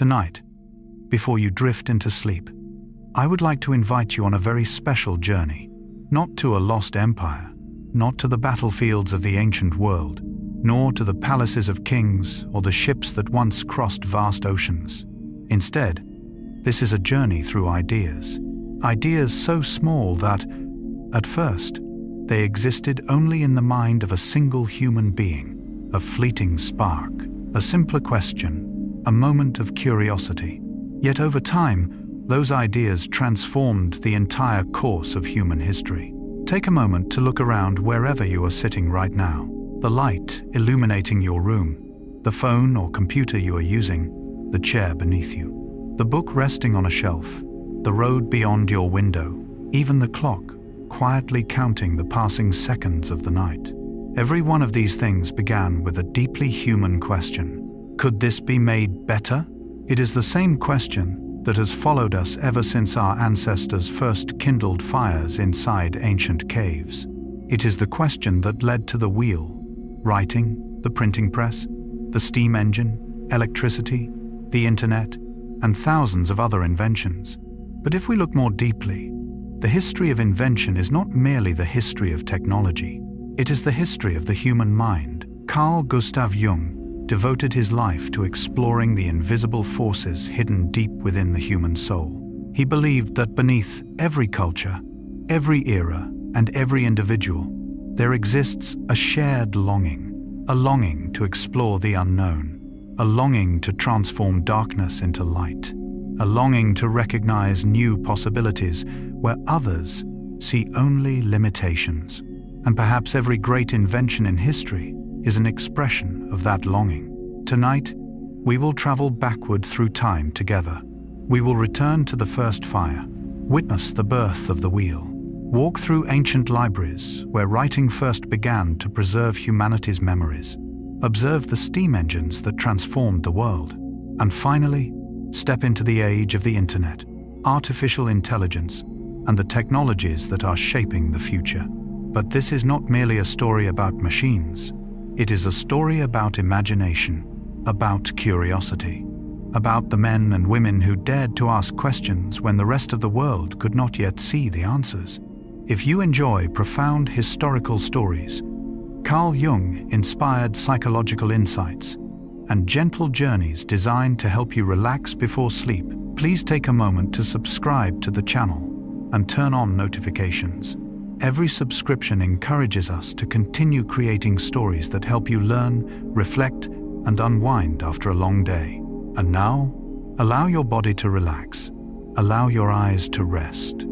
Tonight, before you drift into sleep, I would like to invite you on a very special journey, not to a lost empire, not to the battlefields of the ancient world, nor to the palaces of kings or the ships that once crossed vast oceans. Instead, this is a journey through ideas. Ideas so small that, at first, they existed only in the mind of a single human being, a fleeting spark, a simpler question, a moment of curiosity. Yet over time, those ideas transformed the entire course of human history. Take a moment to look around wherever you are sitting right now. The light illuminating your room, the phone or computer you are using, the chair beneath you, the book resting on a shelf, the road beyond your window, even the clock quietly counting the passing seconds of the night. Every one of these things began with a deeply human question. Could this be made better? It is the same question that has followed us ever since our ancestors first kindled fires inside ancient caves. It is the question that led to the wheel, writing, the printing press, the steam engine, electricity, the internet, and thousands of other inventions. But if we look more deeply, the history of invention is not merely the history of technology. It is the history of the human mind. Carl Gustav Jung devoted his life to exploring the invisible forces hidden deep within the human soul. He believed that beneath every culture, every era, and every individual, there exists a shared longing, a longing to explore the unknown, a longing to transform darkness into light, a longing to recognize new possibilities where others see only limitations. And perhaps every great invention in history is an expression of that longing. Tonight, we will travel backward through time together. We will return to the first fire, witness the birth of the wheel, walk through ancient libraries where writing first began to preserve humanity's memories, observe the steam engines that transformed the world, and finally, step into the age of the internet, artificial intelligence, and the technologies that are shaping the future. But this is not merely a story about machines. It is a story about imagination, about curiosity, about the men and women who dared to ask questions when the rest of the world could not yet see the answers. If you enjoy profound historical stories, Carl Jung inspired psychological insights, and gentle journeys designed to help you relax before sleep, please take a moment to subscribe to the channel and turn on notifications. Every subscription encourages us to continue creating stories that help you learn, reflect, and unwind after a long day. And now, allow your body to relax. Allow your eyes to rest.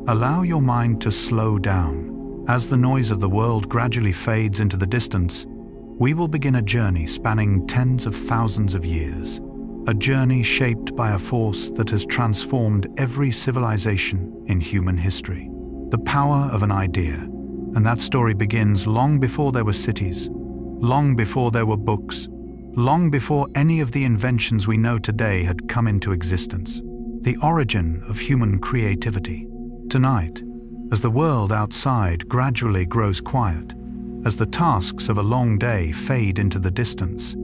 Allow your mind to slow down. As the noise of the world gradually fades into the distance, we will begin a journey spanning tens of thousands of years. A journey shaped by a force that has transformed every civilization in human history. The power of an idea. And that story begins long before there were cities, long before there were books, long before any of the inventions we know today had come into existence. The origin of human creativity. Tonight, as the world outside gradually grows quiet, as the tasks of a long day fade into the distance,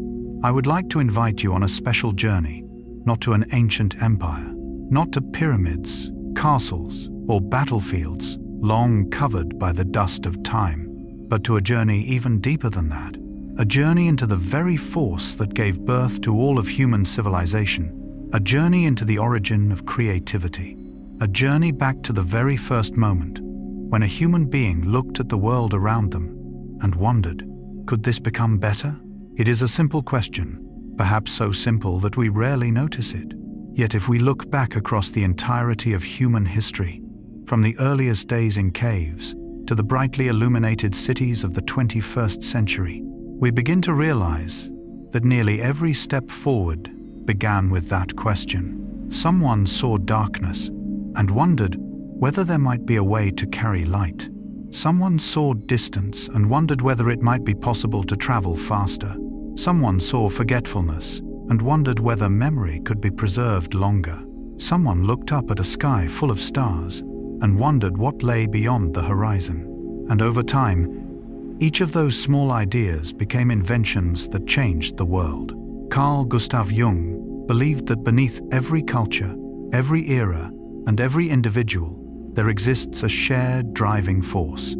I would like to invite you on a special journey, not to an ancient empire, not to pyramids, castles, or battlefields long covered by the dust of time, but to a journey even deeper than that, a journey into the very force that gave birth to all of human civilization, a journey into the origin of creativity, a journey back to the very first moment when a human being looked at the world around them and wondered, could this become better? It is a simple question, perhaps so simple that we rarely notice it. Yet if we look back across the entirety of human history, from the earliest days in caves to the brightly illuminated cities of the 21st century, we begin to realize that nearly every step forward began with that question. Someone saw darkness and wondered whether there might be a way to carry light. Someone saw distance and wondered whether it might be possible to travel faster. Someone saw forgetfulness and wondered whether memory could be preserved longer. Someone looked up at a sky full of stars and wondered what lay beyond the horizon. And over time, each of those small ideas became inventions that changed the world. Carl Gustav Jung believed that beneath every culture, every era, and every individual, there exists a shared driving force,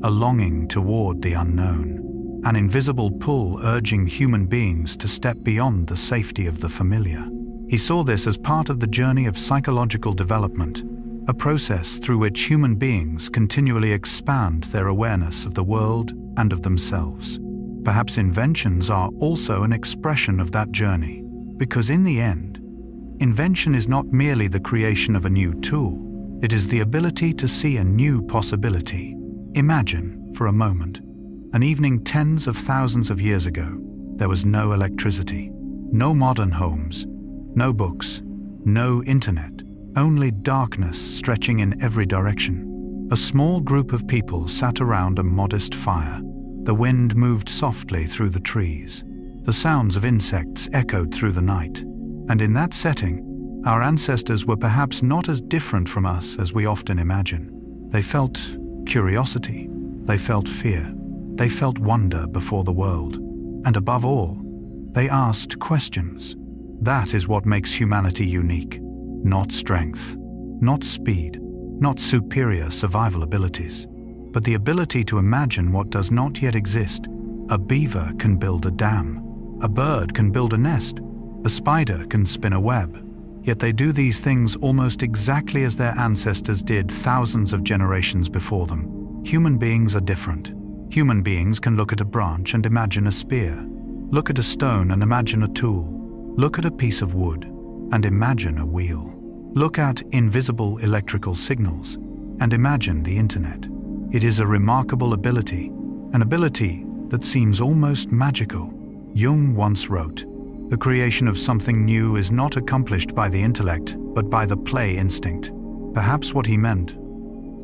a longing toward the unknown, an invisible pull urging human beings to step beyond the safety of the familiar. He saw this as part of the journey of psychological development, a process through which human beings continually expand their awareness of the world and of themselves. Perhaps inventions are also an expression of that journey, because in the end, invention is not merely the creation of a new tool, it is the ability to see a new possibility. Imagine, for a moment, an evening tens of thousands of years ago. There was no electricity, no modern homes, no books, no internet, only darkness stretching in every direction. A small group of people sat around a modest fire. The wind moved softly through the trees. The sounds of insects echoed through the night. And in that setting, our ancestors were perhaps not as different from us as we often imagine. They felt curiosity, they felt fear, they felt wonder before the world. And above all, they asked questions. That is what makes humanity unique. Not strength, not speed, not superior survival abilities, but the ability to imagine what does not yet exist. A beaver can build a dam, a bird can build a nest, a spider can spin a web. Yet they do these things almost exactly as their ancestors did thousands of generations before them. Human beings are different. Human beings can look at a branch and imagine a spear, look at a stone and imagine a tool, look at a piece of wood and imagine a wheel. Look at invisible electrical signals and imagine the internet. It is a remarkable ability, an ability that seems almost magical. Jung once wrote, "The creation of something new is not accomplished by the intellect, but by the play instinct." Perhaps what he meant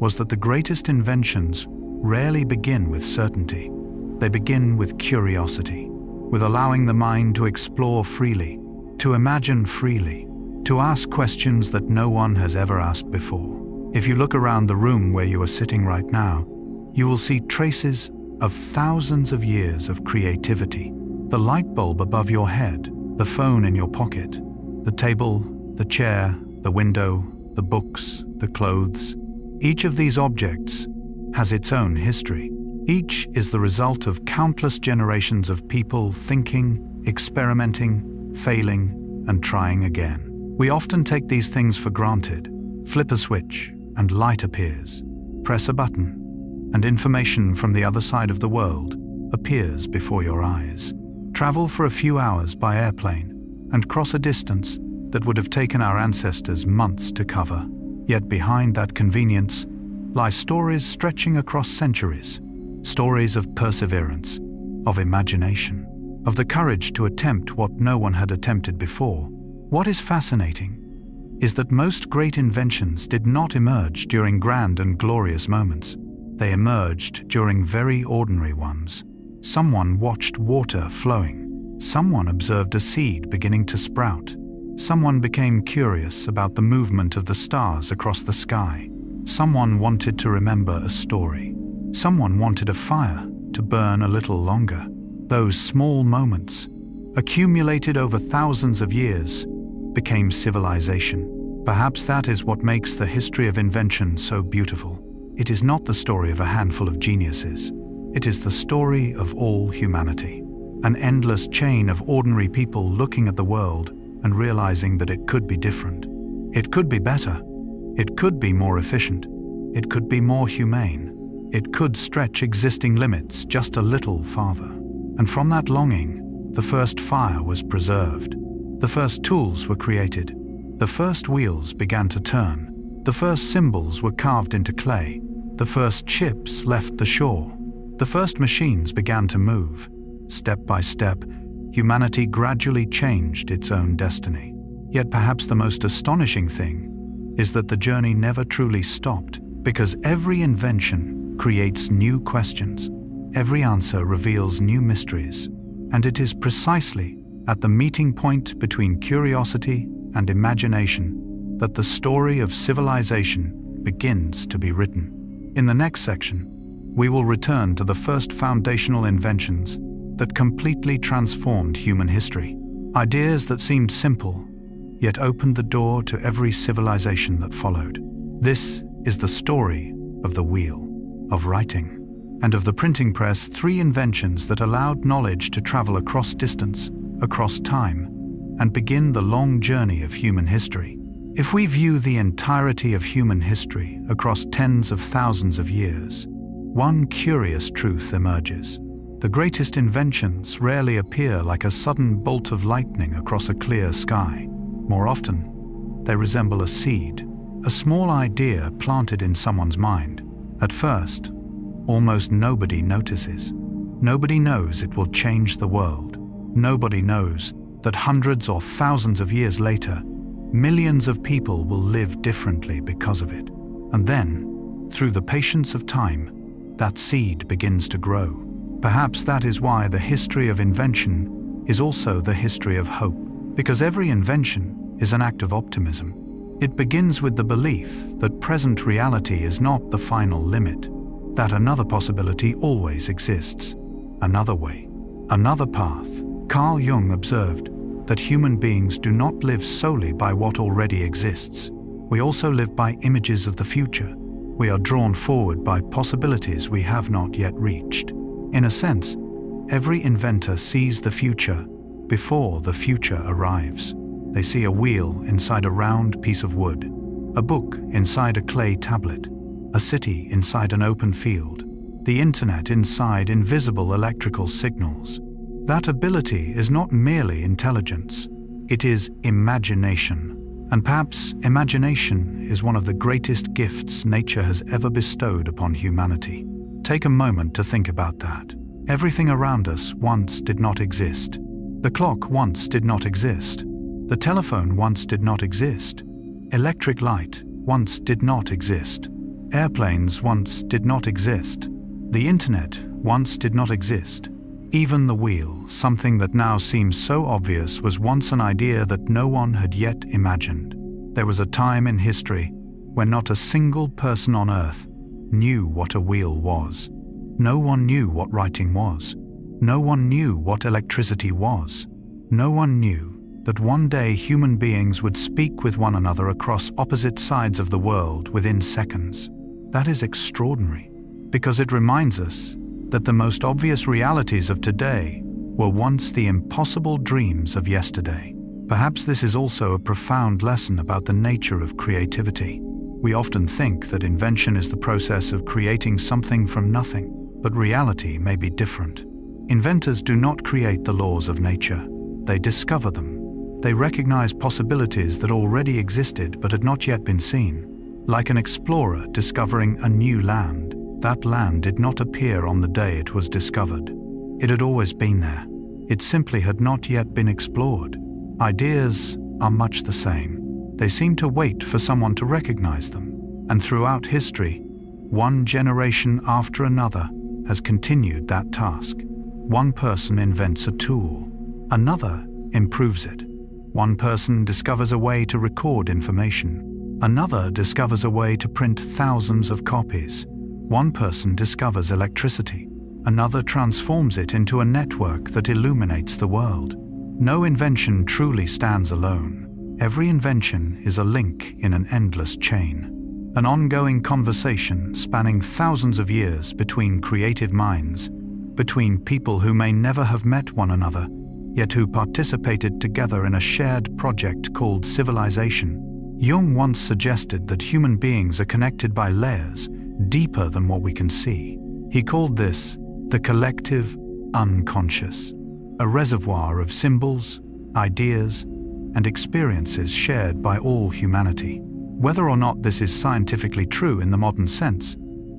was that the greatest inventions rarely begin with certainty. They begin with curiosity, with allowing the mind to explore freely, to imagine freely, to ask questions that no one has ever asked before. If you look around the room where you are sitting right now, you will see traces of thousands of years of creativity. The light bulb above your head, the phone in your pocket, the table, the chair, the window, the books, the clothes. Each of these objects has its own history. Each is the result of countless generations of people thinking, experimenting, failing, and trying again. We often take these things for granted. Flip a switch, and light appears. Press a button, and information from the other side of the world appears before your eyes. Travel for a few hours by airplane, and cross a distance that would have taken our ancestors months to cover. Yet behind that convenience lie stories stretching across centuries. Stories of perseverance, of imagination, of the courage to attempt what no one had attempted before. What is fascinating is that most great inventions did not emerge during grand and glorious moments. They emerged during very ordinary ones. Someone watched water flowing. Someone observed a seed beginning to sprout. Someone became curious about the movement of the stars across the sky. Someone wanted to remember a story. Someone wanted a fire to burn a little longer. Those small moments, accumulated over thousands of years, became civilization. Perhaps that is what makes the history of invention so beautiful. It is not the story of a handful of geniuses. It is the story of all humanity. An endless chain of ordinary people looking at the world and realizing that it could be different. It could be better. It could be more efficient. It could be more humane. It could stretch existing limits just a little farther. And from that longing, the first fire was preserved. The first tools were created. The first wheels began to turn. The first symbols were carved into clay. The first ships left the shore. The first machines began to move. Step by step, humanity gradually changed its own destiny. Yet perhaps the most astonishing thing is that the journey never truly stopped, because every invention creates new questions. Every answer reveals new mysteries. And it is precisely at the meeting point between curiosity and imagination that the story of civilization begins to be written. In the next section, we will return to the first foundational inventions that completely transformed human history. Ideas that seemed simple yet opened the door to every civilization that followed. This is the story of the wheel, of writing, and of the printing press, three inventions that allowed knowledge to travel across distance, across time, and begin the long journey of human history. If we view the entirety of human history across tens of thousands of years, one curious truth emerges. The greatest inventions rarely appear like a sudden bolt of lightning across a clear sky. More often, they resemble a seed, a small idea planted in someone's mind. At first, almost nobody notices. Nobody knows it will change the world. Nobody knows that hundreds or thousands of years later, millions of people will live differently because of it. And then, through the patience of time, that seed begins to grow. Perhaps that is why the history of invention is also the history of hope, because every invention is an act of optimism. It begins with the belief that present reality is not the final limit, that another possibility always exists, another way, another path. Carl Jung observed that human beings do not live solely by what already exists. We also live by images of the future. We are drawn forward by possibilities we have not yet reached. In a sense, every inventor sees the future before the future arrives. They see a wheel inside a round piece of wood, a book inside a clay tablet, a city inside an open field, the internet inside invisible electrical signals. That ability is not merely intelligence, it is imagination. And perhaps imagination is one of the greatest gifts nature has ever bestowed upon humanity. Take a moment to think about that. Everything around us once did not exist. The clock once did not exist. The telephone once did not exist. Electric light once did not exist. Airplanes once did not exist. The internet once did not exist. Even the wheel, something that now seems so obvious, was once an idea that no one had yet imagined. There was a time in history when not a single person on earth knew what a wheel was. No one knew what writing was. No one knew what electricity was. No one knew that one day human beings would speak with one another across opposite sides of the world within seconds. That is extraordinary, because it reminds us that the most obvious realities of today were once the impossible dreams of yesterday. Perhaps this is also a profound lesson about the nature of creativity. We often think that invention is the process of creating something from nothing, but reality may be different. Inventors do not create the laws of nature. They discover them. They recognize possibilities that already existed but had not yet been seen. Like an explorer discovering a new land, that land did not appear on the day it was discovered. It had always been there. It simply had not yet been explored. Ideas are much the same. They seem to wait for someone to recognize them. And throughout history, one generation after another has continued that task. One person invents a tool. Another improves it. One person discovers a way to record information. Another discovers a way to print thousands of copies. One person discovers electricity. Another transforms it into a network that illuminates the world. No invention truly stands alone. Every invention is a link in an endless chain. An ongoing conversation spanning thousands of years between creative minds, between people who may never have met one another, yet who participated together in a shared project called civilization. Jung once suggested that human beings are connected by layers deeper than what we can see. He called this the collective unconscious, a reservoir of symbols, ideas, and experiences shared by all humanity. Whether or not this is scientifically true in the modern sense,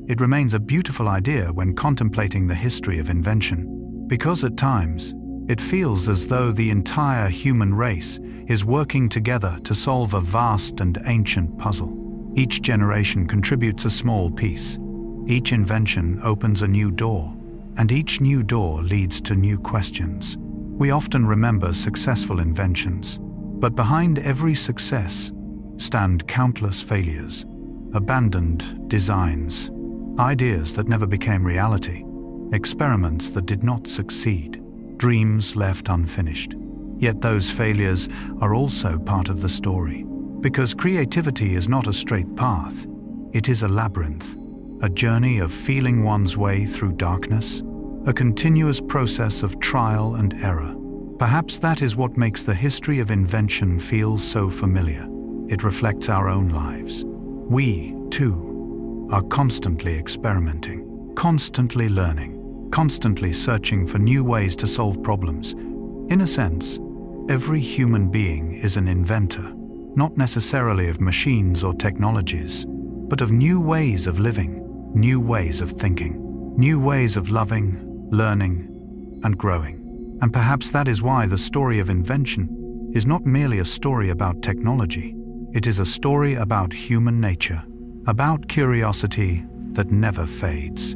it remains a beautiful idea when contemplating the history of invention, because at times, it feels as though the entire human race is working together to solve a vast and ancient puzzle. Each generation contributes a small piece. Each invention opens a new door, and each new door leads to new questions. We often remember successful inventions, but behind every success stand countless failures, abandoned designs, ideas that never became reality, experiments that did not succeed, dreams left unfinished. Yet those failures are also part of the story. Because creativity is not a straight path, it is a labyrinth, a journey of feeling one's way through darkness, a continuous process of trial and error. Perhaps that is what makes the history of invention feel so familiar. It reflects our own lives. We, too, are constantly experimenting, constantly learning, constantly searching for new ways to solve problems. In a sense, every human being is an inventor, not necessarily of machines or technologies, but of new ways of living, new ways of thinking, new ways of loving, learning, and growing. And perhaps that is why the story of invention is not merely a story about technology. It is a story about human nature, about curiosity that never fades,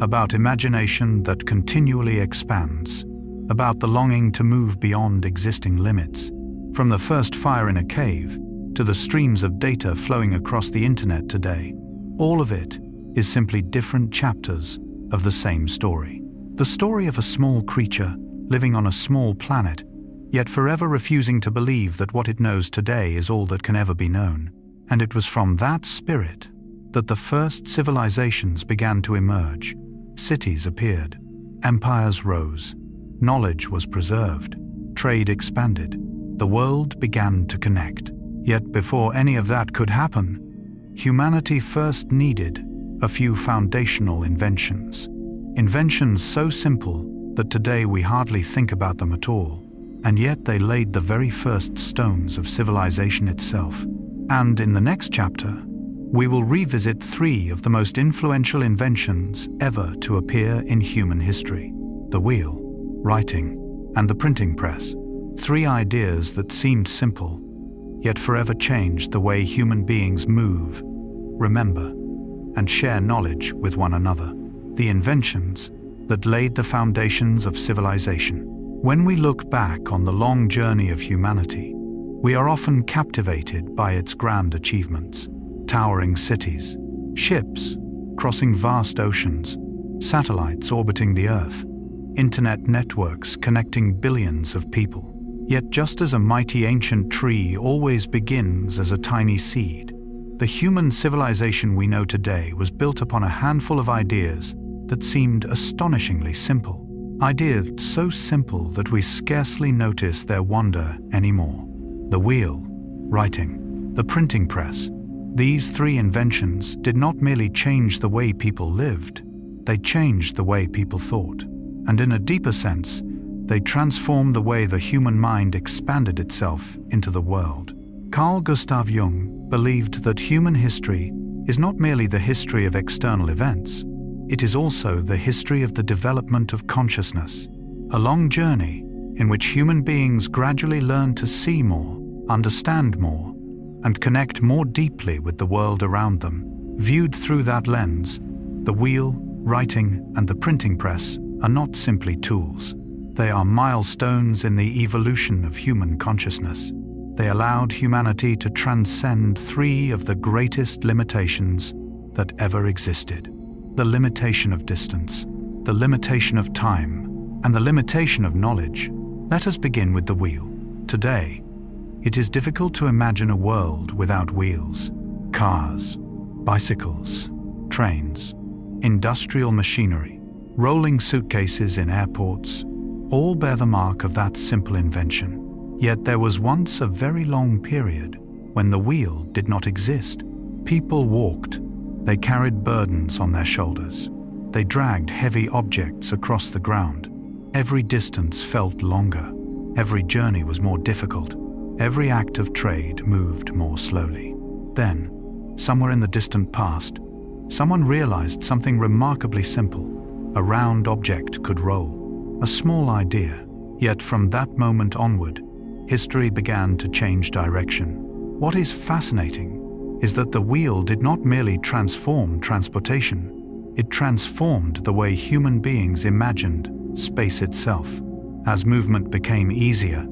about imagination that continually expands, about the longing to move beyond existing limits. From the first fire in a cave to the streams of data flowing across the internet today, all of it is simply different chapters of the same story. The story of a small creature living on a small planet, yet forever refusing to believe that what it knows today is all that can ever be known. And it was from that spirit that the first civilizations began to emerge. Cities appeared, empires rose, knowledge was preserved, trade expanded, the world began to connect. Yet before any of that could happen, humanity first needed a few foundational inventions. Inventions so simple that today we hardly think about them at all, and yet they laid the very first stones of civilization itself. And in the next chapter, we will revisit 3 of the most influential inventions ever to appear in human history: the wheel, writing, and the printing press. 3 ideas that seemed simple, yet forever changed the way human beings move, remember, and share knowledge with one another. The inventions that laid the foundations of civilization. When we look back on the long journey of humanity, we are often captivated by its grand achievements. Towering cities, ships crossing vast oceans, satellites orbiting the Earth, internet networks connecting billions of people. Yet just as a mighty ancient tree always begins as a tiny seed, the human civilization we know today was built upon a handful of ideas that seemed astonishingly simple. Ideas so simple that we scarcely notice their wonder anymore. The wheel, writing, the printing press. These 3 inventions did not merely change the way people lived, they changed the way people thought. And in a deeper sense, they transformed the way the human mind expanded itself into the world. Carl Gustav Jung believed that human history is not merely the history of external events, it is also the history of the development of consciousness, a long journey in which human beings gradually learn to see more, understand more, and connect more deeply with the world around them. Viewed through that lens, the wheel, writing, and the printing press are not simply tools. They are milestones in the evolution of human consciousness. They allowed humanity to transcend 3 of the greatest limitations that ever existed: the limitation of distance, the limitation of time, and the limitation of knowledge. Let us begin with the wheel. Today, it is difficult to imagine a world without wheels. Cars, bicycles, trains, industrial machinery, rolling suitcases in airports, all bear the mark of that simple invention. Yet there was once a very long period when the wheel did not exist. People walked, they carried burdens on their shoulders, they dragged heavy objects across the ground. Every distance felt longer, every journey was more difficult, every act of trade moved more slowly. Then, somewhere in the distant past, someone realized something remarkably simple. A round object could roll, a small idea. Yet from that moment onward, history began to change direction. What is fascinating is that the wheel did not merely transform transportation, it transformed the way human beings imagined space itself. As movement became easier,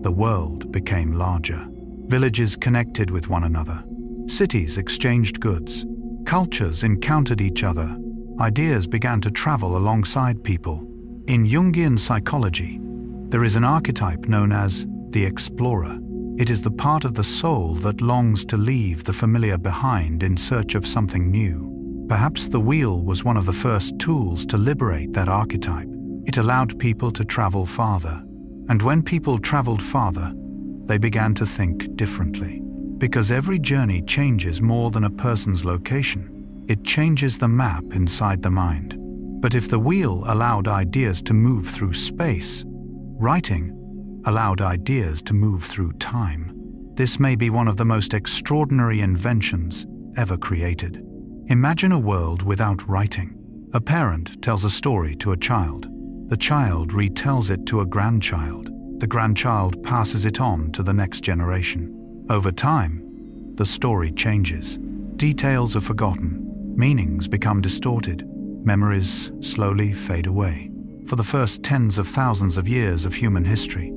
the world became larger. Villages connected with one another. Cities exchanged goods. Cultures encountered each other. Ideas began to travel alongside people. In Jungian psychology, there is an archetype known as the explorer. It is the part of the soul that longs to leave the familiar behind in search of something new. Perhaps the wheel was one of the first tools to liberate that archetype. It allowed people to travel farther. And when people traveled farther, they began to think differently. Because every journey changes more than a person's location. It changes the map inside the mind. But if the wheel allowed ideas to move through space, writing allowed ideas to move through time. This may be one of the most extraordinary inventions ever created. Imagine a world without writing. A parent tells a story to a child. The child retells it to a grandchild. The grandchild passes it on to the next generation. Over time, the story changes. Details are forgotten. Meanings become distorted. Memories slowly fade away. For the first tens of thousands of years of human history,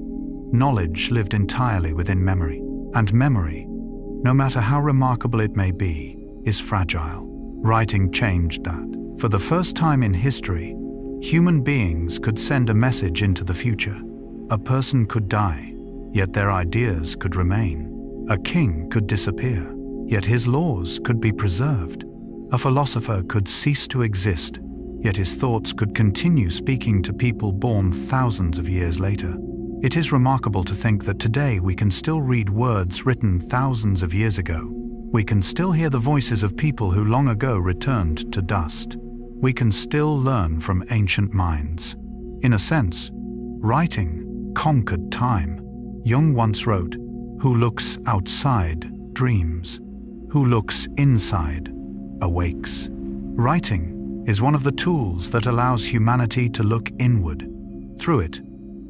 knowledge lived entirely within memory. And memory, no matter how remarkable it may be, is fragile. Writing changed that. For the first time in history, human beings could send a message into the future. A person could die, yet their ideas could remain. A king could disappear, yet his laws could be preserved. A philosopher could cease to exist, yet his thoughts could continue speaking to people born thousands of years later. It is remarkable to think that today we can still read words written thousands of years ago. We can still hear the voices of people who long ago returned to dust. We can still learn from ancient minds. In a sense, writing conquered time. Jung once wrote, "Who looks outside dreams. Who looks inside awakes." Writing is one of the tools that allows humanity to look inward. Through it,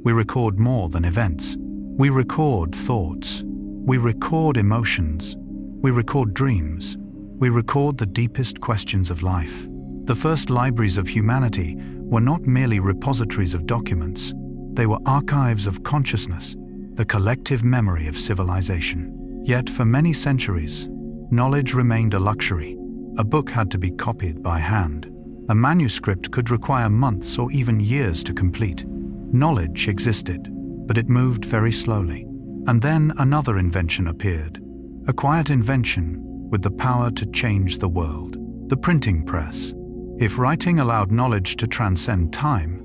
we record more than events. We record thoughts. We record emotions. We record dreams. We record the deepest questions of life. The first libraries of humanity were not merely repositories of documents. They were archives of consciousness, the collective memory of civilization. Yet for many centuries, knowledge remained a luxury. A book had to be copied by hand. A manuscript could require months or even years to complete. Knowledge existed, but it moved very slowly. And then another invention appeared. A quiet invention with the power to change the world. The printing press. If writing allowed knowledge to transcend time,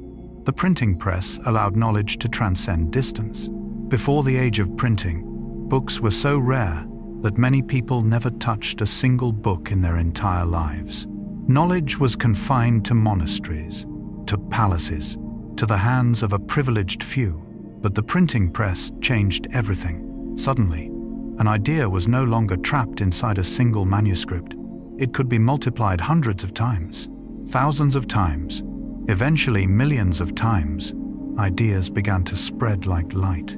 the printing press allowed knowledge to transcend distance. Before the age of printing, books were so rare that many people never touched a single book in their entire lives. Knowledge was confined to monasteries, to palaces, to the hands of a privileged few. But the printing press changed everything. Suddenly, an idea was no longer trapped inside a single manuscript. It could be multiplied hundreds of times, thousands of times, eventually millions of times. Ideas began to spread like light.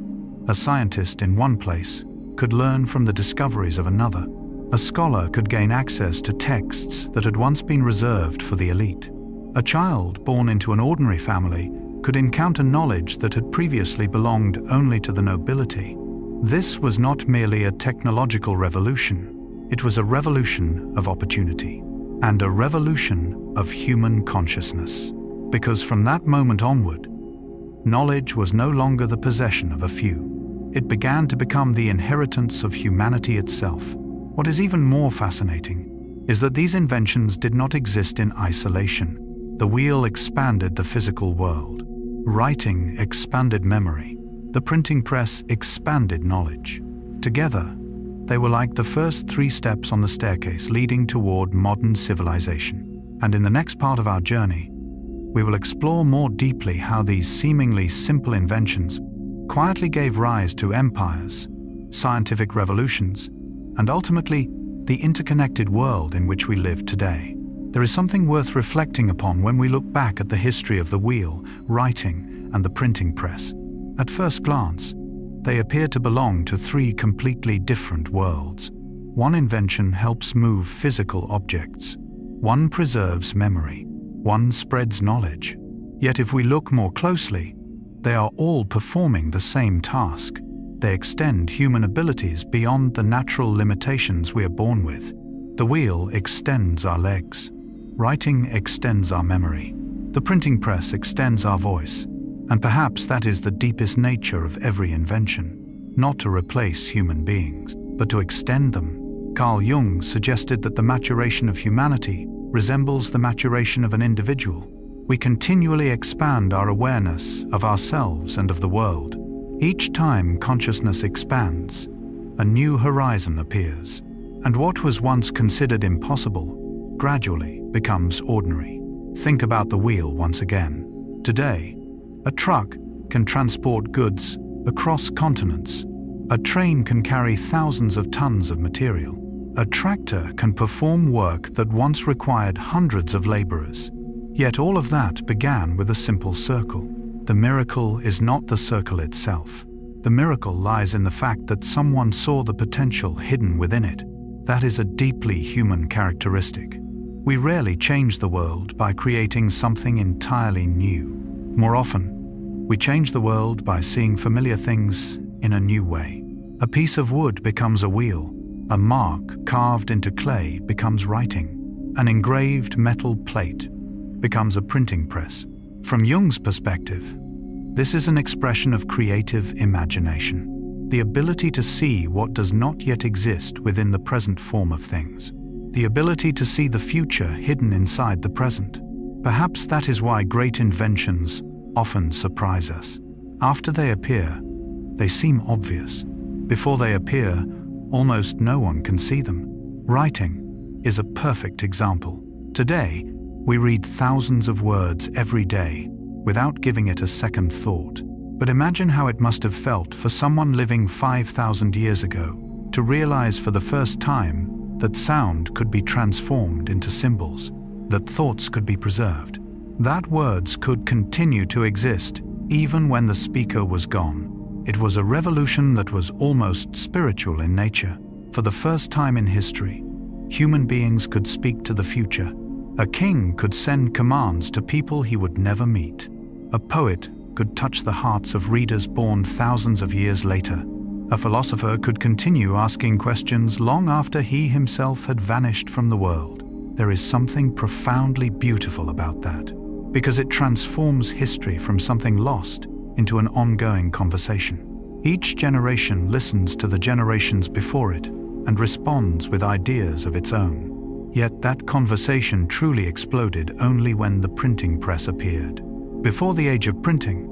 A scientist in one place could learn from the discoveries of another. A scholar could gain access to texts that had once been reserved for the elite. A child born into an ordinary family could encounter knowledge that had previously belonged only to the nobility. This was not merely a technological revolution. It was a revolution of opportunity and a revolution of human consciousness. Because from that moment onward, knowledge was no longer the possession of a few. It began to become the inheritance of humanity itself. What is even more fascinating is that these inventions did not exist in isolation. The wheel expanded the physical world. Writing expanded memory. The printing press expanded knowledge. Together, they were like the first 3 steps on the staircase leading toward modern civilization. And in the next part of our journey, we will explore more deeply how these seemingly simple inventions quietly gave rise to empires, scientific revolutions, and ultimately the interconnected world in which we live today. There is something worth reflecting upon when we look back at the history of the wheel, writing, and the printing press. At first glance, they appear to belong to 3 completely different worlds. One invention helps move physical objects. One preserves memory. One spreads knowledge. Yet if we look more closely, they are all performing the same task. They extend human abilities beyond the natural limitations we are born with. The wheel extends our legs. Writing extends our memory. The printing press extends our voice. And perhaps that is the deepest nature of every invention. not to replace human beings, but to extend them. Carl Jung suggested that the maturation of humanity resembles the maturation of an individual. We continually expand our awareness of ourselves and of the world. Each time consciousness expands, a new horizon appears, and what was once considered impossible gradually becomes ordinary. Think about the wheel once again. Today, a truck can transport goods across continents. A train can carry thousands of tons of material. A tractor can perform work that once required hundreds of laborers. Yet all of that began with a simple circle. The miracle is not the circle itself. The miracle lies in the fact that someone saw the potential hidden within it. That is a deeply human characteristic. We rarely change the world by creating something entirely new. More often, we change the world by seeing familiar things in a new way. A piece of wood becomes a wheel. A mark carved into clay becomes writing. An engraved metal plate becomes a printing press. From Jung's perspective, this is an expression of creative imagination, the ability to see what does not yet exist within the present form of things, the ability to see the future hidden inside the present. Perhaps that is why great inventions often surprise us. After they appear, they seem obvious. Before they appear, almost no one can see them. Writing is a perfect example. Today, we read thousands of words every day without giving it a second thought. But imagine how it must have felt for someone living 5,000 years ago to realize for the first time that sound could be transformed into symbols, that thoughts could be preserved, that words could continue to exist even when the speaker was gone. It was a revolution that was almost spiritual in nature. For the first time in history, human beings could speak to the future. A king could send commands to people he would never meet. A poet could touch the hearts of readers born thousands of years later. A philosopher could continue asking questions long after he himself had vanished from the world. There is something profoundly beautiful about that, because it transforms history from something lost into an ongoing conversation. Each generation listens to the generations before it and responds with ideas of its own. Yet that conversation truly exploded only when the printing press appeared. Before the age of printing,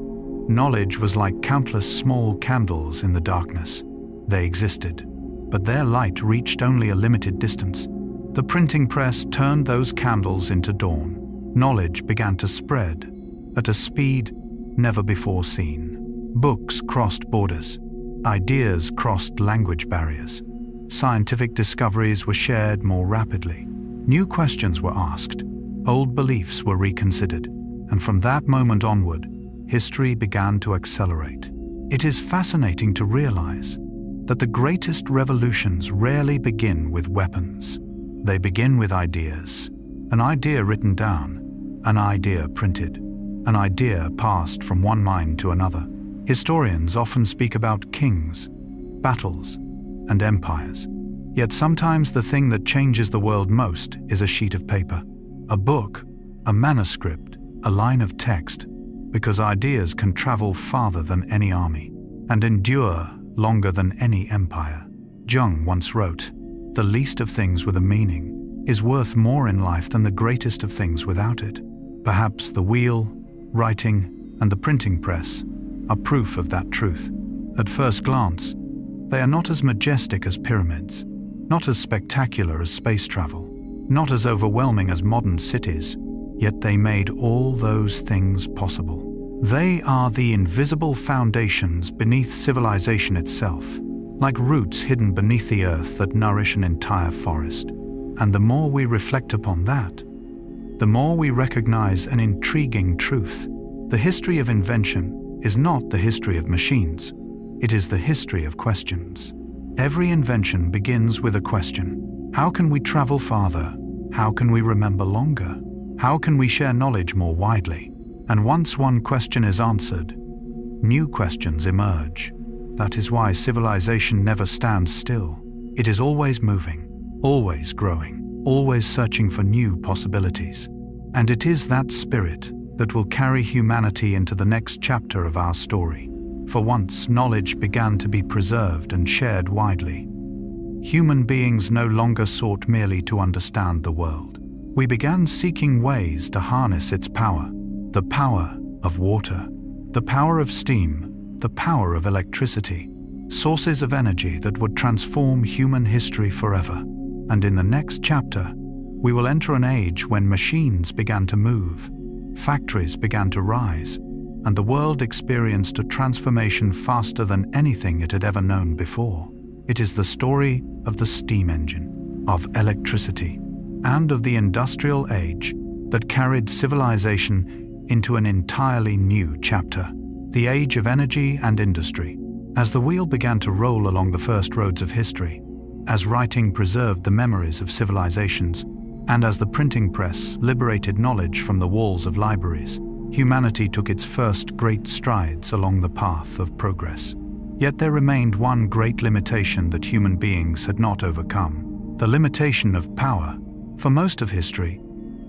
knowledge was like countless small candles in the darkness. They existed, but their light reached only a limited distance. The printing press turned those candles into dawn. Knowledge began to spread at a speed never before seen. Books crossed borders. Ideas crossed language barriers. Scientific discoveries were shared more rapidly. New questions were asked. Old beliefs were reconsidered. And from that moment onward, history began to accelerate. It is fascinating to realize that the greatest revolutions rarely begin with weapons. They begin with ideas. An idea written down, an idea printed, an idea passed from one mind to another. Historians often speak about kings, battles, and empires. Yet sometimes the thing that changes the world most is a sheet of paper, a book, a manuscript, a line of text, because ideas can travel farther than any army and endure longer than any empire. Jung once wrote, "The least of things with a meaning is worth more in life than the greatest of things without it." Perhaps the wheel, writing, and the printing press are proof of that truth. At first glance, they are not as majestic as pyramids, not as spectacular as space travel, not as overwhelming as modern cities, yet they made all those things possible. They are the invisible foundations beneath civilization itself, like roots hidden beneath the earth that nourish an entire forest. And the more we reflect upon that, the more we recognize an intriguing truth. The history of invention is not the history of machines. It is the history of questions. Every invention begins with a question. How can we travel farther? How can we remember longer? How can we share knowledge more widely? And once one question is answered, new questions emerge. That is why civilization never stands still. It is always moving, always growing, always searching for new possibilities. And it is that spirit that will carry humanity into the next chapter of our story. For once, knowledge began to be preserved and shared widely. Human beings no longer sought merely to understand the world. We began seeking ways to harness its power. The power of water, the power of steam, the power of electricity, sources of energy that would transform human history forever. And in the next chapter, we will enter an age when machines began to move, factories began to rise, and the world experienced a transformation faster than anything it had ever known before. It is the story of the steam engine, of electricity, and of the industrial age that carried civilization into an entirely new chapter, the age of energy and industry. As the wheel began to roll along the first roads of history, as writing preserved the memories of civilizations, and as the printing press liberated knowledge from the walls of libraries, humanity took its first great strides along the path of progress. Yet there remained one great limitation that human beings had not overcome: the limitation of power. For most of history,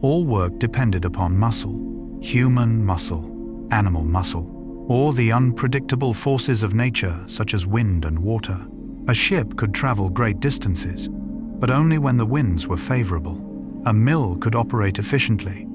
all work depended upon muscle, human muscle, animal muscle, or the unpredictable forces of nature such as wind and water. A ship could travel great distances, but only when the winds were favorable. A mill could operate efficiently,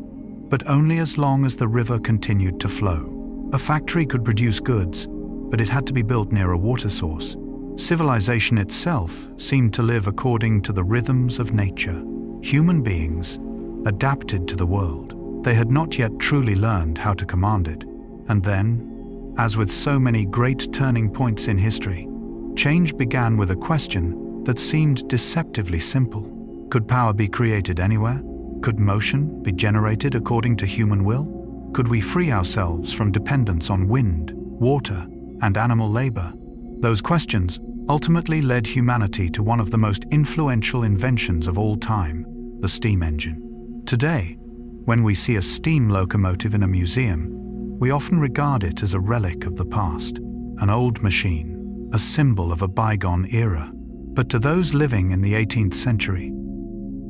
but only as long as the river continued to flow. A factory could produce goods, but it had to be built near a water source. Civilization itself seemed to live according to the rhythms of nature. Human beings adapted to the world. They had not yet truly learned how to command it. And then, as with so many great turning points in history, change began with a question that seemed deceptively simple. Could power be created anywhere? Could motion be generated according to human will? Could we free ourselves from dependence on wind, water, and animal labor? Those questions ultimately led humanity to one of the most influential inventions of all time, the steam engine. Today, when we see a steam locomotive in a museum, we often regard it as a relic of the past, an old machine, a symbol of a bygone era. But to those living in the 18th century,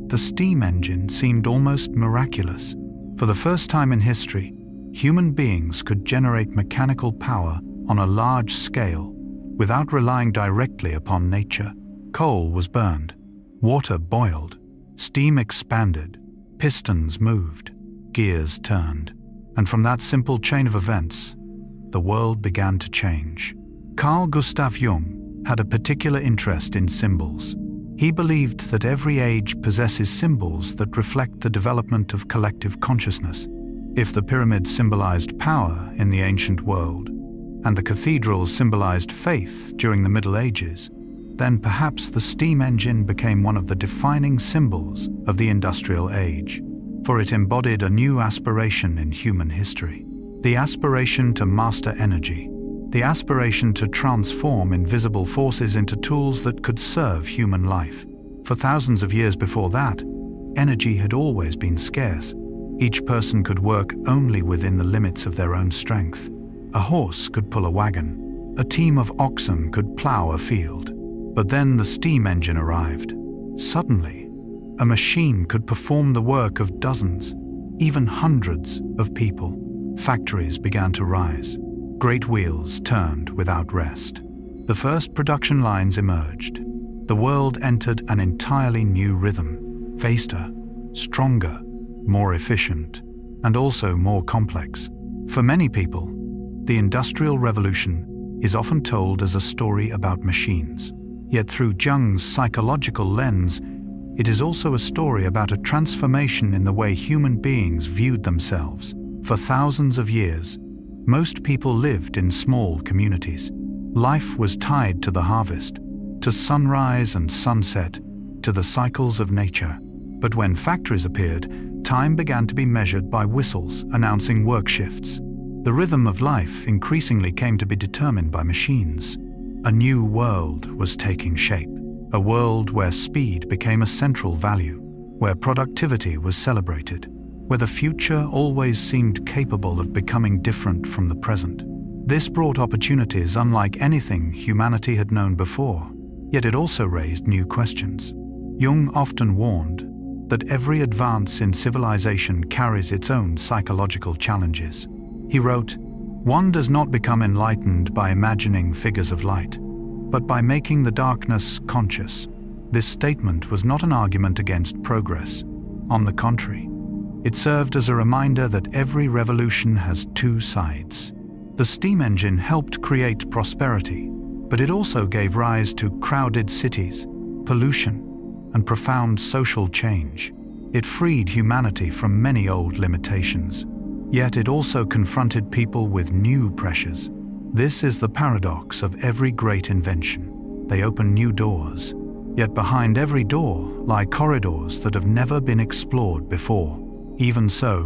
the steam engine seemed almost miraculous. For the first time in history, human beings could generate mechanical power on a large scale without relying directly upon nature. Coal was burned, water boiled, steam expanded, pistons moved, gears turned, and from that simple chain of events, the world began to change. Carl Gustav Jung had a particular interest in symbols. He believed that every age possesses symbols that reflect the development of collective consciousness. If the pyramids symbolized power in the ancient world, and the cathedrals symbolized faith during the Middle Ages, then perhaps the steam engine became one of the defining symbols of the industrial age, for it embodied a new aspiration in human history. The aspiration to master energy, the aspiration to transform invisible forces into tools that could serve human life. For thousands of years before that, energy had always been scarce. Each person could work only within the limits of their own strength. A horse could pull a wagon. A team of oxen could plow a field. But then the steam engine arrived. Suddenly, a machine could perform the work of dozens, even hundreds of people. Factories began to rise. Great wheels turned without rest. The first production lines emerged. The world entered an entirely new rhythm, faster, stronger, more efficient, and also more complex. For many people, the Industrial Revolution is often told as a story about machines. Yet through Jung's psychological lens, it is also a story about a transformation in the way human beings viewed themselves. For thousands of years, most people lived in small communities. Life was tied to the harvest, to sunrise and sunset, to the cycles of nature. But when factories appeared, time began to be measured by whistles announcing work shifts. The rhythm of life increasingly came to be determined by machines. A new world was taking shape, a world where speed became a central value, where productivity was celebrated, where the future always seemed capable of becoming different from the present. This brought opportunities unlike anything humanity had known before, yet it also raised new questions. Jung often warned that every advance in civilization carries its own psychological challenges. He wrote, One does not become enlightened by imagining figures of light, but by making the darkness conscious. This statement was not an argument against progress. On the contrary, it served as a reminder that every revolution has two sides. The steam engine helped create prosperity, but it also gave rise to crowded cities, pollution, and profound social change. It freed humanity from many old limitations, yet it also confronted people with new pressures. This is the paradox of every great invention. They open new doors, yet behind every door lie corridors that have never been explored before. Even so,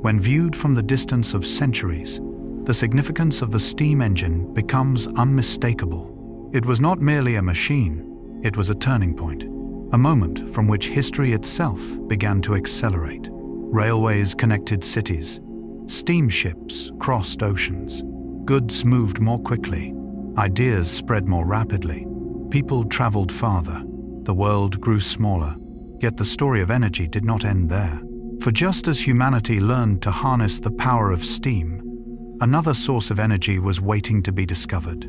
when viewed from the distance of centuries, the significance of the steam engine becomes unmistakable. It was not merely a machine, it was a turning point, a moment from which history itself began to accelerate. Railways connected cities, steamships crossed oceans, goods moved more quickly, ideas spread more rapidly, people traveled farther, the world grew smaller, yet the story of energy did not end there. For just as humanity learned to harness the power of steam, another source of energy was waiting to be discovered,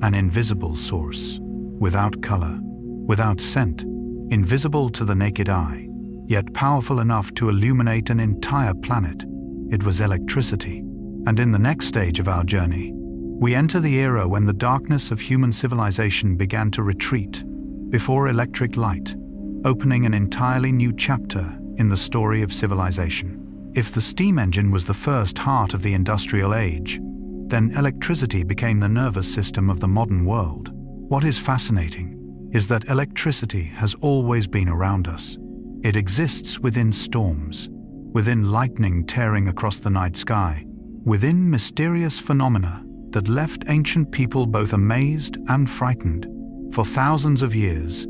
an invisible source, without color, without scent, invisible to the naked eye, yet powerful enough to illuminate an entire planet. It was electricity. And in the next stage of our journey, we enter the era when the darkness of human civilization began to retreat before electric light, opening an entirely new chapter in the story of civilization. If the steam engine was the first heart of the industrial age, then electricity became the nervous system of the modern world. What is fascinating is that electricity has always been around us. It exists within storms, within lightning tearing across the night sky, within mysterious phenomena that left ancient people both amazed and frightened. For thousands of years,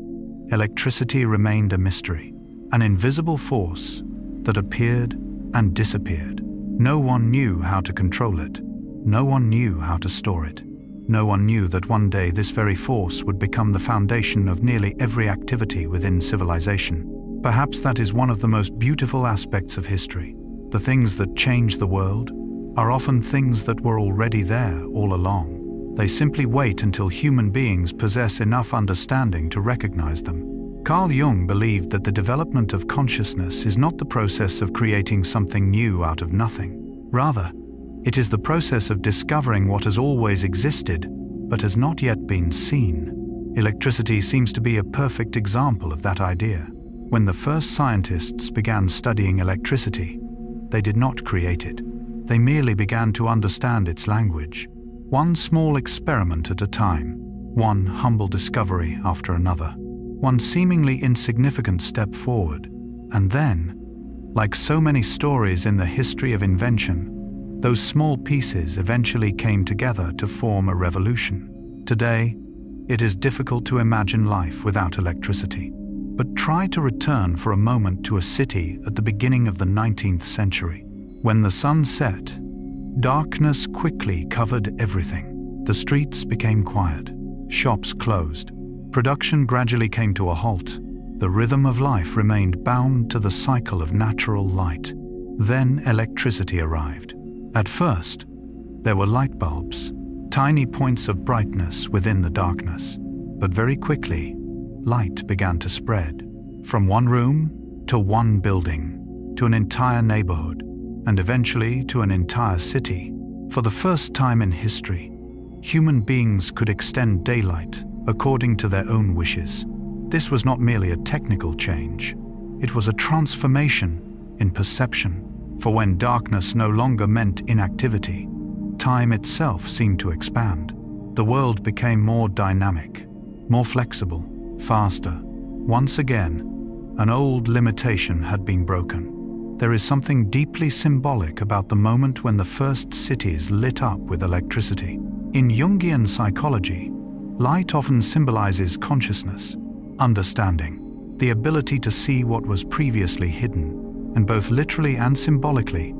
electricity remained a mystery, an invisible force that appeared and disappeared. No one knew how to control it. No one knew how to store it. No one knew that one day this very force would become the foundation of nearly every activity within civilization. Perhaps that is one of the most beautiful aspects of history. The things that change the world are often things that were already there all along. They simply wait until human beings possess enough understanding to recognize them. Carl Jung believed that the development of consciousness is not the process of creating something new out of nothing. Rather, it is the process of discovering what has always existed, but has not yet been seen. Electricity seems to be a perfect example of that idea. When the first scientists began studying electricity, they did not create it. They merely began to understand its language, one small experiment at a time, one humble discovery after another, one seemingly insignificant step forward. And then, like so many stories in the history of invention, those small pieces eventually came together to form a revolution. Today, it is difficult to imagine life without electricity. But try to return for a moment to a city at the beginning of the 19th century. When the sun set, darkness quickly covered everything. The streets became quiet, shops closed, production gradually came to a halt. The rhythm of life remained bound to the cycle of natural light. Then electricity arrived. At first, there were light bulbs, tiny points of brightness within the darkness. But very quickly, light began to spread, from one room to one building, to an entire neighborhood, and eventually to an entire city. For the first time in history, human beings could extend daylight according to their own wishes. This was not merely a technical change, it was a transformation in perception. For when darkness no longer meant inactivity, time itself seemed to expand. The world became more dynamic, more flexible, faster. Once again, an old limitation had been broken. There is something deeply symbolic about the moment when the first cities lit up with electricity. In Jungian psychology, light often symbolizes consciousness, understanding, the ability to see what was previously hidden. And both literally and symbolically,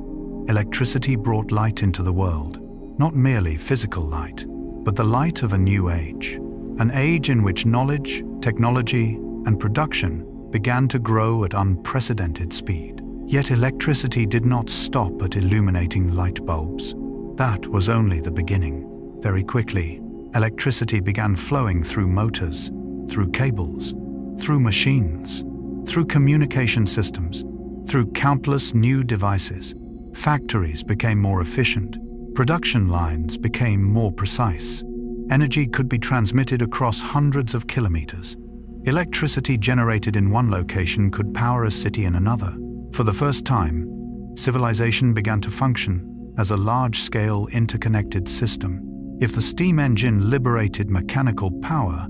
electricity brought light into the world. Not merely physical light, but the light of a new age. An age in which knowledge, technology, and production began to grow at unprecedented speed. Yet electricity did not stop at illuminating light bulbs. That was only the beginning. Very quickly, electricity began flowing through motors, through cables, through machines, through communication systems, through countless new devices. Factories became more efficient. Production lines became more precise. Energy could be transmitted across hundreds of kilometers. Electricity generated in one location could power a city in another. For the first time, civilization began to function as a large-scale interconnected system. If the steam engine liberated mechanical power,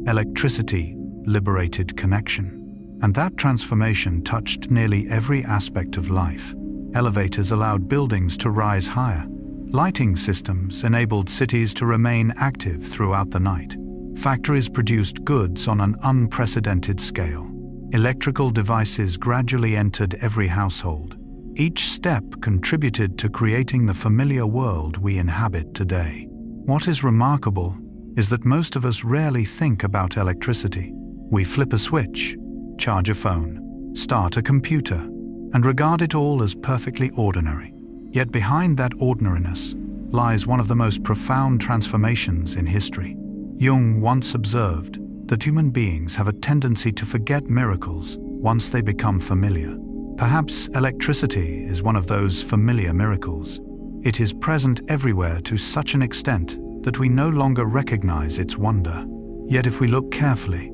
electricity liberated connection. And that transformation touched nearly every aspect of life. Elevators allowed buildings to rise higher. Lighting systems enabled cities to remain active throughout the night. Factories produced goods on an unprecedented scale. Electrical devices gradually entered every household. Each step contributed to creating the familiar world we inhabit today. What is remarkable is that most of us rarely think about electricity. We flip a switch, charge a phone, start a computer, and regard it all as perfectly ordinary. Yet behind that ordinariness lies one of the most profound transformations in history. Jung once observed that human beings have a tendency to forget miracles once they become familiar. Perhaps electricity is one of those familiar miracles. It is present everywhere to such an extent that we no longer recognize its wonder. Yet if we look carefully,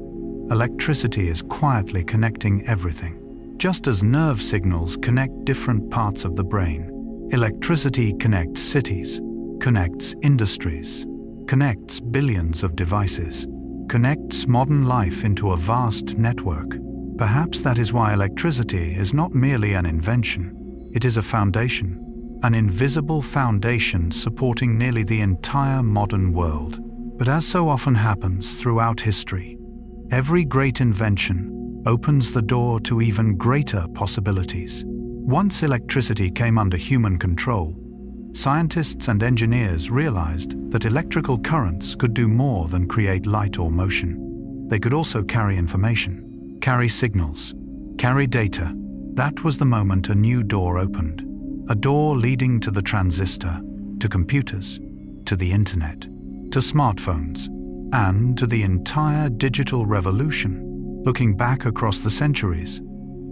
electricity is quietly connecting everything. Just as nerve signals connect different parts of the brain, electricity connects cities, connects industries, connects billions of devices, connects modern life into a vast network. Perhaps that is why electricity is not merely an invention, it is a foundation, an invisible foundation supporting nearly the entire modern world. But as so often happens throughout history, every great invention opens the door to even greater possibilities. Once electricity came under human control, scientists and engineers realized that electrical currents could do more than create light or motion. They could also carry information, carry signals, carry data. That was the moment a new door opened. A door leading to the transistor, to computers, to the internet, to smartphones, and to the entire digital revolution. Looking back across the centuries,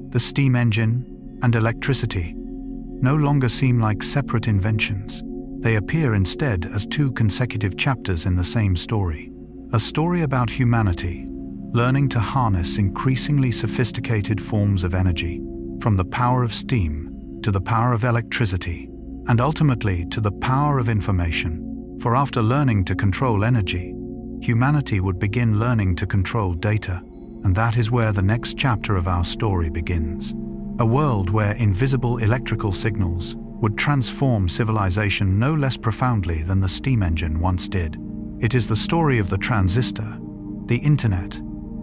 the steam engine and electricity no longer seem like separate inventions. They appear instead as two consecutive chapters in the same story. A story about humanity, learning to harness increasingly sophisticated forms of energy, from the power of steam to the power of electricity, and ultimately to the power of information. For after learning to control energy, humanity would begin learning to control data, and that is where the next chapter of our story begins. A world where invisible electrical signals would transform civilization no less profoundly than the steam engine once did. It is the story of the transistor, the internet,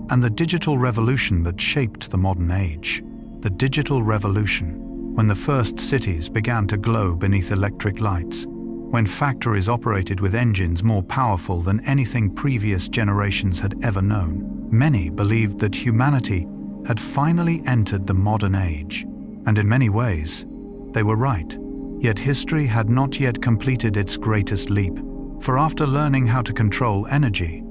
and the digital revolution that shaped the modern age. The digital revolution, when the first cities began to glow beneath electric lights, when factories operated with engines more powerful than anything previous generations had ever known. Many believed that humanity had finally entered the modern age, and in many ways, they were right. Yet history had not yet completed its greatest leap, for after learning how to control energy,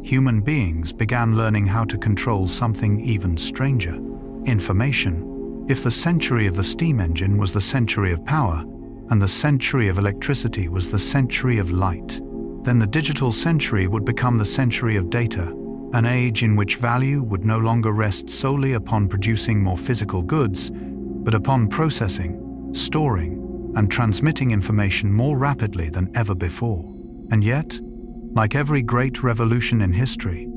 human beings began learning how to control something even stranger: information. If the century of the steam engine was the century of power, and the century of electricity was the century of light, then the digital century would become the century of data, an age in which value would no longer rest solely upon producing more physical goods, but upon processing, storing, and transmitting information more rapidly than ever before. And yet, like every great revolution in history,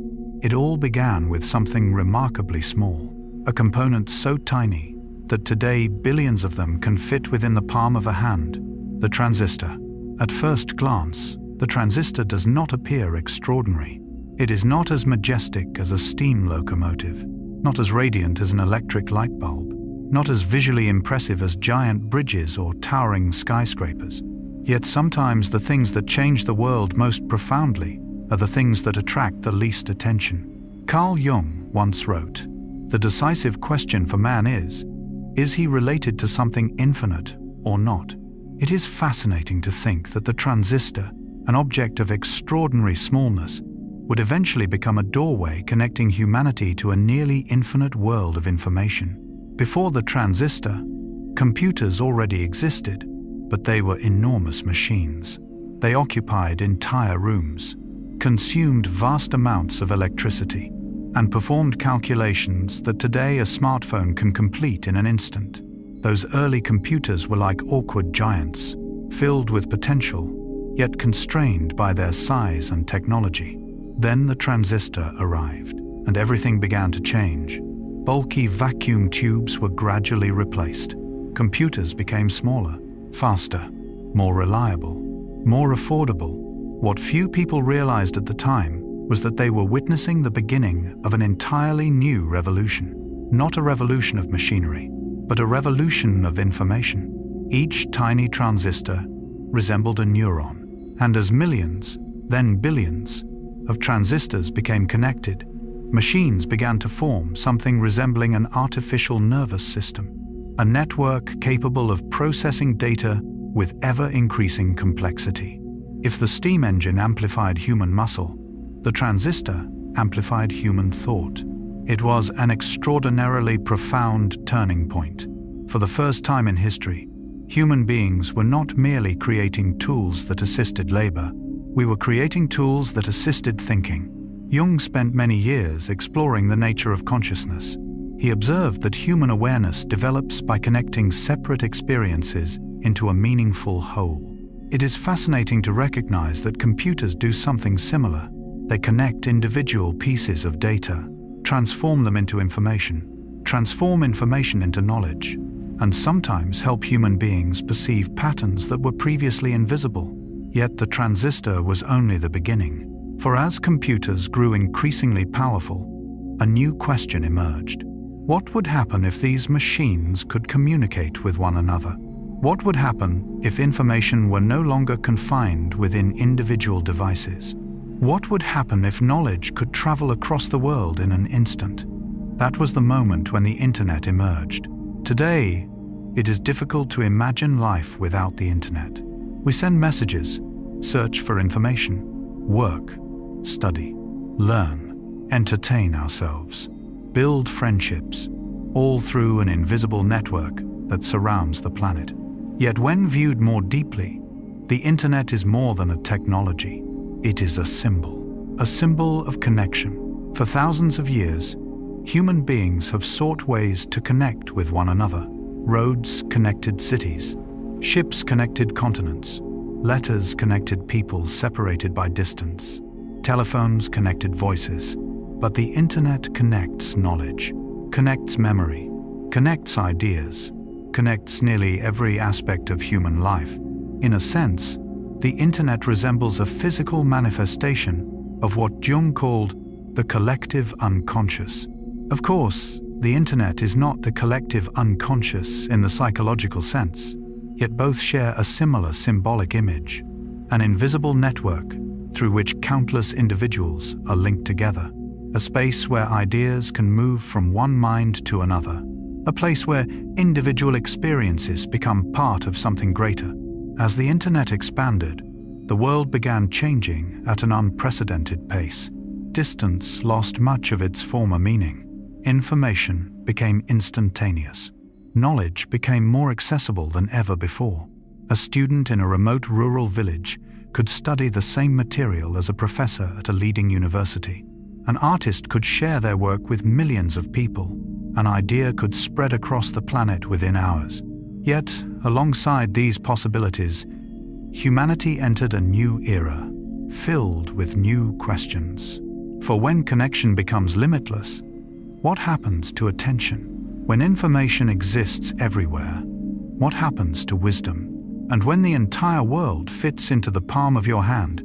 it all began with something remarkably small, a component so tiny that today billions of them can fit within the palm of a hand: the transistor. At first glance, the transistor does not appear extraordinary. It is not as majestic as a steam locomotive, not as radiant as an electric light bulb, not as visually impressive as giant bridges or towering skyscrapers. Yet sometimes the things that change the world most profoundly are the things that attract the least attention. Carl Jung once wrote, "The decisive question for man is he related to something infinite or not? It is fascinating to think that the transistor, an object of extraordinary smallness, would eventually become a doorway connecting humanity to a nearly infinite world of information. Before the transistor, computers already existed, but they were enormous machines. They occupied entire rooms, consumed vast amounts of electricity, and performed calculations that today a smartphone can complete in an instant. Those early computers were like awkward giants, filled with potential, yet constrained by their size and technology. Then the transistor arrived, and everything began to change. Bulky vacuum tubes were gradually replaced. Computers became smaller, faster, more reliable, more affordable. What few people realized at the time was that they were witnessing the beginning of an entirely new revolution. Not a revolution of machinery, but a revolution of information. Each tiny transistor resembled a neuron, and as millions, then billions, of transistors became connected, machines began to form something resembling an artificial nervous system, a network capable of processing data with ever-increasing complexity. If the steam engine amplified human muscle, the transistor amplified human thought. It was an extraordinarily profound turning point. For the first time in history, human beings were not merely creating tools that assisted labor, we were creating tools that assisted thinking. Jung spent many years exploring the nature of consciousness. He observed that human awareness develops by connecting separate experiences into a meaningful whole. It is fascinating to recognize that computers do something similar. They connect individual pieces of data, transform them into information, transform information into knowledge, and sometimes help human beings perceive patterns that were previously invisible. Yet the transistor was only the beginning. For as computers grew increasingly powerful, a new question emerged. What would happen if these machines could communicate with one another? What would happen if information were no longer confined within individual devices? What would happen if knowledge could travel across the world in an instant? That was the moment when the internet emerged. Today, it is difficult to imagine life without the internet. We send messages, search for information, work, study, learn, entertain ourselves, build friendships, all through an invisible network that surrounds the planet. Yet when viewed more deeply, the internet is more than a technology. It is a symbol of connection. For thousands of years, human beings have sought ways to connect with one another. Roads connected cities, ships connected continents, letters connected people separated by distance, telephones connected voices. But the internet connects knowledge, connects memory, connects ideas, connects nearly every aspect of human life. In a sense, the internet resembles a physical manifestation of what Jung called the collective unconscious. Of course, the internet is not the collective unconscious in the psychological sense, yet both share a similar symbolic image, an invisible network through which countless individuals are linked together, a space where ideas can move from one mind to another, a place where individual experiences become part of something greater. As the internet expanded, the world began changing at an unprecedented pace. Distance lost much of its former meaning. Information became instantaneous. Knowledge became more accessible than ever before. A student in a remote rural village could study the same material as a professor at a leading university. An artist could share their work with millions of people. An idea could spread across the planet within hours. Yet, alongside these possibilities, humanity entered a new era, filled with new questions. For when connection becomes limitless, what happens to attention? When information exists everywhere, what happens to wisdom? And when the entire world fits into the palm of your hand,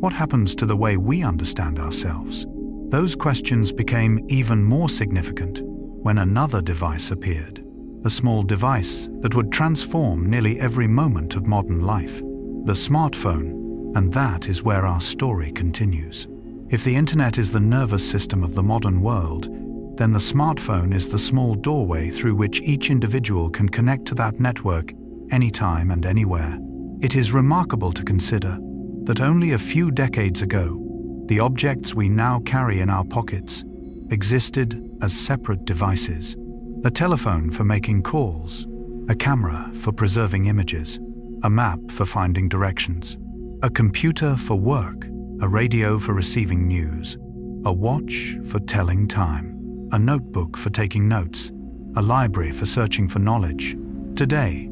what happens to the way we understand ourselves? Those questions became even more significant when another device appeared, a small device that would transform nearly every moment of modern life, the smartphone, and that is where our story continues. If the internet is the nervous system of the modern world, then the smartphone is the small doorway through which each individual can connect to that network anytime and anywhere. It is remarkable to consider that only a few decades ago, the objects we now carry in our pockets existed as separate devices. A telephone for making calls, a camera for preserving images, a map for finding directions, a computer for work, a radio for receiving news, a watch for telling time, a notebook for taking notes, a library for searching for knowledge. Today,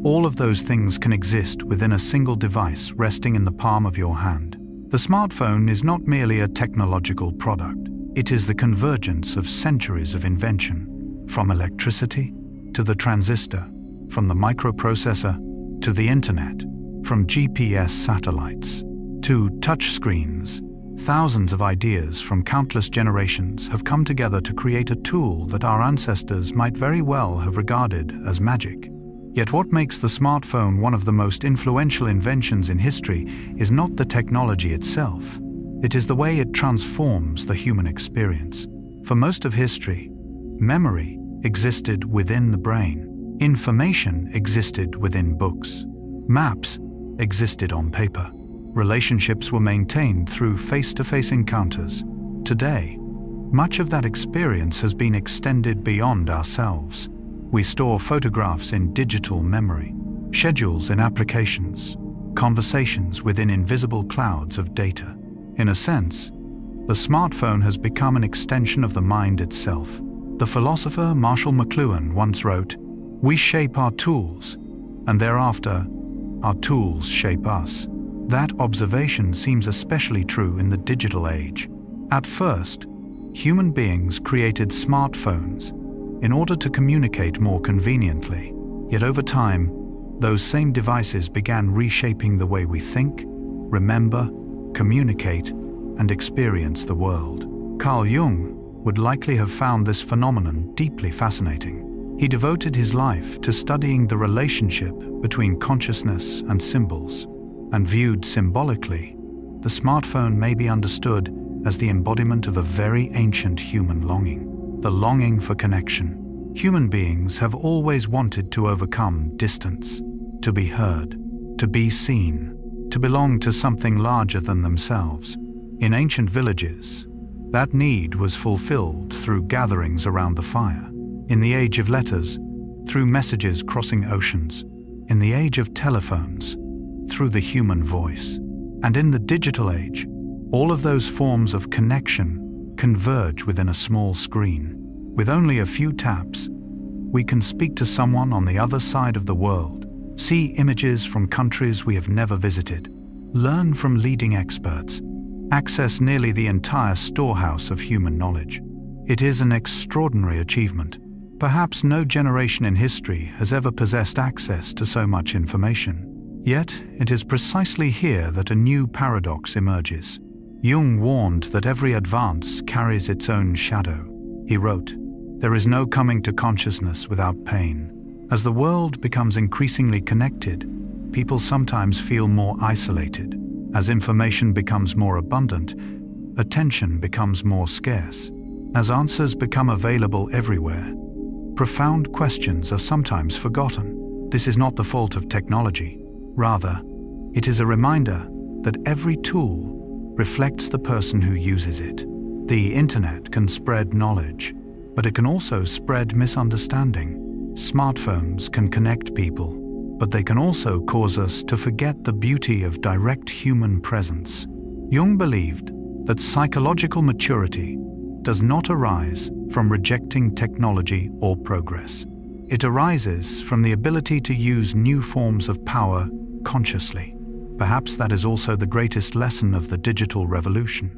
all of those things can exist within a single device resting in the palm of your hand. The smartphone is not merely a technological product. It is the convergence of centuries of invention, from electricity to the transistor, from the microprocessor to the internet, from GPS satellites to touchscreens. Thousands of ideas from countless generations have come together to create a tool that our ancestors might very well have regarded as magic. Yet what makes the smartphone one of the most influential inventions in history is not the technology itself. It is the way it transforms the human experience. For most of history, memory existed within the brain. Information existed within books. Maps existed on paper. Relationships were maintained through face-to-face encounters. Today, much of that experience has been extended beyond ourselves. We store photographs in digital memory, schedules in applications, conversations within invisible clouds of data. In a sense, the smartphone has become an extension of the mind itself. The philosopher Marshall McLuhan once wrote, "We shape our tools, and thereafter, our tools shape us." That observation seems especially true in the digital age. At first, human beings created smartphones in order to communicate more conveniently. Yet over time, those same devices began reshaping the way we think, remember, communicate, and experience the world. Carl Jung would likely have found this phenomenon deeply fascinating. He devoted his life to studying the relationship between consciousness and symbols, and viewed symbolically, the smartphone may be understood as the embodiment of a very ancient human longing, the longing for connection. Human beings have always wanted to overcome distance, to be heard, to be seen, to belong to something larger than themselves. In ancient villages, that need was fulfilled through gatherings around the fire. In the age of letters, through messages crossing oceans. In the age of telephones, through the human voice. And in the digital age, all of those forms of connection converge within a small screen. With only a few taps, we can speak to someone on the other side of the world, see images from countries we have never visited, learn from leading experts, access nearly the entire storehouse of human knowledge. It is an extraordinary achievement. Perhaps no generation in history has ever possessed access to so much information. Yet, it is precisely here that a new paradox emerges. Jung warned that every advance carries its own shadow. He wrote, "There is no coming to consciousness without pain." As the world becomes increasingly connected, people sometimes feel more isolated. As information becomes more abundant, attention becomes more scarce. As answers become available everywhere, profound questions are sometimes forgotten. This is not the fault of technology. Rather, it is a reminder that every tool reflects the person who uses it. The internet can spread knowledge, but it can also spread misunderstanding. Smartphones can connect people, but they can also cause us to forget the beauty of direct human presence. Jung believed that psychological maturity does not arise from rejecting technology or progress. It arises from the ability to use new forms of power consciously. Perhaps that is also the greatest lesson of the digital revolution.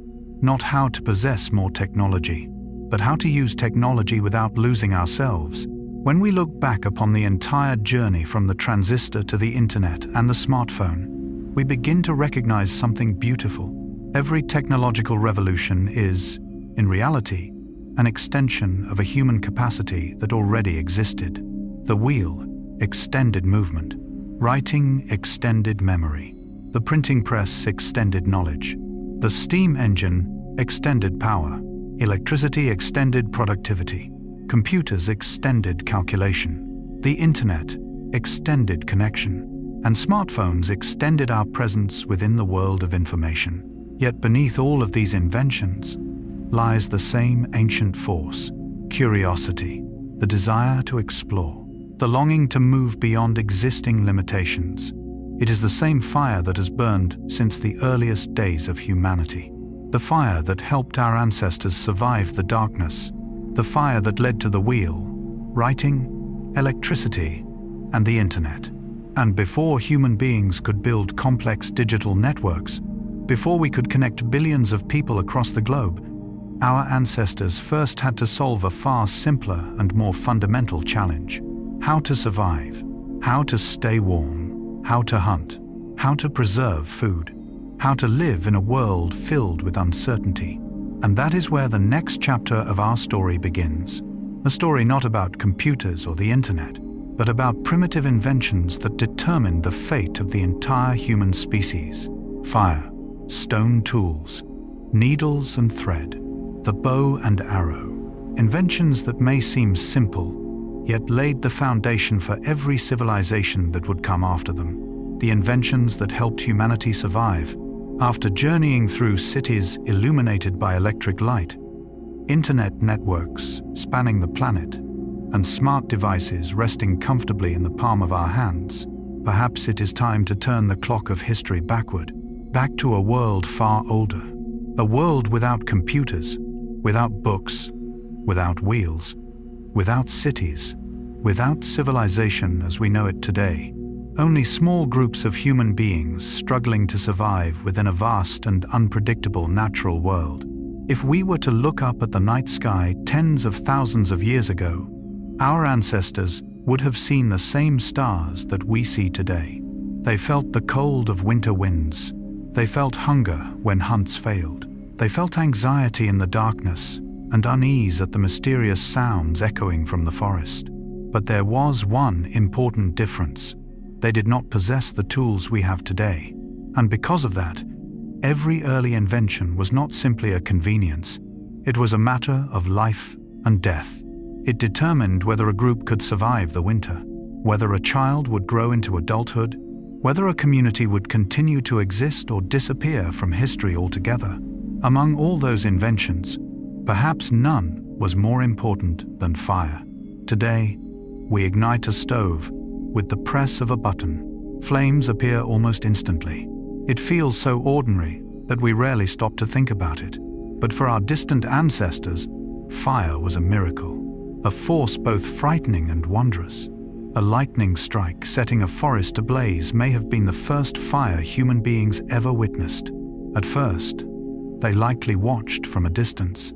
Not how to possess more technology, but how to use technology without losing ourselves. When we look back upon the entire journey from the transistor to the internet and the smartphone, we begin to recognize something beautiful. Every technological revolution is, in reality, an extension of a human capacity that already existed. The wheel, extended movement. Writing, extended memory. The printing press, extended knowledge. The steam engine, extended power. Electricity, extended productivity. Computers, extended calculation. The internet, extended connection, and smartphones extended our presence within the world of information. Yet beneath all of these inventions lies the same ancient force: curiosity, the desire to explore, the longing to move beyond existing limitations. It is the same fire that has burned since the earliest days of humanity. The fire that helped our ancestors survive the darkness. The fire that led to the wheel, writing, electricity, and the internet. And before human beings could build complex digital networks, before we could connect billions of people across the globe, our ancestors first had to solve a far simpler and more fundamental challenge: how to survive, how to stay warm, how to hunt, how to preserve food, how to live in a world filled with uncertainty. And that is where the next chapter of our story begins. A story not about computers or the internet, but about primitive inventions that determined the fate of the entire human species. Fire, stone tools, needles and thread, the bow and arrow. Inventions that may seem simple, yet laid the foundation for every civilization that would come after them. The inventions that helped humanity survive. After journeying through cities illuminated by electric light, internet networks spanning the planet, and smart devices resting comfortably in the palm of our hands, perhaps it is time to turn the clock of history backward, back to a world far older. A world without computers, without books, without wheels, without cities, without civilization as we know it today. Only small groups of human beings struggling to survive within a vast and unpredictable natural world. If we were to look up at the night sky tens of thousands of years ago, our ancestors would have seen the same stars that we see today. They felt the cold of winter winds. They felt hunger when hunts failed. They felt anxiety in the darkness and unease at the mysterious sounds echoing from the forest. But there was one important difference. They did not possess the tools we have today. And because of that, every early invention was not simply a convenience. It was a matter of life and death. It determined whether a group could survive the winter, whether a child would grow into adulthood, whether a community would continue to exist or disappear from history altogether. Among all those inventions, perhaps none was more important than fire. Today, we ignite a stove with the press of a button. Flames appear almost instantly. It feels so ordinary that we rarely stop to think about it. But for our distant ancestors, fire was a miracle, a force both frightening and wondrous. A lightning strike setting a forest ablaze may have been the first fire human beings ever witnessed. At first, they likely watched from a distance,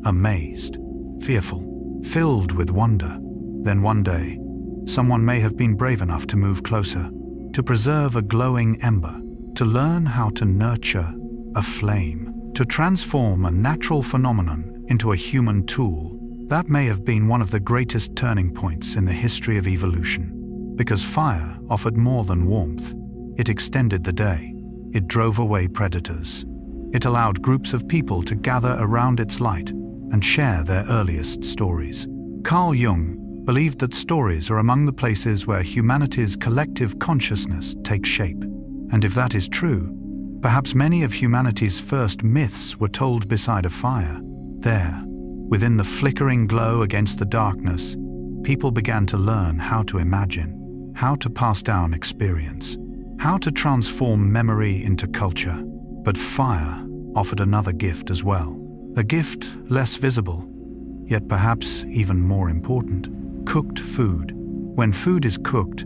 amazed, fearful, filled with wonder. Then one day, someone may have been brave enough to move closer, to preserve a glowing ember, to learn how to nurture a flame, to transform a natural phenomenon into a human tool. That may have been one of the greatest turning points in the history of evolution, because fire offered more than warmth. It extended the day. It drove away predators. It allowed groups of people to gather around its light and share their earliest stories. Carl Jung believed that stories are among the places where humanity's collective consciousness takes shape. And if that is true, perhaps many of humanity's first myths were told beside a fire. There, within the flickering glow against the darkness, people began to learn how to imagine, how to pass down experience, how to transform memory into culture. But fire offered another gift as well. A gift less visible, yet perhaps even more important. Cooked food. When food is cooked,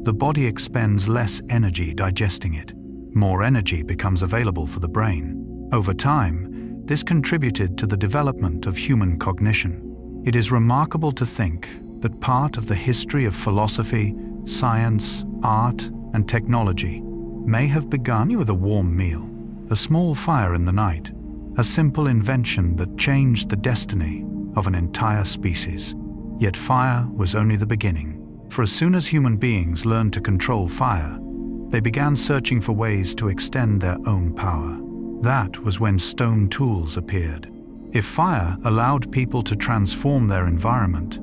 the body expends less energy digesting it. More energy becomes available for the brain. Over time, this contributed to the development of human cognition. It is remarkable to think that part of the history of philosophy, science, art, and technology may have begun with a warm meal, a small fire in the night, a simple invention that changed the destiny of an entire species. Yet fire was only the beginning, for as soon as human beings learned to control fire, they began searching for ways to extend their own power. That was when stone tools appeared. If fire allowed people to transform their environment,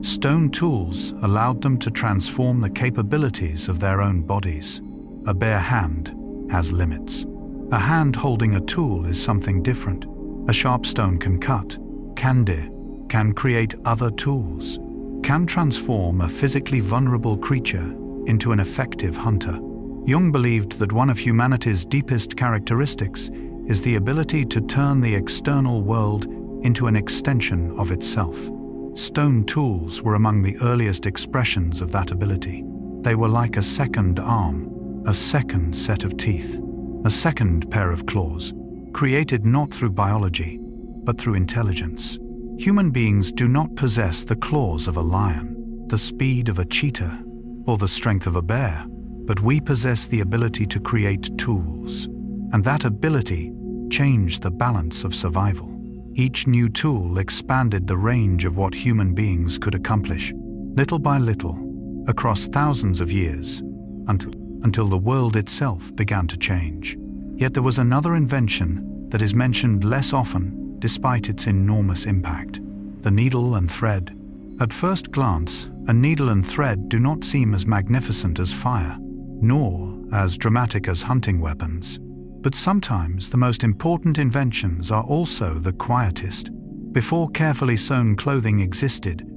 Stone tools allowed them to transform the capabilities of their own bodies. A bare hand has limits. A hand holding a tool is something different. A sharp stone can cut, can create other tools, can transform a physically vulnerable creature into an effective hunter. Jung believed that one of humanity's deepest characteristics is the ability to turn the external world into an extension of itself. Stone tools were among the earliest expressions of that ability. They were like a second arm, a second set of teeth, a second pair of claws, created not through biology, but through intelligence. Human beings do not possess the claws of a lion, the speed of a cheetah, or the strength of a bear, but we possess the ability to create tools. And that ability changed the balance of survival. Each new tool expanded the range of what human beings could accomplish, little by little, across thousands of years, until the world itself began to change. Yet there was another invention that is mentioned less often despite its enormous impact: the needle and thread. At first glance, a needle and thread do not seem as magnificent as fire, nor as dramatic as hunting weapons. But sometimes the most important inventions are also the quietest. Before carefully sewn clothing existed,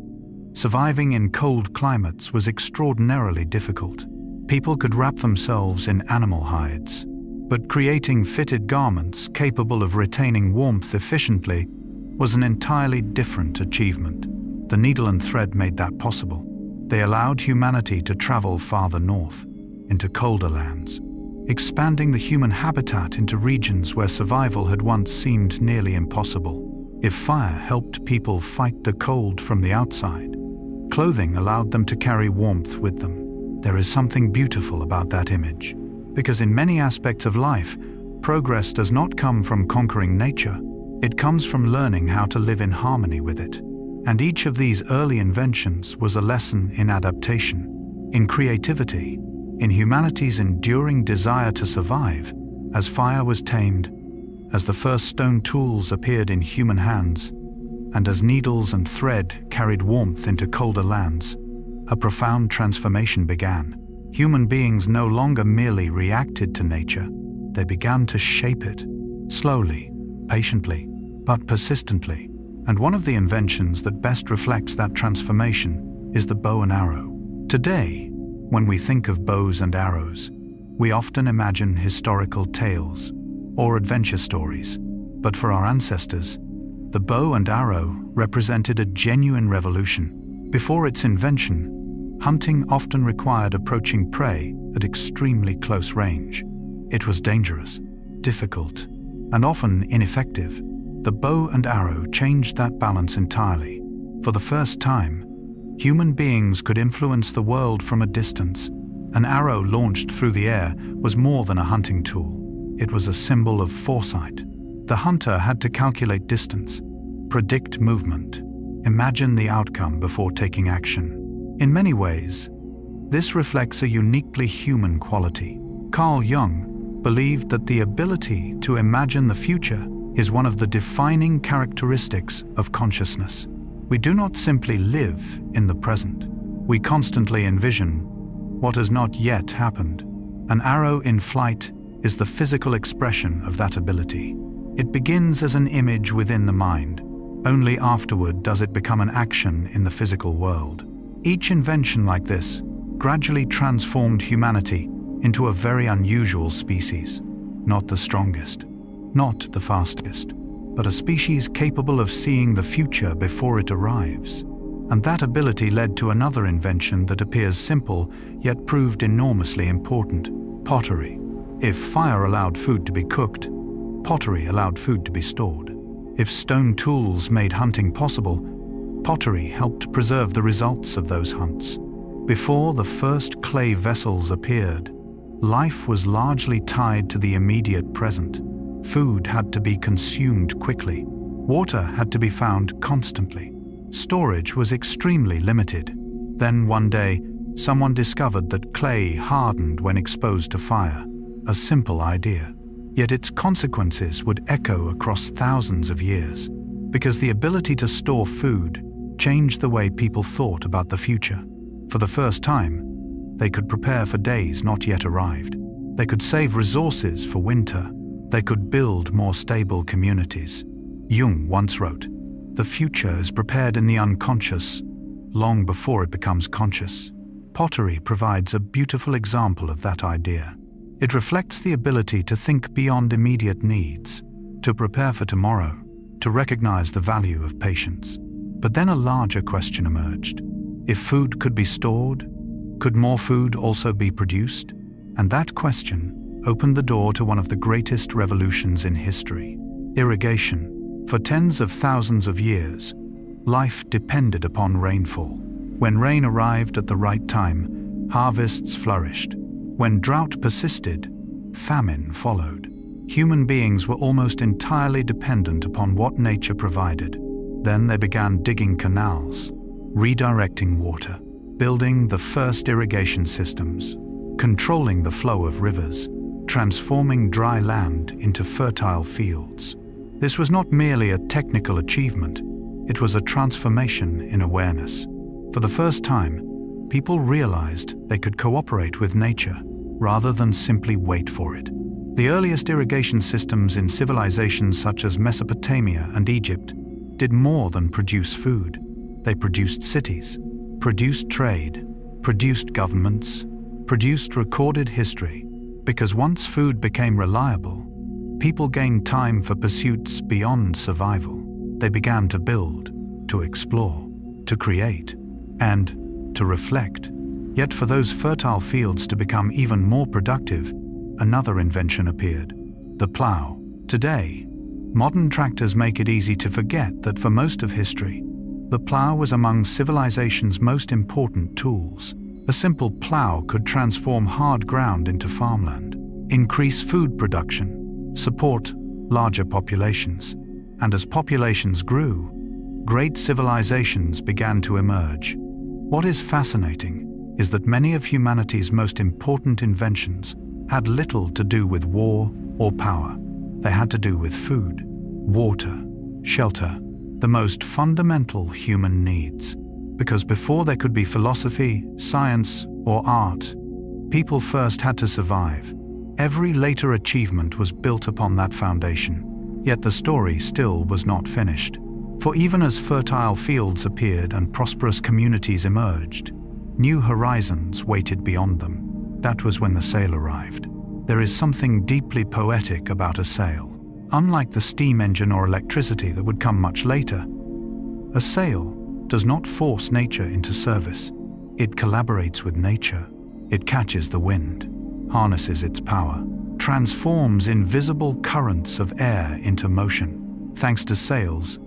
surviving in cold climates was extraordinarily difficult. People could wrap themselves in animal hides, but creating fitted garments capable of retaining warmth efficiently was an entirely different achievement. The needle and thread made that possible. They allowed humanity to travel farther north, into colder lands, expanding the human habitat into regions where survival had once seemed nearly impossible. If fire helped people fight the cold from the outside, clothing allowed them to carry warmth with them. There is something beautiful about that image, because in many aspects of life, progress does not come from conquering nature. It comes from learning how to live in harmony with it. And each of these early inventions was a lesson in adaptation, in creativity, in humanity's enduring desire to survive. As fire was tamed, as the first stone tools appeared in human hands, and as needles and thread carried warmth into colder lands, a profound transformation began. Human beings no longer merely reacted to nature, they began to shape it, slowly, patiently, but persistently. And one of the inventions that best reflects that transformation is the bow and arrow. Today, when we think of bows and arrows, we often imagine historical tales or adventure stories. But for our ancestors, the bow and arrow represented a genuine revolution. Before its invention, hunting often required approaching prey at extremely close range. It was dangerous, difficult, and often ineffective. The bow and arrow changed that balance entirely. For the first time, human beings could influence the world from a distance. An arrow launched through the air was more than a hunting tool. It was a symbol of foresight. The hunter had to calculate distance, predict movement, imagine the outcome before taking action. In many ways, this reflects a uniquely human quality. Carl Jung believed that the ability to imagine the future is one of the defining characteristics of consciousness. We do not simply live in the present. We constantly envision what has not yet happened. An arrow in flight is the physical expression of that ability. It begins as an image within the mind. Only afterward does it become an action in the physical world. Each invention like this gradually transformed humanity into a very unusual species. Not the strongest, not the fastest, but a species capable of seeing the future before it arrives. And that ability led to another invention that appears simple, yet proved enormously important: pottery. If fire allowed food to be cooked, pottery allowed food to be stored. If stone tools made hunting possible, pottery helped preserve the results of those hunts. Before the first clay vessels appeared, life was largely tied to the immediate present. Food had to be consumed quickly. Water had to be found constantly. Storage was extremely limited. Then one day, someone discovered that clay hardened when exposed to fire. A simple idea. Yet its consequences would echo across thousands of years, because the ability to store food changed the way people thought about the future. For the first time, they could prepare for days not yet arrived. They could save resources for winter. They could build more stable communities. Jung once wrote, "The future is prepared in the unconscious, long before it becomes conscious." Pottery provides a beautiful example of that idea. It reflects the ability to think beyond immediate needs, to prepare for tomorrow, to recognize the value of patience. But then a larger question emerged. If food could be stored, could more food also be produced? And that question opened the door to one of the greatest revolutions in history: irrigation. For tens of thousands of years, life depended upon rainfall. When rain arrived at the right time, harvests flourished. When drought persisted, famine followed. Human beings were almost entirely dependent upon what nature provided. Then they began digging canals, redirecting water, building the first irrigation systems, controlling the flow of rivers, transforming dry land into fertile fields. This was not merely a technical achievement, it was a transformation in awareness. For the first time, people realized they could cooperate with nature rather than simply wait for it. The earliest irrigation systems in civilizations such as Mesopotamia and Egypt did more than produce food. They produced cities, produced trade, produced governments, produced recorded history. Because once food became reliable, people gained time for pursuits beyond survival. They began to build, to explore, to create, and to reflect. Yet for those fertile fields to become even more productive, another invention appeared: the plow. Today, modern tractors make it easy to forget that for most of history, the plow was among civilization's most important tools. A simple plow could transform hard ground into farmland, increase food production, support larger populations. And as populations grew, great civilizations began to emerge. What is fascinating is that many of humanity's most important inventions had little to do with war or power. They had to do with food, water, shelter, the most fundamental human needs. Because before there could be philosophy, science, or art, people first had to survive. Every later achievement was built upon that foundation. Yet the story still was not finished. For even as fertile fields appeared and prosperous communities emerged, new horizons waited beyond them. That was when the sail arrived. There is something deeply poetic about a sail. Unlike the steam engine or electricity that would come much later, a sail does not force nature into service. It collaborates with nature. It catches the wind, harnesses its power, transforms invisible currents of air into motion. Thanks to sails,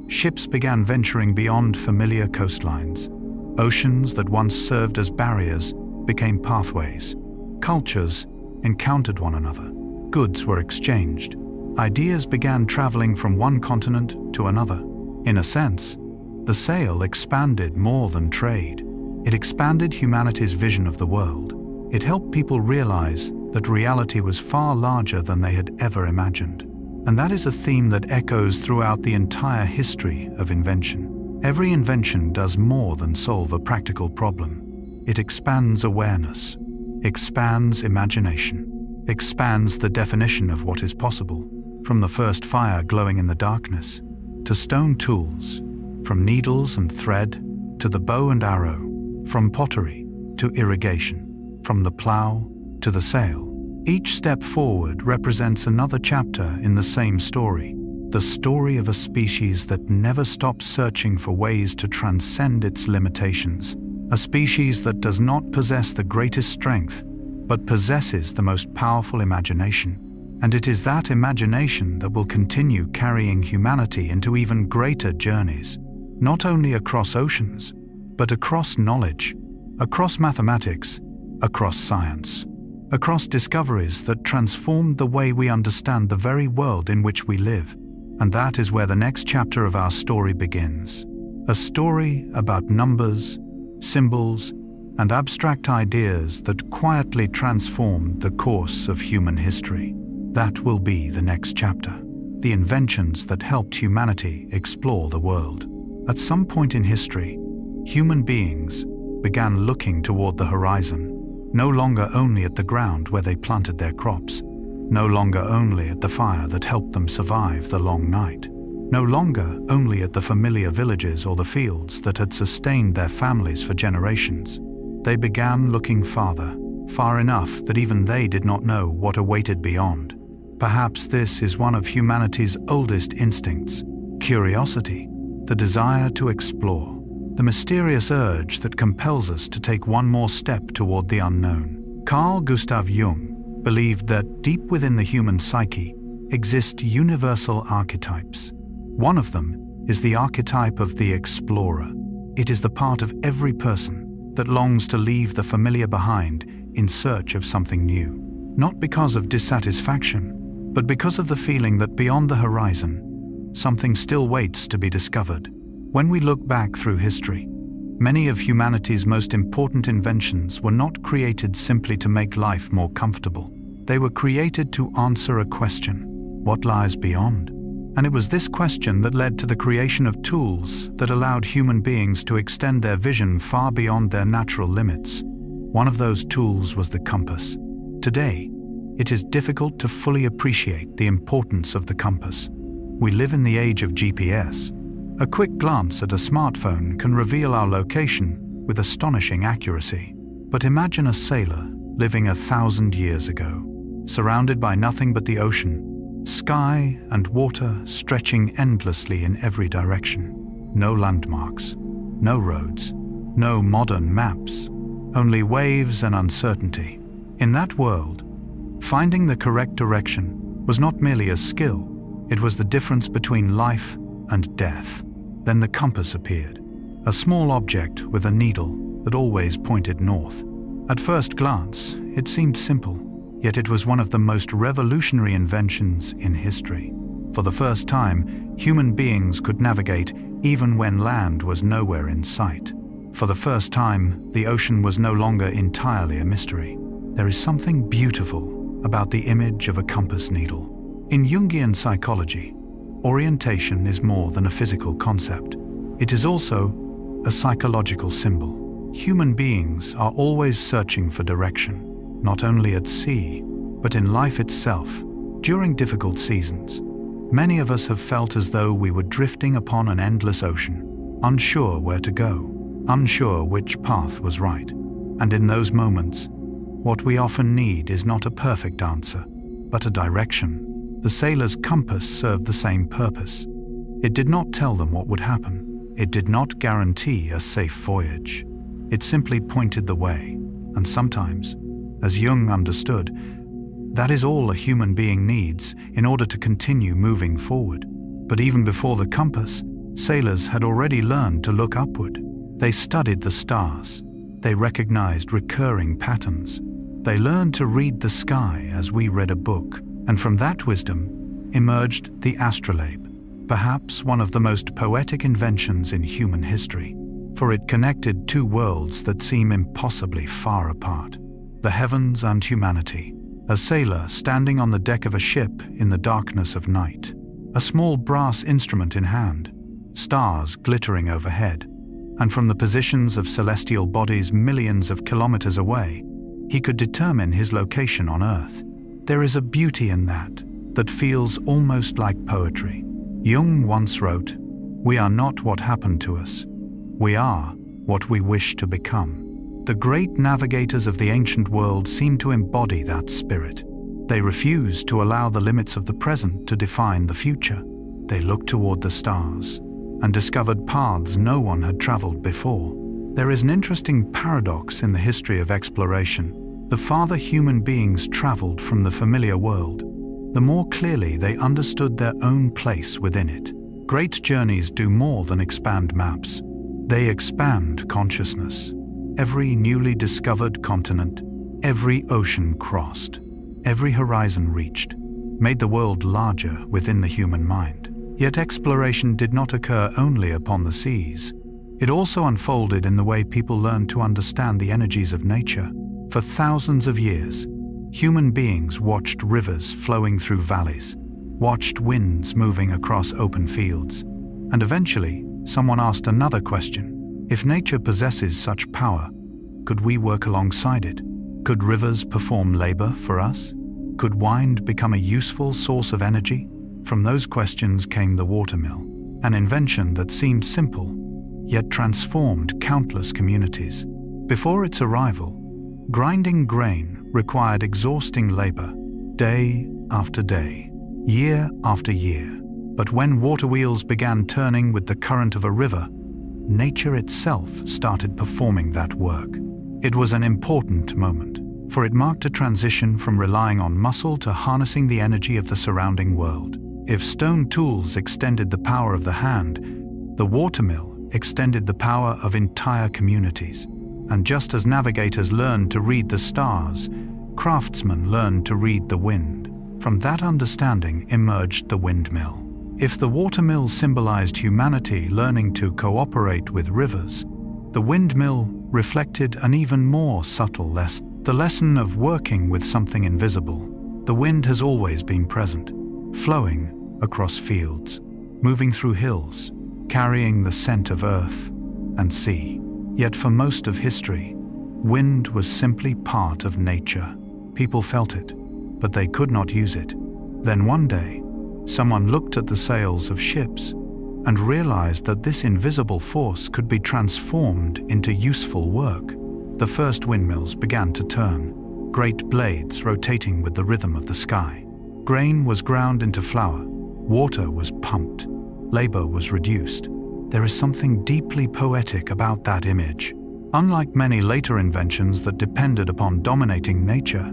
ships began venturing beyond familiar coastlines. Oceans that once served as barriers became pathways. Cultures encountered one another. Goods were exchanged. Ideas began traveling from one continent to another. In a sense, the sail expanded more than trade. It expanded humanity's vision of the world. It helped people realize that reality was far larger than they had ever imagined. And that is a theme that echoes throughout the entire history of invention. Every invention does more than solve a practical problem. It expands awareness, expands imagination, expands the definition of what is possible. From the first fire glowing in the darkness, to stone tools, from needles and thread to the bow and arrow, from pottery to irrigation, from the plow to the sail. Each step forward represents another chapter in the same story, the story of a species that never stops searching for ways to transcend its limitations, a species that does not possess the greatest strength, but possesses the most powerful imagination. And it is that imagination that will continue carrying humanity into even greater journeys, not only across oceans, but across knowledge, across mathematics, across science, across discoveries that transformed the way we understand the very world in which we live. And that is where the next chapter of our story begins. A story about numbers, symbols, and abstract ideas that quietly transformed the course of human history. That will be the next chapter. The inventions that helped humanity explore the world. At some point in history, human beings began looking toward the horizon, no longer only at the ground where they planted their crops, no longer only at the fire that helped them survive the long night, no longer only at the familiar villages or the fields that had sustained their families for generations. They began looking farther, far enough that even they did not know what awaited beyond. Perhaps this is one of humanity's oldest instincts: curiosity, the desire to explore, the mysterious urge that compels us to take one more step toward the unknown. Carl Gustav Jung believed that deep within the human psyche exist universal archetypes. One of them is the archetype of the explorer. It is the part of every person that longs to leave the familiar behind in search of something new, not because of dissatisfaction, but because of the feeling that beyond the horizon, something still waits to be discovered. When we look back through history, many of humanity's most important inventions were not created simply to make life more comfortable. They were created to answer a question: what lies beyond? And it was this question that led to the creation of tools that allowed human beings to extend their vision far beyond their natural limits. One of those tools was the compass. Today, it is difficult to fully appreciate the importance of the compass. We live in the age of GPS. A quick glance at a smartphone can reveal our location with astonishing accuracy. But imagine a sailor living 1,000 years ago, surrounded by nothing but the ocean, sky and water stretching endlessly in every direction. No landmarks, no roads, no modern maps, only waves and uncertainty. In that world, finding the correct direction was not merely a skill, it was the difference between life and death. Then the compass appeared, a small object with a needle that always pointed north. At first glance, it seemed simple, yet it was one of the most revolutionary inventions in history. For the first time, human beings could navigate even when land was nowhere in sight. For the first time, the ocean was no longer entirely a mystery. There is something beautiful about the image of a compass needle. In Jungian psychology, orientation is more than a physical concept. It is also a psychological symbol. Human beings are always searching for direction, not only at sea, but in life itself. During difficult seasons, many of us have felt as though we were drifting upon an endless ocean, unsure where to go, unsure which path was right. And in those moments, what we often need is not a perfect answer, but a direction. The sailor's compass served the same purpose. It did not tell them what would happen. It did not guarantee a safe voyage. It simply pointed the way. And sometimes, as Jung understood, that is all a human being needs in order to continue moving forward. But even before the compass, sailors had already learned to look upward. They studied the stars. They recognized recurring patterns. They learned to read the sky as we read a book. And from that wisdom emerged the astrolabe, perhaps one of the most poetic inventions in human history, for it connected two worlds that seem impossibly far apart: the heavens and humanity. A sailor standing on the deck of a ship in the darkness of night, a small brass instrument in hand, stars glittering overhead, and from the positions of celestial bodies millions of kilometers away, he could determine his location on Earth. There is a beauty in that feels almost like poetry. Jung once wrote, "We are not what happened to us. We are what we wish to become." The great navigators of the ancient world seem to embody that spirit. They refused to allow the limits of the present to define the future. They looked toward the stars and discovered paths no one had traveled before. There is an interesting paradox in the history of exploration. The farther human beings traveled from the familiar world, the more clearly they understood their own place within it. Great journeys do more than expand maps. They expand consciousness. Every newly discovered continent, every ocean crossed, every horizon reached, made the world larger within the human mind. Yet exploration did not occur only upon the seas. It also unfolded in the way people learned to understand the energies of nature. For thousands of years, human beings watched rivers flowing through valleys, watched winds moving across open fields, and eventually someone asked another question. If nature possesses such power, could we work alongside it? Could rivers perform labor for us? Could wind become a useful source of energy? From those questions came the watermill, an invention that seemed simple, yet transformed countless communities. Before its arrival, grinding grain required exhausting labor, day after day, year after year. But when water wheels began turning with the current of a river, nature itself started performing that work. It was an important moment, for it marked a transition from relying on muscle to harnessing the energy of the surrounding world. If stone tools extended the power of the hand, the watermill extended the power of entire communities. And just as navigators learned to read the stars, craftsmen learned to read the wind. From that understanding emerged the windmill. If the watermill symbolized humanity learning to cooperate with rivers, the windmill reflected an even more subtle lesson, the lesson of working with something invisible. The wind has always been present, flowing across fields, moving through hills, carrying the scent of earth and sea. Yet for most of history, wind was simply part of nature. People felt it, but they could not use it. Then one day, someone looked at the sails of ships and realized that this invisible force could be transformed into useful work. The first windmills began to turn, great blades rotating with the rhythm of the sky. Grain was ground into flour, water was pumped, labor was reduced. There is something deeply poetic about that image. Unlike many later inventions that depended upon dominating nature,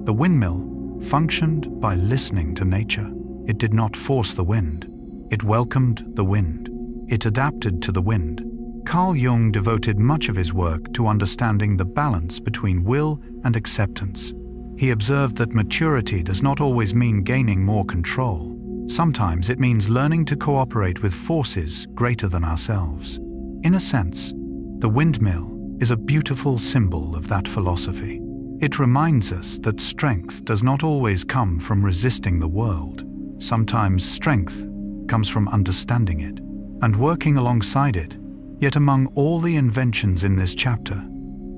the windmill functioned by listening to nature. It did not force the wind. It welcomed the wind. It adapted to the wind. Carl Jung devoted much of his work to understanding the balance between will and acceptance. He observed that maturity does not always mean gaining more control. Sometimes it means learning to cooperate with forces greater than ourselves. In a sense, the windmill is a beautiful symbol of that philosophy. It reminds us that strength does not always come from resisting the world. Sometimes strength comes from understanding it and working alongside it. Yet among all the inventions in this chapter,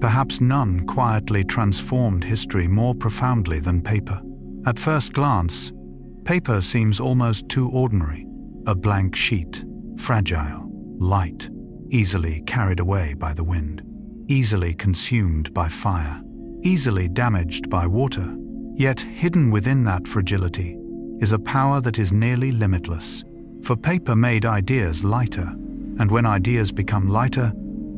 perhaps none quietly transformed history more profoundly than paper. At first glance, paper seems almost too ordinary. A blank sheet, fragile, light, easily carried away by the wind, easily consumed by fire, easily damaged by water. Yet hidden within that fragility is a power that is nearly limitless. For paper made ideas lighter, and when ideas become lighter,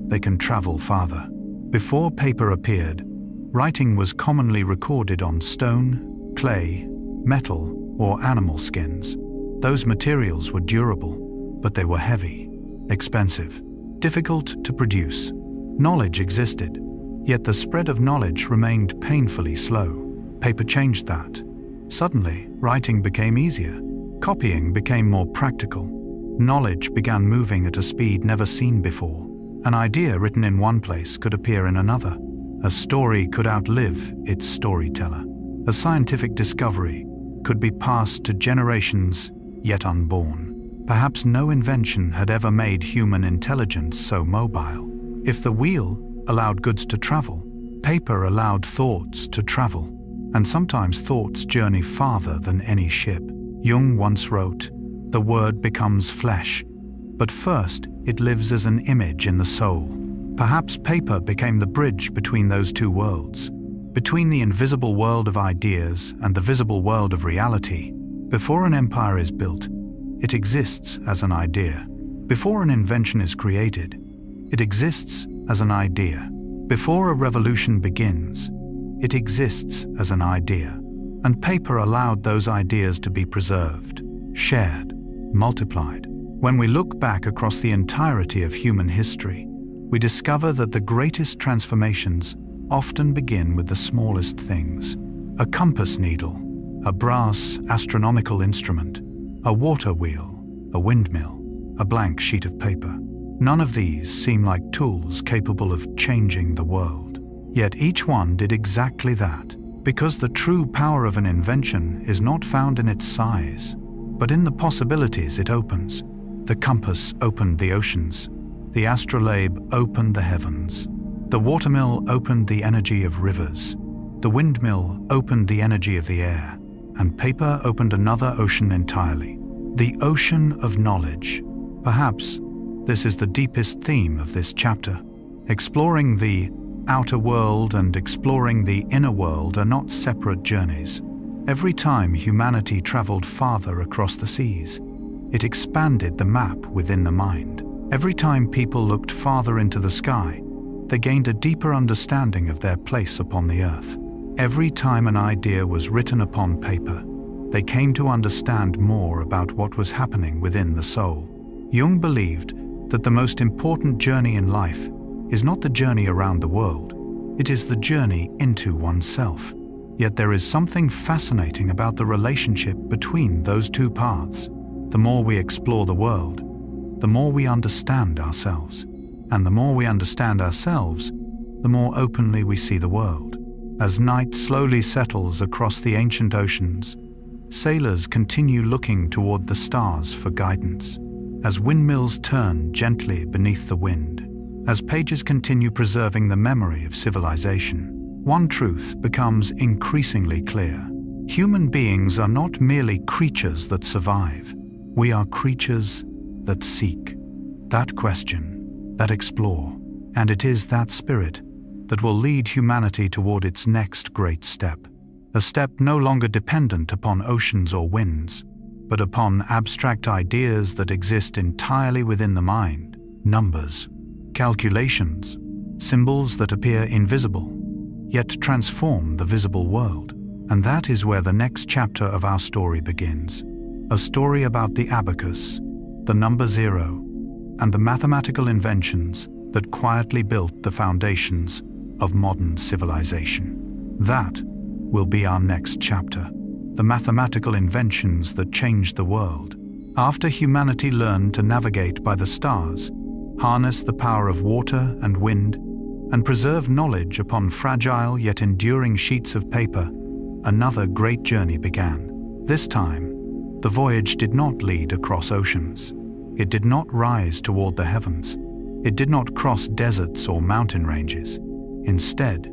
they can travel farther. Before paper appeared, writing was commonly recorded on stone, clay, metal, or animal skins. Those materials were durable, but they were heavy, expensive, difficult to produce. Knowledge existed, yet the spread of knowledge remained painfully slow. Paper changed that. Suddenly, writing became easier. Copying became more practical. Knowledge began moving at a speed never seen before. An idea written in one place could appear in another. A story could outlive its storyteller. A scientific discovery could be passed to generations yet unborn. Perhaps no invention had ever made human intelligence so mobile. If the wheel allowed goods to travel, paper allowed thoughts to travel. And sometimes thoughts journey farther than any ship. Jung once wrote, "The word becomes flesh, but first it lives as an image in the soul." Perhaps paper became the bridge between those two worlds, between the invisible world of ideas and the visible world of reality. Before an empire is built, it exists as an idea. Before an invention is created, it exists as an idea. Before a revolution begins, it exists as an idea. And paper allowed those ideas to be preserved, shared, multiplied. When we look back across the entirety of human history, we discover that the greatest transformations often begin with the smallest things. A compass needle, a brass astronomical instrument, a water wheel, a windmill, a blank sheet of paper. None of these seem like tools capable of changing the world. Yet each one did exactly that. Because the true power of an invention is not found in its size, but in the possibilities it opens. The compass opened the oceans. The astrolabe opened the heavens. The watermill opened the energy of rivers. The windmill opened the energy of the air. And paper opened another ocean entirely. The ocean of knowledge. Perhaps this is the deepest theme of this chapter. Exploring the outer world and exploring the inner world are not separate journeys. Every time humanity traveled farther across the seas, it expanded the map within the mind. Every time people looked farther into the sky, they gained a deeper understanding of their place upon the earth. Every time an idea was written upon paper, they came to understand more about what was happening within the soul. Jung believed that the most important journey in life is not the journey around the world, it is the journey into oneself. Yet there is something fascinating about the relationship between those two paths. The more we explore the world, the more we understand ourselves. And the more we understand ourselves, the more openly we see the world. As night slowly settles across the ancient oceans, sailors continue looking toward the stars for guidance. As windmills turn gently beneath the wind, as pages continue preserving the memory of civilization, one truth becomes increasingly clear. Human beings are not merely creatures that survive. We are creatures that seek, that question, that explore. And it is that spirit that will lead humanity toward its next great step. A step no longer dependent upon oceans or winds, but upon abstract ideas that exist entirely within the mind. Numbers, calculations, symbols that appear invisible, yet transform the visible world. And that is where the next chapter of our story begins. A story about the abacus, the number zero, and the mathematical inventions that quietly built the foundations of modern civilization. That will be our next chapter. The mathematical inventions that changed the world. After humanity learned to navigate by the stars, harness the power of water and wind, and preserve knowledge upon fragile yet enduring sheets of paper, another great journey began. This time, the voyage did not lead across oceans. It did not rise toward the heavens. It did not cross deserts or mountain ranges. Instead,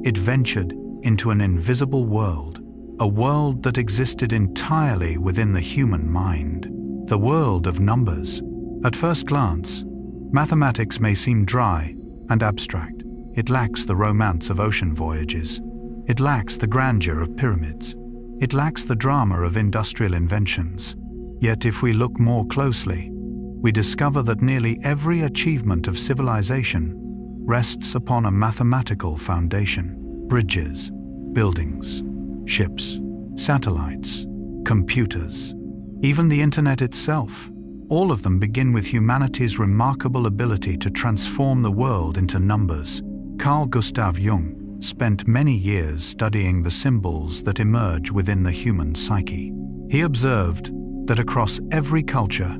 it ventured into an invisible world, a world that existed entirely within the human mind, the world of numbers. At first glance, mathematics may seem dry and abstract. It lacks the romance of ocean voyages. It lacks the grandeur of pyramids. It lacks the drama of industrial inventions. Yet if we look more closely, we discover that nearly every achievement of civilization rests upon a mathematical foundation. Bridges, buildings, ships, satellites, computers, even the internet itself. All of them begin with humanity's remarkable ability to transform the world into numbers. Carl Gustav Jung spent many years studying the symbols that emerge within the human psyche. He observed that across every culture,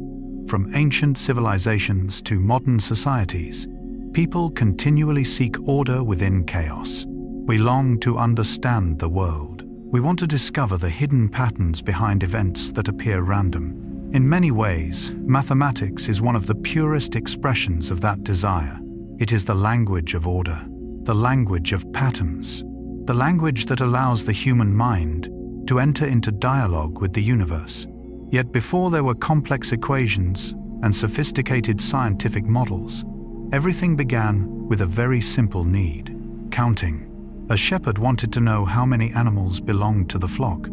from ancient civilizations to modern societies, people continually seek order within chaos. We long to understand the world. We want to discover the hidden patterns behind events that appear random. In many ways, mathematics is one of the purest expressions of that desire. It is the language of order, the language of patterns, the language that allows the human mind to enter into dialogue with the universe. Yet before there were complex equations and sophisticated scientific models, everything began with a very simple need: counting. A shepherd wanted to know how many animals belonged to the flock.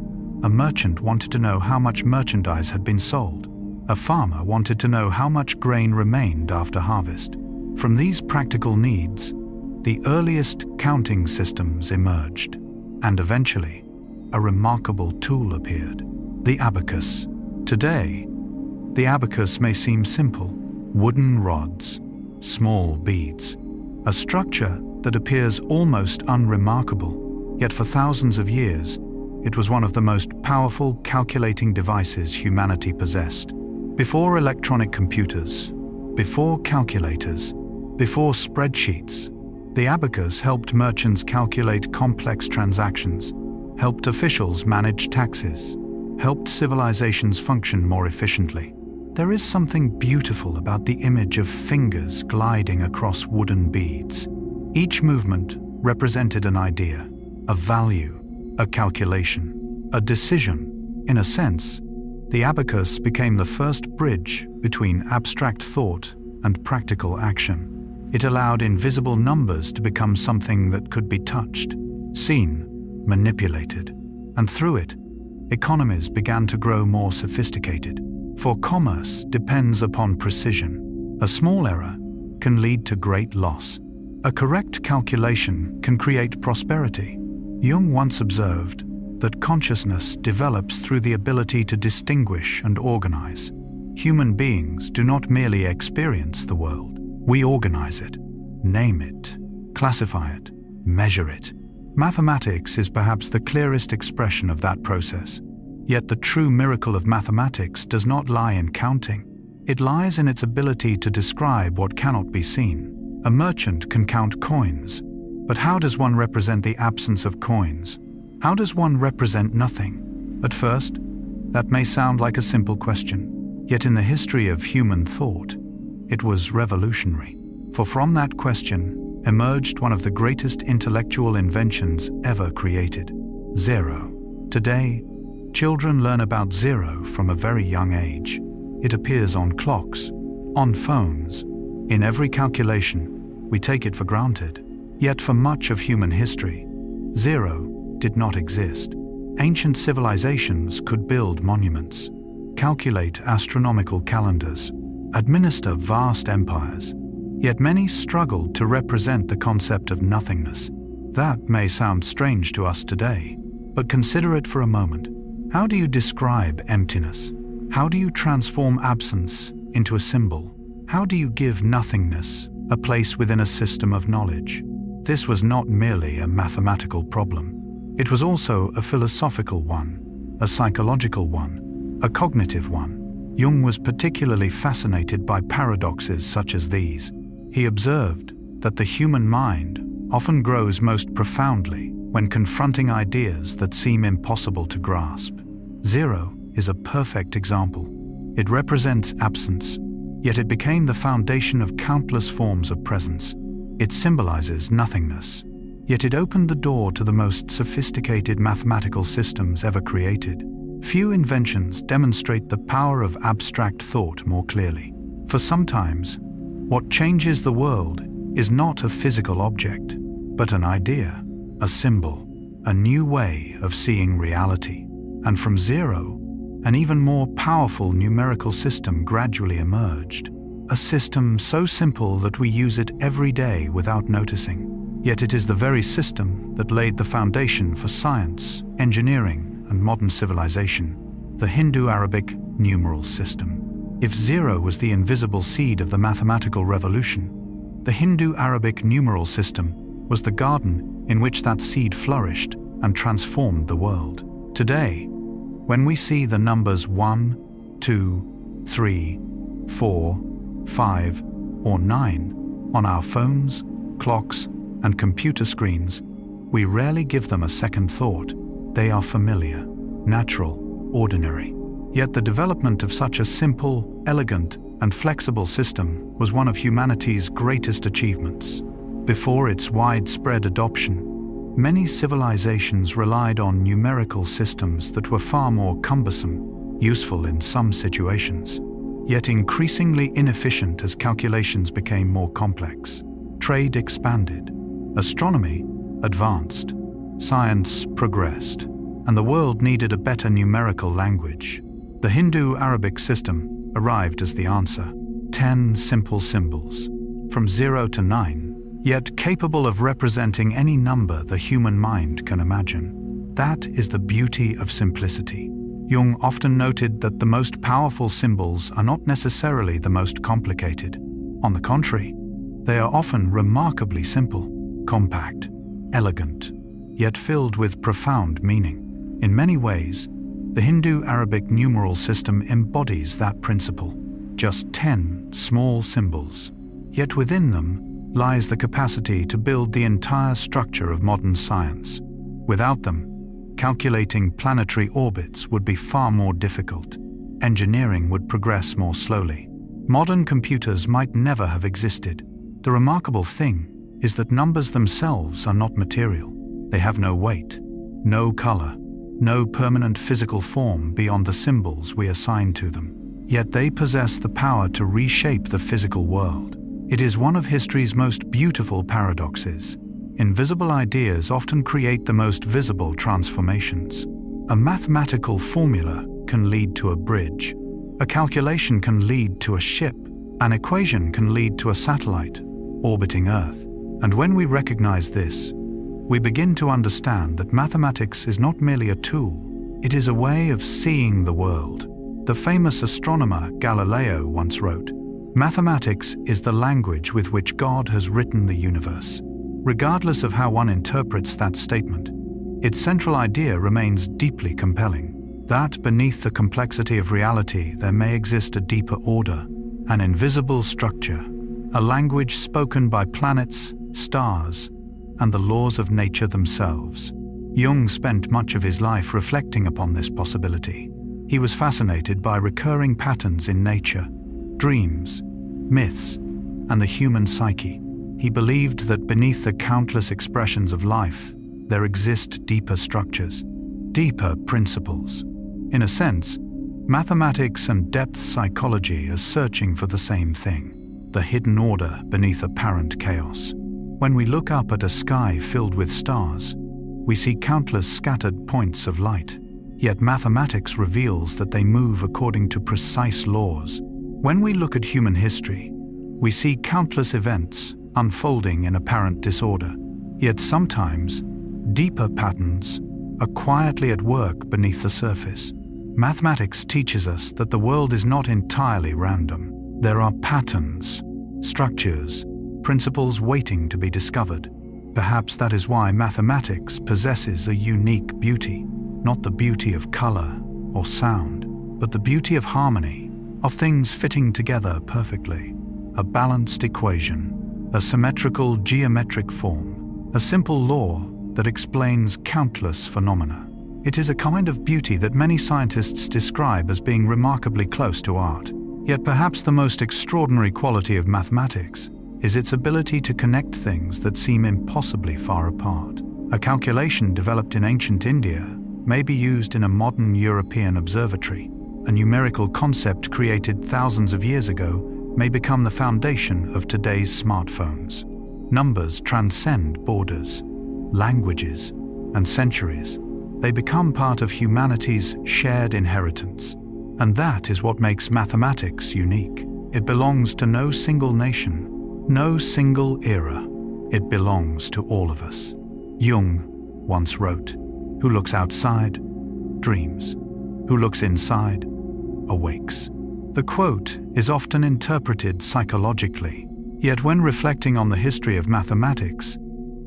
A merchant wanted to know how much merchandise had been sold. A farmer wanted to know how much grain remained after harvest. From these practical needs, the earliest counting systems emerged, and eventually, a remarkable tool appeared: the abacus. Today, the abacus may seem simple: wooden rods, small beads, a structure that appears almost unremarkable, yet for thousands of years, it was one of the most powerful calculating devices humanity possessed. Before electronic computers, before calculators, before spreadsheets, the abacus helped merchants calculate complex transactions, helped officials manage taxes, helped civilizations function more efficiently. there is something beautiful about the image of fingers gliding across wooden beads. Each movement represented an idea, a value, a calculation, a decision. In a sense, the abacus became the first bridge between abstract thought and practical action. It allowed invisible numbers to become something that could be touched, seen, manipulated, and through it, economies began to grow more sophisticated. For commerce depends upon precision. A small error can lead to great loss. A correct calculation can create prosperity. Jung once observed that consciousness develops through the ability to distinguish and organize. Human beings do not merely experience the world. We organize it, name it, classify it, measure it. Mathematics is perhaps the clearest expression of that process. Yet the true miracle of mathematics does not lie in counting. It lies in its ability to describe what cannot be seen. A merchant can count coins, but how does one represent the absence of coins? How does one represent nothing? At first, that may sound like a simple question, yet in the history of human thought, it was revolutionary. For from that question emerged one of the greatest intellectual inventions ever created: zero. Today, children learn about zero from a very young age. It appears on clocks, on phones. In every calculation, we take it for granted. Yet for much of human history, zero did not exist. Ancient civilizations could build monuments, calculate astronomical calendars, administer vast empires. Yet many struggled to represent the concept of nothingness. That may sound strange to us today, but consider it for a moment. How do you describe emptiness? How do you transform absence into a symbol? How do you give nothingness a place within a system of knowledge? This was not merely a mathematical problem. It was also a philosophical one, a psychological one, a cognitive one. Jung was particularly fascinated by paradoxes such as these. He observed that the human mind often grows most profoundly when confronting ideas that seem impossible to grasp. Zero is a perfect example. It represents absence, yet it became the foundation of countless forms of presence. It symbolizes nothingness, yet it opened the door to the most sophisticated mathematical systems ever created. Few inventions demonstrate the power of abstract thought more clearly. For sometimes, what changes the world is not a physical object, but an idea, a symbol, a new way of seeing reality. And from zero, an even more powerful numerical system gradually emerged. A system so simple that we use it every day without noticing. Yet it is the very system that laid the foundation for science, engineering, and modern civilization: the Hindu-Arabic numeral system. If zero was the invisible seed of the mathematical revolution, the Hindu-Arabic numeral system was the garden in which that seed flourished and transformed the world. Today, when we see the numbers 1, 2, 3, 4, 5, or 9 on our phones, clocks, and computer screens, we rarely give them a second thought. They are familiar, natural, ordinary. Yet the development of such a simple, elegant, and flexible system was one of humanity's greatest achievements. Before its widespread adoption, many civilizations relied on numerical systems that were far more cumbersome, useful in some situations, yet increasingly inefficient as calculations became more complex. Trade expanded, astronomy advanced, science progressed, and the world needed a better numerical language. The Hindu-Arabic system arrived as the answer: 10 simple symbols, from 0 to 9, yet capable of representing any number the human mind can imagine. That is the beauty of simplicity. Jung often noted that the most powerful symbols are not necessarily the most complicated. On the contrary, they are often remarkably simple, compact, elegant, yet filled with profound meaning. In many ways, the Hindu-Arabic numeral system embodies that principle. Just 10 small symbols, yet within them lies the capacity to build the entire structure of modern science. Without them, calculating planetary orbits would be far more difficult. engineering would progress more slowly. Modern computers might never have existed. The remarkable thing is that numbers themselves are not material. They have no weight, no color, no permanent physical form beyond the symbols we assign to them. Yet they possess the power to reshape the physical world. It is one of history's most beautiful paradoxes. Invisible ideas often create the most visible transformations. A mathematical formula can lead to a bridge. A calculation can lead to a ship. An equation can lead to a satellite orbiting Earth. And when we recognize this, we begin to understand that mathematics is not merely a tool, it is a way of seeing the world. The famous astronomer Galileo once wrote, "Mathematics is the language with which God has written the universe." Regardless of how one interprets that statement, its central idea remains deeply compelling, that beneath the complexity of reality there may exist a deeper order, an invisible structure, a language spoken by planets, stars, and the laws of nature themselves. Jung spent much of his life reflecting upon this possibility. He was fascinated by recurring patterns in nature, dreams, myths, and the human psyche. He believed that beneath the countless expressions of life, there exist deeper structures, deeper principles. In a sense, mathematics and depth psychology are searching for the same thing, the hidden order beneath apparent chaos. When we look up at a sky filled with stars, we see countless scattered points of light. Yet mathematics reveals that they move according to precise laws. When we look at human history, we see countless events unfolding in apparent disorder. Yet sometimes, deeper patterns are quietly at work beneath the surface. Mathematics teaches us that the world is not entirely random. There are patterns, structures, principles waiting to be discovered. Perhaps that is why mathematics possesses a unique beauty, not the beauty of color or sound, but the beauty of harmony, of things fitting together perfectly. A balanced equation, a symmetrical geometric form, a simple law that explains countless phenomena. It is a kind of beauty that many scientists describe as being remarkably close to art. Yet perhaps the most extraordinary quality of mathematics is its ability to connect things that seem impossibly far apart. A calculation developed in ancient India may be used in a modern European observatory. A numerical concept created thousands of years ago may become the foundation of today's smartphones. Numbers transcend borders, languages, and centuries. They become part of humanity's shared inheritance. And that is what makes mathematics unique. It belongs to no single nation, no single era. It belongs to all of us. Jung once wrote, "Who looks outside, dreams. Who looks inside, awakes." The quote is often interpreted psychologically, yet when reflecting on the history of mathematics,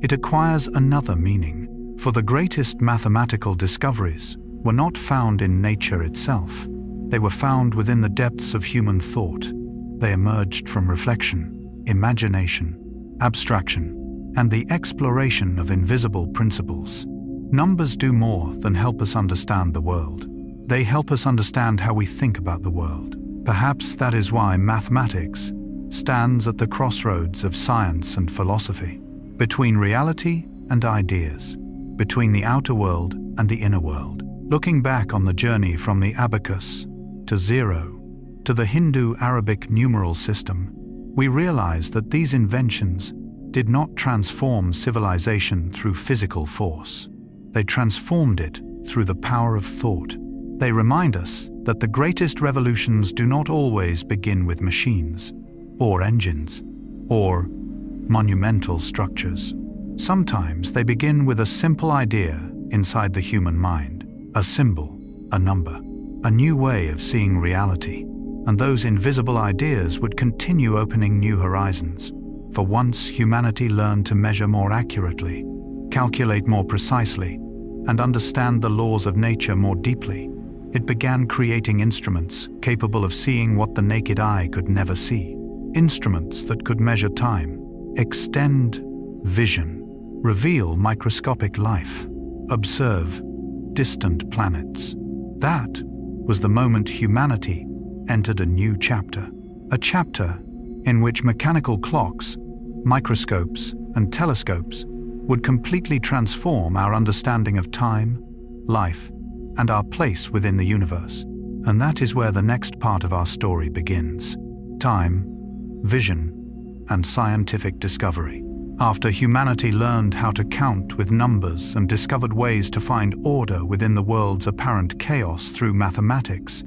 it acquires another meaning. For the greatest mathematical discoveries were not found in nature itself. They were found within the depths of human thought. They emerged from reflection, imagination, abstraction, and the exploration of invisible principles. Numbers do more than help us understand the world. They help us understand how we think about the world. Perhaps that is why mathematics stands at the crossroads of science and philosophy, between reality and ideas, between the outer world and the inner world. Looking back on the journey from the abacus to zero to the Hindu-Arabic numeral system, we realize that these inventions did not transform civilization through physical force. They transformed it through the power of thought. They remind us that the greatest revolutions do not always begin with machines, or engines, or monumental structures. Sometimes they begin with a simple idea inside the human mind, a symbol, a number, a new way of seeing reality. And those invisible ideas would continue opening new horizons. For once humanity learned to measure more accurately, calculate more precisely, and understand the laws of nature more deeply, it began creating instruments capable of seeing what the naked eye could never see. Instruments that could measure time, extend vision, reveal microscopic life, observe distant planets. That was the moment humanity entered a new chapter. A chapter in which mechanical clocks, microscopes, and telescopes would completely transform our understanding of time, life, and our place within the universe. And that is where the next part of our story begins. Time, vision, and scientific discovery. After humanity learned how to count with numbers and discovered ways to find order within the world's apparent chaos through mathematics,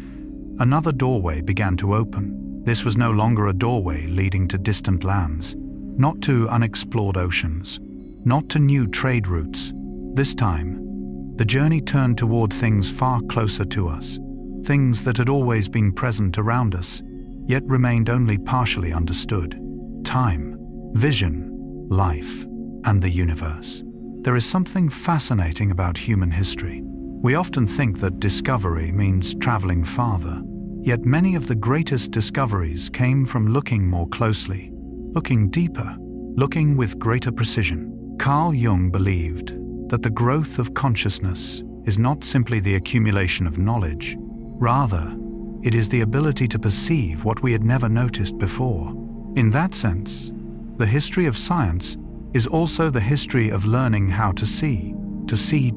another doorway began to open. This was no longer a doorway leading to distant lands, not to unexplored oceans, not to new trade routes. This time, the journey turned toward things far closer to us, things that had always been present around us, yet remained only partially understood. Time, vision, life, and the universe. There is something fascinating about human history. We often think that discovery means traveling farther, yet many of the greatest discoveries came from looking more closely, looking deeper, looking with greater precision. Carl Jung believed that the growth of consciousness is not simply the accumulation of knowledge. Rather, it is the ability to perceive what we had never noticed before. In that sense, the history of science is also the history of learning how to see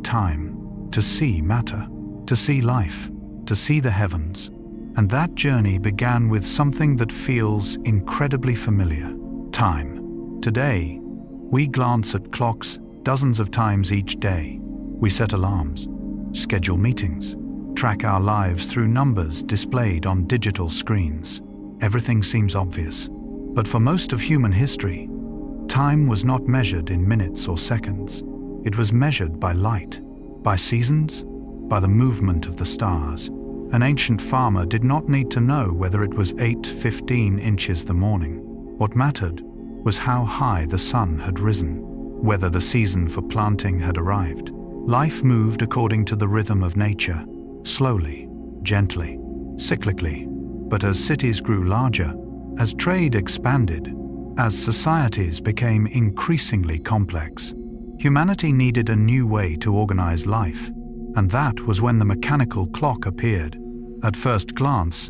time, to see matter, to see life, to see the heavens. And that journey began with something that feels incredibly familiar: time. Today, we glance at clocks dozens of times each day. We set alarms, schedule meetings, track our lives through numbers displayed on digital screens. Everything seems obvious. But for most of human history, time was not measured in minutes or seconds. It was measured by light, by seasons, by the movement of the stars. An ancient farmer did not need to know whether it was 8:15 inches the morning. What mattered was how high the sun had risen, whether the season for planting had arrived. Life moved according to the rhythm of nature, slowly, gently, cyclically. But as cities grew larger, as trade expanded, as societies became increasingly complex, humanity needed a new way to organize life, and that was when the mechanical clock appeared. At first glance,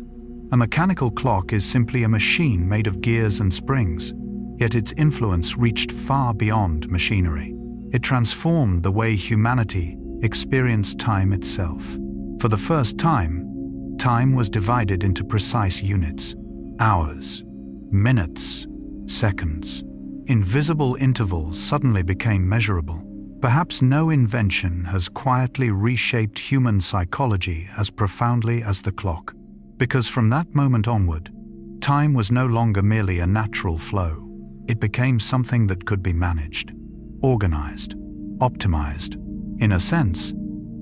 a mechanical clock is simply a machine made of gears and springs, yet its influence reached far beyond machinery. It transformed the way humanity experienced time itself. For the first time, time was divided into precise units: hours, minutes, seconds. Invisible intervals suddenly became measurable. Perhaps no invention has quietly reshaped human psychology as profoundly as the clock, because from that moment onward, time was no longer merely a natural flow. It became something that could be managed, organized, optimized. In a sense,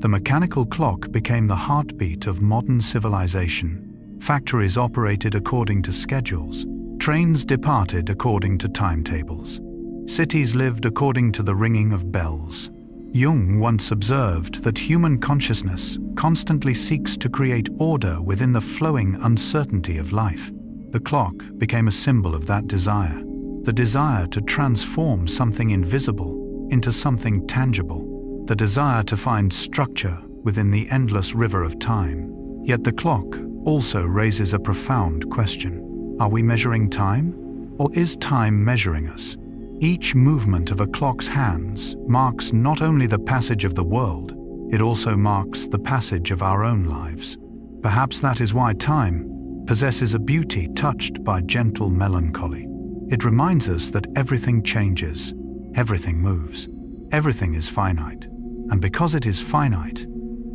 the mechanical clock became the heartbeat of modern civilization. Factories operated according to schedules. Trains departed according to timetables. Cities lived according to the ringing of bells. Jung once observed that human consciousness constantly seeks to create order within the flowing uncertainty of life. The clock became a symbol of that desire, the desire to transform something invisible into something tangible, the desire to find structure within the endless river of time. Yet the clock also raises a profound question. Are we measuring time, or is time measuring us? Each movement of a clock's hands marks not only the passage of the world, it also marks the passage of our own lives. Perhaps that is why time possesses a beauty touched by gentle melancholy. It reminds us that everything changes, everything moves, everything is finite, and because it is finite,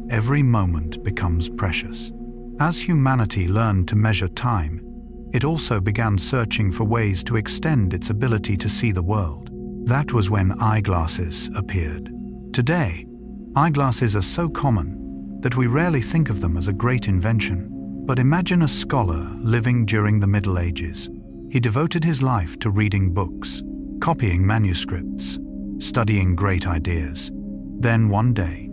every moment becomes precious. As humanity learned to measure time, it also began searching for ways to extend its ability to see the world. That was when eyeglasses appeared. Today, eyeglasses are so common that we rarely think of them as a great invention. But imagine a scholar living during the Middle Ages. He devoted his life to reading books, copying manuscripts, studying great ideas. Then one day,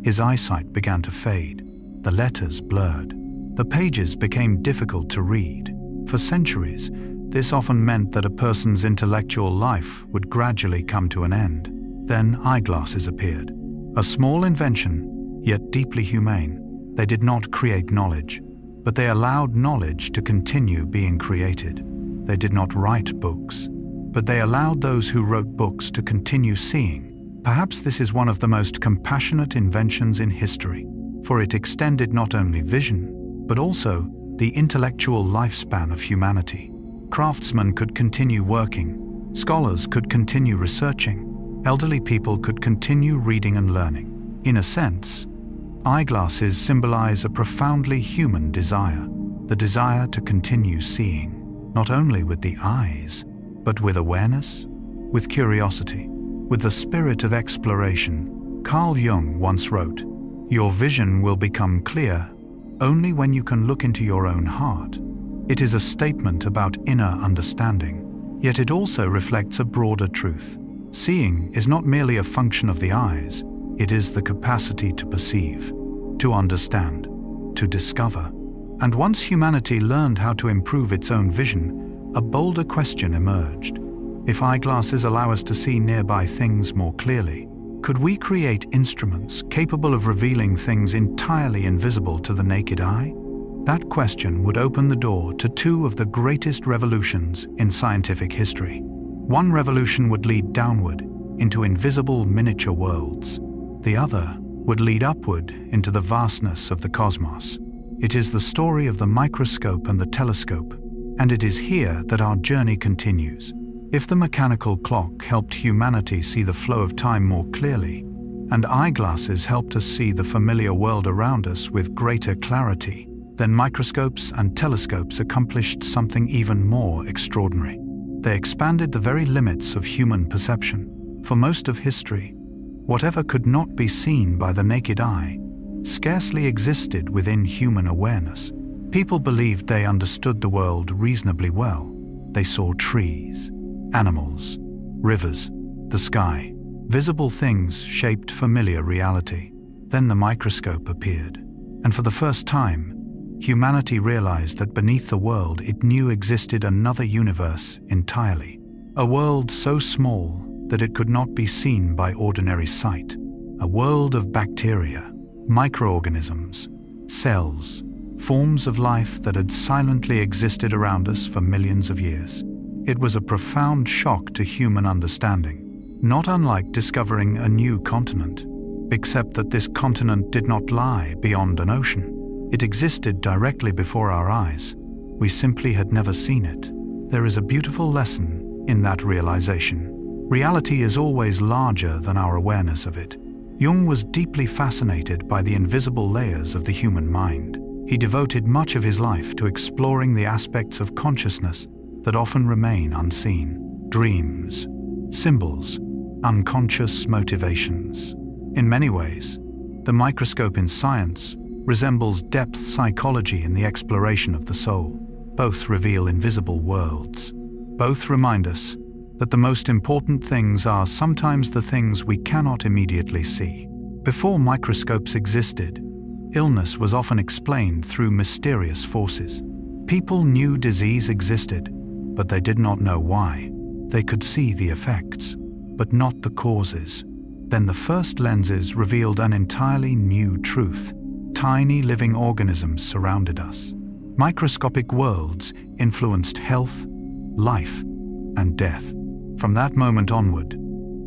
his eyesight began to fade. The letters blurred. The pages became difficult to read. For centuries, this often meant that a person's intellectual life would gradually come to an end. Then eyeglasses appeared. A small invention, yet deeply humane. They did not create knowledge, but they allowed knowledge to continue being created. They did not write books, but they allowed those who wrote books to continue seeing. Perhaps this is one of the most compassionate inventions in history, for it extended not only vision, but also the intellectual lifespan of humanity. Craftsmen could continue working, scholars could continue researching, elderly people could continue reading and learning. In a sense, eyeglasses symbolize a profoundly human desire, the desire to continue seeing, not only with the eyes, but with awareness, with curiosity, with the spirit of exploration. Carl Jung once wrote, "Your vision will become clear only when you can look into your own heart." It is a statement about inner understanding, yet it also reflects a broader truth. Seeing is not merely a function of the eyes, it is the capacity to perceive, to understand, to discover. And once humanity learned how to improve its own vision, a bolder question emerged. If eyeglasses allow us to see nearby things more clearly, could we create instruments capable of revealing things entirely invisible to the naked eye? That question would open the door to two of the greatest revolutions in scientific history. One revolution would lead downward into invisible miniature worlds. The other would lead upward into the vastness of the cosmos. It is the story of the microscope and the telescope, and it is here that our journey continues. If the mechanical clock helped humanity see the flow of time more clearly, and eyeglasses helped us see the familiar world around us with greater clarity, then microscopes and telescopes accomplished something even more extraordinary. They expanded the very limits of human perception. For most of history, whatever could not be seen by the naked eye scarcely existed within human awareness. People believed they understood the world reasonably well. They saw trees, animals, rivers, the sky. Visible things shaped familiar reality. Then the microscope appeared, and for the first time, humanity realized that beneath the world it knew existed another universe entirely. A world so small that it could not be seen by ordinary sight. A world of bacteria, microorganisms, cells, forms of life that had silently existed around us for millions of years. It was a profound shock to human understanding, not unlike discovering a new continent, except that this continent did not lie beyond an ocean. It existed directly before our eyes. We simply had never seen it. There is a beautiful lesson in that realization. Reality is always larger than our awareness of it. Jung was deeply fascinated by the invisible layers of the human mind. He devoted much of his life to exploring the aspects of consciousness that often remain unseen. Dreams, symbols, unconscious motivations. In many ways, the microscope in science resembles depth psychology in the exploration of the soul. Both reveal invisible worlds. Both remind us that the most important things are sometimes the things we cannot immediately see. Before microscopes existed, illness was often explained through mysterious forces. People knew disease existed, but they did not know why. They could see the effects, but not the causes. Then the first lenses revealed an entirely new truth. Tiny living organisms surrounded us. Microscopic worlds influenced health, life, and death. From that moment onward,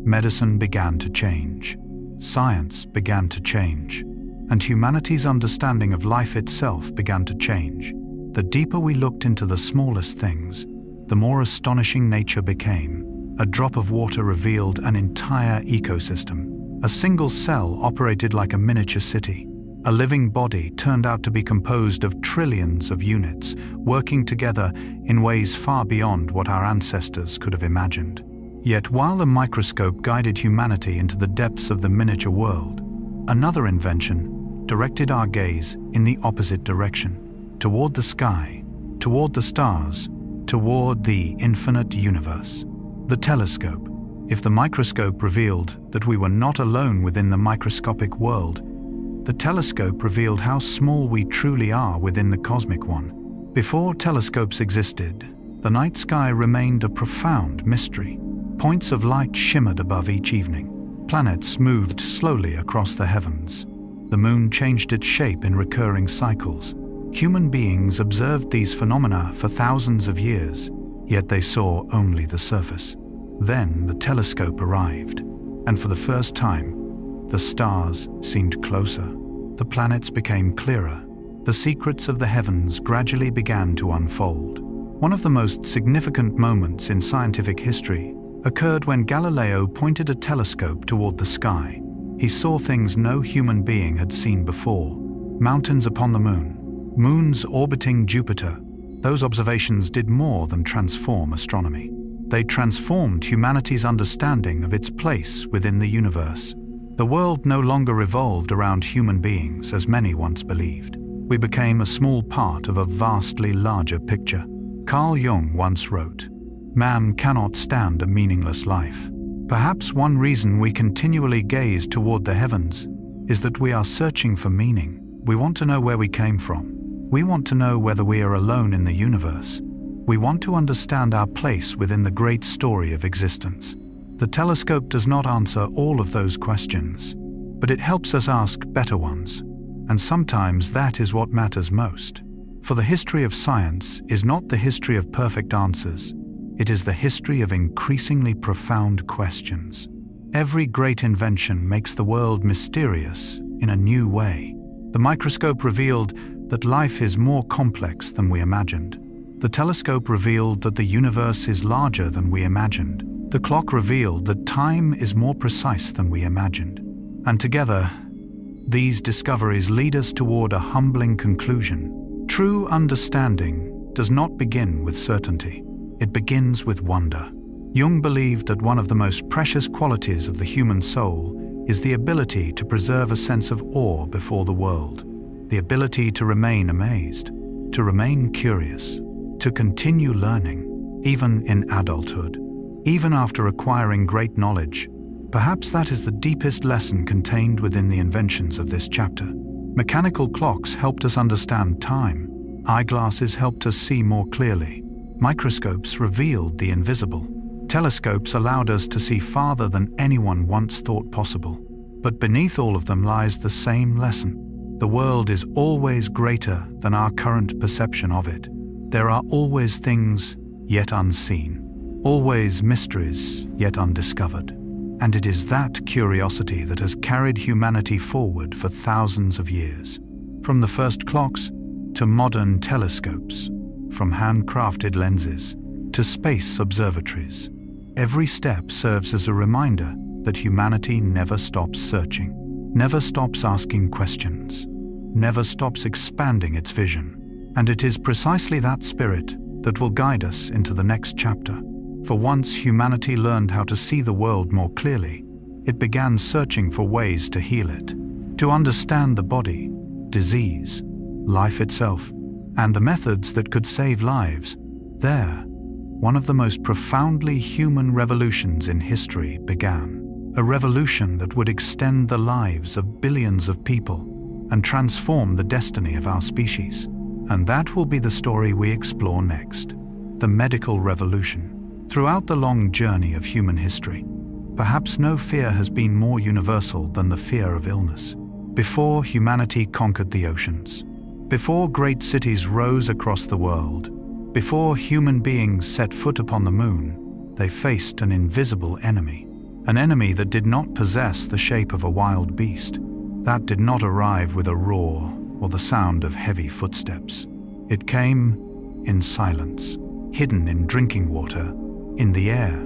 medicine began to change. Science began to change. And humanity's understanding of life itself began to change. The deeper we looked into the smallest things, the more astonishing nature became. A drop of water revealed an entire ecosystem. A single cell operated like a miniature city. A living body turned out to be composed of trillions of units, working together in ways far beyond what our ancestors could have imagined. Yet while the microscope guided humanity into the depths of the miniature world, another invention directed our gaze in the opposite direction, toward the sky, toward the stars, toward the infinite universe. The telescope. If the microscope revealed that we were not alone within the microscopic world, the telescope revealed how small we truly are within the cosmic one. Before telescopes existed, the night sky remained a profound mystery. Points of light shimmered above each evening. Planets moved slowly across the heavens. The moon changed its shape in recurring cycles. Human beings observed these phenomena for thousands of years, yet they saw only the surface. Then the telescope arrived, and for the first time, the stars seemed closer. The planets became clearer. The secrets of the heavens gradually began to unfold. One of the most significant moments in scientific history occurred when Galileo pointed a telescope toward the sky. He saw things no human being had seen before: mountains upon the moon, moons orbiting Jupiter. Those observations did more than transform astronomy. They transformed humanity's understanding of its place within the universe. The world no longer revolved around human beings as many once believed. We became a small part of a vastly larger picture. Carl Jung once wrote, "Man cannot stand a meaningless life." Perhaps one reason we continually gaze toward the heavens is that we are searching for meaning. We want to know where we came from. We want to know whether we are alone in the universe. We want to understand our place within the great story of existence. The telescope does not answer all of those questions, but it helps us ask better ones. And sometimes that is what matters most. For the history of science is not the history of perfect answers. It is the history of increasingly profound questions. Every great invention makes the world mysterious in a new way. The microscope revealed that life is more complex than we imagined. The telescope revealed that the universe is larger than we imagined. The clock revealed that time is more precise than we imagined. And together, these discoveries lead us toward a humbling conclusion. True understanding does not begin with certainty. It begins with wonder. Jung believed that one of the most precious qualities of the human soul is the ability to preserve a sense of awe before the world, the ability to remain amazed, to remain curious, to continue learning, even in adulthood, even after acquiring great knowledge. Perhaps that is the deepest lesson contained within the inventions of this chapter. Mechanical clocks helped us understand time. Eyeglasses helped us see more clearly. Microscopes revealed the invisible. Telescopes allowed us to see farther than anyone once thought possible. But beneath all of them lies the same lesson. The world is always greater than our current perception of it. There are always things yet unseen, always mysteries yet undiscovered. And it is that curiosity that has carried humanity forward for thousands of years. From the first clocks to modern telescopes, from handcrafted lenses to space observatories, every step serves as a reminder that humanity never stops searching, never stops asking questions, never stops expanding its vision. And it is precisely that spirit that will guide us into the next chapter. For once humanity learned how to see the world more clearly, it began searching for ways to heal it, to understand the body, disease, life itself, and the methods that could save lives. There, one of the most profoundly human revolutions in history began. A revolution that would extend the lives of billions of people and transform the destiny of our species. And that will be the story we explore next. The medical revolution. Throughout the long journey of human history, perhaps no fear has been more universal than the fear of illness. Before humanity conquered the oceans, before great cities rose across the world, before human beings set foot upon the moon, they faced an invisible enemy. An enemy that did not possess the shape of a wild beast, that did not arrive with a roar or the sound of heavy footsteps. It came in silence, hidden in drinking water, in the air,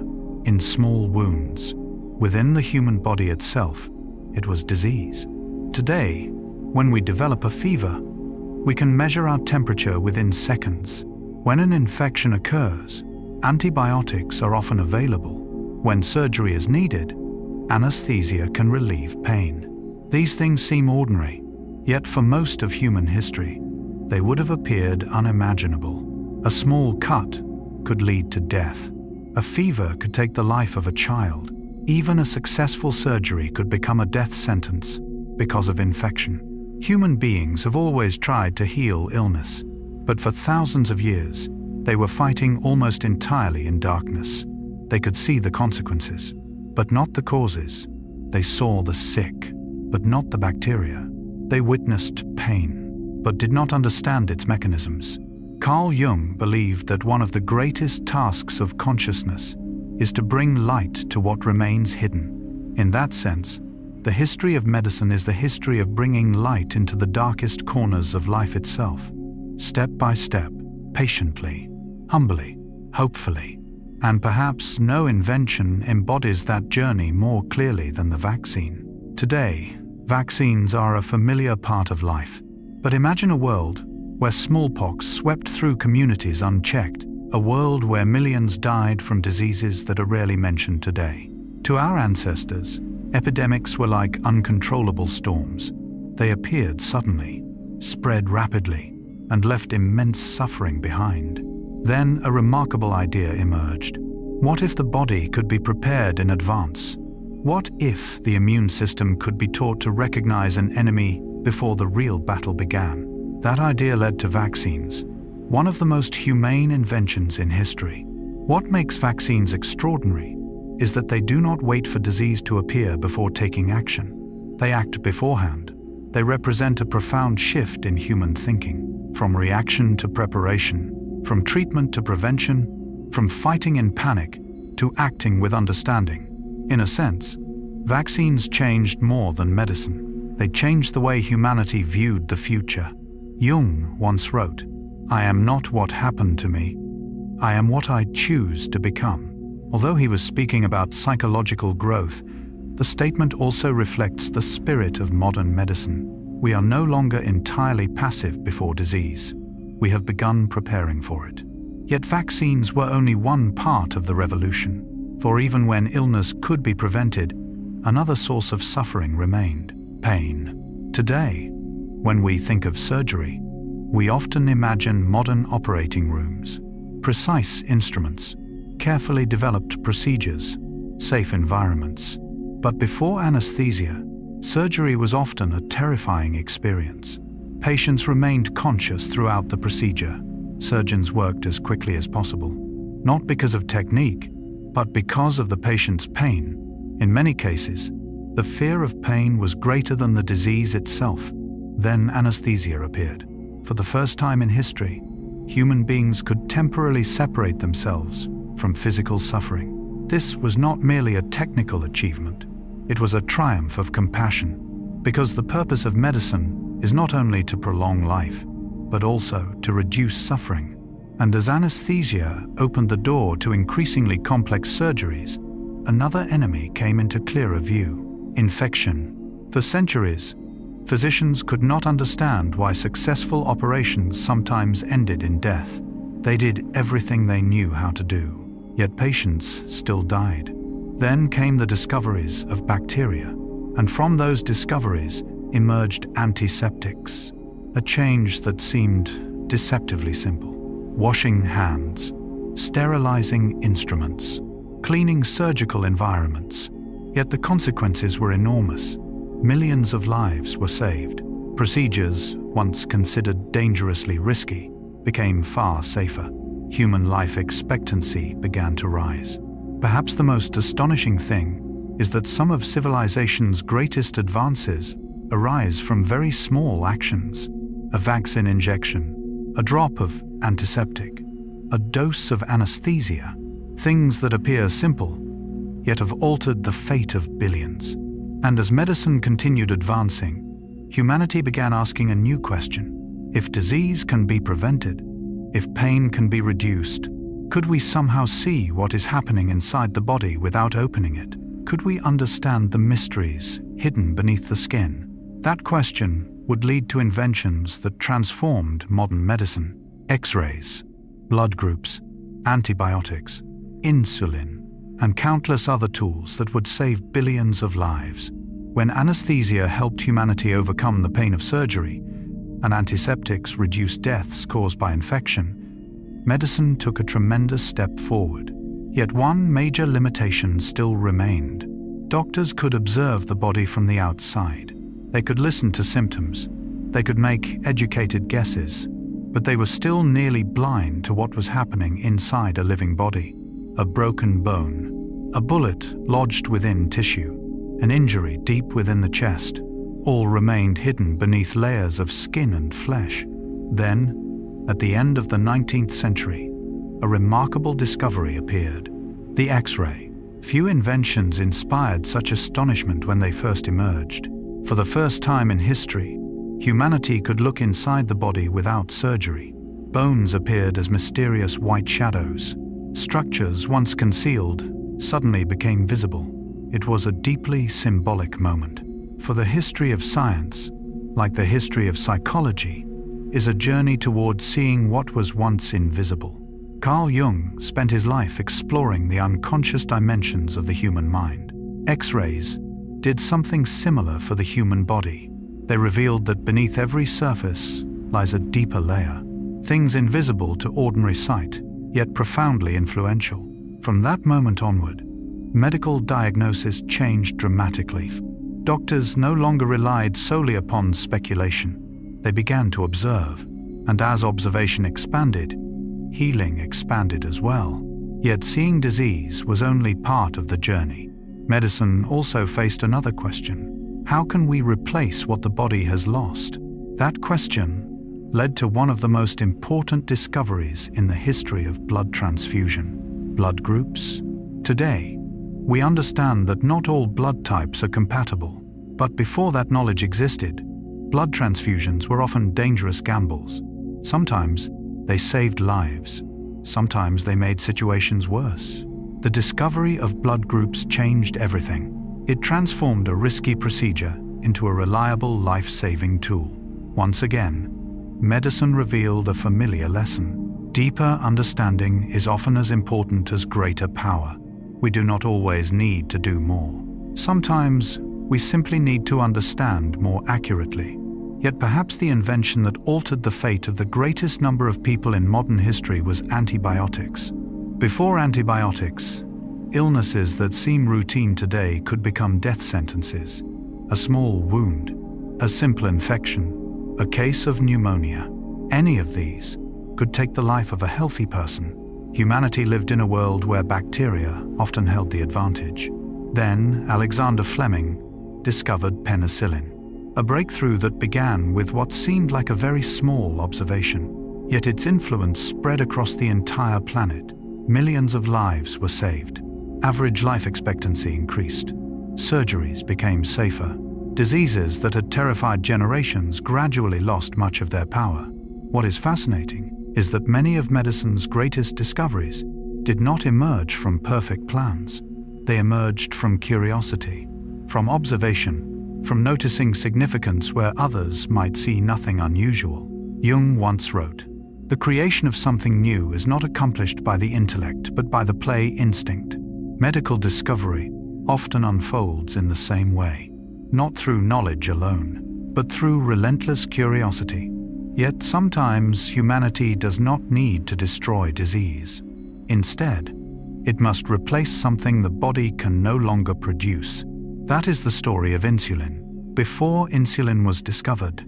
in small wounds. Within the human body itself, it was disease. Today, when we develop a fever, we can measure our temperature within seconds. When an infection occurs, antibiotics are often available. When surgery is needed, anesthesia can relieve pain. These things seem ordinary, yet for most of human history, they would have appeared unimaginable. A small cut could lead to death. A fever could take the life of a child. Even a successful surgery could become a death sentence because of infection. Human beings have always tried to heal illness, but for thousands of years, they were fighting almost entirely in darkness. They could see the consequences, but not the causes. They saw the sick, but not the bacteria. They witnessed pain, but did not understand its mechanisms. Carl Jung believed that one of the greatest tasks of consciousness is to bring light to what remains hidden. In that sense, the history of medicine is the history of bringing light into the darkest corners of life itself, step by step, patiently, humbly, hopefully. And perhaps no invention embodies that journey more clearly than the vaccine. Today, vaccines are a familiar part of life. But imagine a world where smallpox swept through communities unchecked, a world where millions died from diseases that are rarely mentioned today. To our ancestors, epidemics were like uncontrollable storms. They appeared suddenly, spread rapidly, and left immense suffering behind. Then a remarkable idea emerged. What if the body could be prepared in advance? What if the immune system could be taught to recognize an enemy before the real battle began? That idea led to vaccines, one of the most humane inventions in history. What makes vaccines extraordinary is that they do not wait for disease to appear before taking action. They act beforehand. They represent a profound shift in human thinking, from reaction to preparation, from treatment to prevention, from fighting in panic to acting with understanding. In a sense, vaccines changed more than medicine. They changed the way humanity viewed the future. Jung once wrote, "I am not what happened to me. I am what I choose to become." Although he was speaking about psychological growth, the statement also reflects the spirit of modern medicine. We are no longer entirely passive before disease. We have begun preparing for it. Yet vaccines were only one part of the revolution, for even when illness could be prevented, another source of suffering remained: pain. Today, when we think of surgery, we often imagine modern operating rooms, precise instruments, carefully developed procedures, safe environments. But before anesthesia, surgery was often a terrifying experience. Patients remained conscious throughout the procedure. Surgeons worked as quickly as possible, not because of technique, but because of the patient's pain. In many cases, the fear of pain was greater than the disease itself. Then anesthesia appeared. For the first time in history, human beings could temporarily separate themselves from physical suffering. This was not merely a technical achievement. It was a triumph of compassion, because the purpose of medicine is not only to prolong life, but also to reduce suffering. And as anesthesia opened the door to increasingly complex surgeries, another enemy came into clearer view: infection. For centuries, physicians could not understand why successful operations sometimes ended in death. They did everything they knew how to do, yet patients still died. Then came the discoveries of bacteria, and from those discoveries emerged antiseptics, a change that seemed deceptively simple. Washing hands, sterilizing instruments, cleaning surgical environments. Yet the consequences were enormous. Millions of lives were saved. Procedures, once considered dangerously risky, became far safer. Human life expectancy began to rise. Perhaps the most astonishing thing is that some of civilization's greatest advances arise from very small actions: a vaccine injection, a drop of antiseptic, a dose of anesthesia, things that appear simple, yet have altered the fate of billions. And as medicine continued advancing, humanity began asking a new question: if disease can be prevented, if pain can be reduced, could we somehow see what is happening inside the body without opening it? Could we understand the mysteries hidden beneath the skin? That question would lead to inventions that transformed modern medicine: X-rays, blood groups, antibiotics, insulin, and countless other tools that would save billions of lives. When anesthesia helped humanity overcome the pain of surgery, and antiseptics reduced deaths caused by infection, medicine took a tremendous step forward. Yet one major limitation still remained. Doctors could observe the body from the outside. They could listen to symptoms. They could make educated guesses. But they were still nearly blind to what was happening inside a living body. A broken bone, a bullet lodged within tissue, an injury deep within the chest, All remained hidden beneath layers of skin and flesh. Then, at the end of the 19th century, a remarkable discovery appeared: the X-ray. Few inventions inspired such astonishment when they first emerged. For the first time in history, humanity could look inside the body without surgery. Bones appeared as mysterious white shadows. Structures once concealed suddenly became visible. It was a deeply symbolic moment. For the history of science, like the history of psychology, is a journey towards seeing what was once invisible. Carl Jung spent his life exploring the unconscious dimensions of the human mind. X-rays did something similar for the human body. They revealed that beneath every surface lies a deeper layer, things invisible to ordinary sight, yet profoundly influential. From that moment onward, medical diagnosis changed dramatically. Doctors no longer relied solely upon speculation. They began to observe, and as observation expanded, healing expanded as well. Yet seeing disease was only part of the journey. Medicine also faced another question: how can we replace what the body has lost? That question led to one of the most important discoveries in the history of blood transfusion: blood groups. Today, we understand that not all blood types are compatible, but before that knowledge existed, blood transfusions were often dangerous gambles. Sometimes they saved lives, sometimes they made situations worse. The discovery of blood groups changed everything. It transformed a risky procedure into a reliable life-saving tool. Once again, medicine revealed a familiar lesson: deeper understanding is often as important as greater power. We do not always need to do more. Sometimes we simply need to understand more accurately. Yet perhaps the invention that altered the fate of the greatest number of people in modern history was antibiotics. Before antibiotics, illnesses that seem routine today could become death sentences. A small wound, a simple infection, a case of pneumonia. Any of these could take the life of a healthy person. Humanity lived in a world where bacteria often held the advantage. Then Alexander Fleming discovered penicillin, a breakthrough that began with what seemed like a very small observation. Yet its influence spread across the entire planet. Millions of lives were saved. Average life expectancy increased. Surgeries became safer. Diseases that had terrified generations gradually lost much of their power. What is fascinating is that many of medicine's greatest discoveries did not emerge from perfect plans. They emerged from curiosity, from observation, from noticing significance where others might see nothing unusual. Jung once wrote, "The creation of something new is not accomplished by the intellect but by the play instinct." Medical discovery often unfolds in the same way, not through knowledge alone, but through relentless curiosity. Yet sometimes humanity does not need to destroy disease. Instead, it must replace something the body can no longer produce. That is the story of insulin. Before insulin was discovered,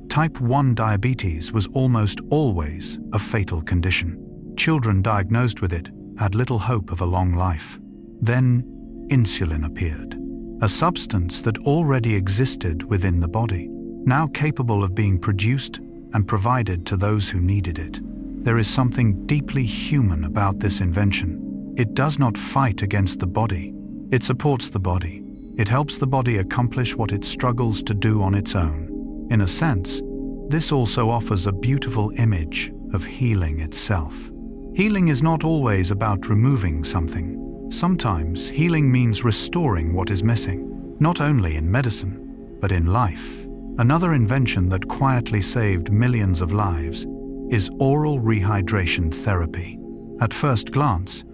type 1 diabetes was almost always a fatal condition. Children diagnosed with it had little hope of a long life. Then, insulin appeared, a substance that already existed within the body, now capable of being produced and provided to those who needed it. There is something deeply human about this invention. It does not fight against the body. It supports the body. It helps the body accomplish what it struggles to do on its own. In a sense, this also offers a beautiful image of healing itself. Healing is not always about removing something. Sometimes healing means restoring what is missing, not only in medicine, but in life. Another invention that quietly saved millions of lives is oral rehydration therapy. At first glance,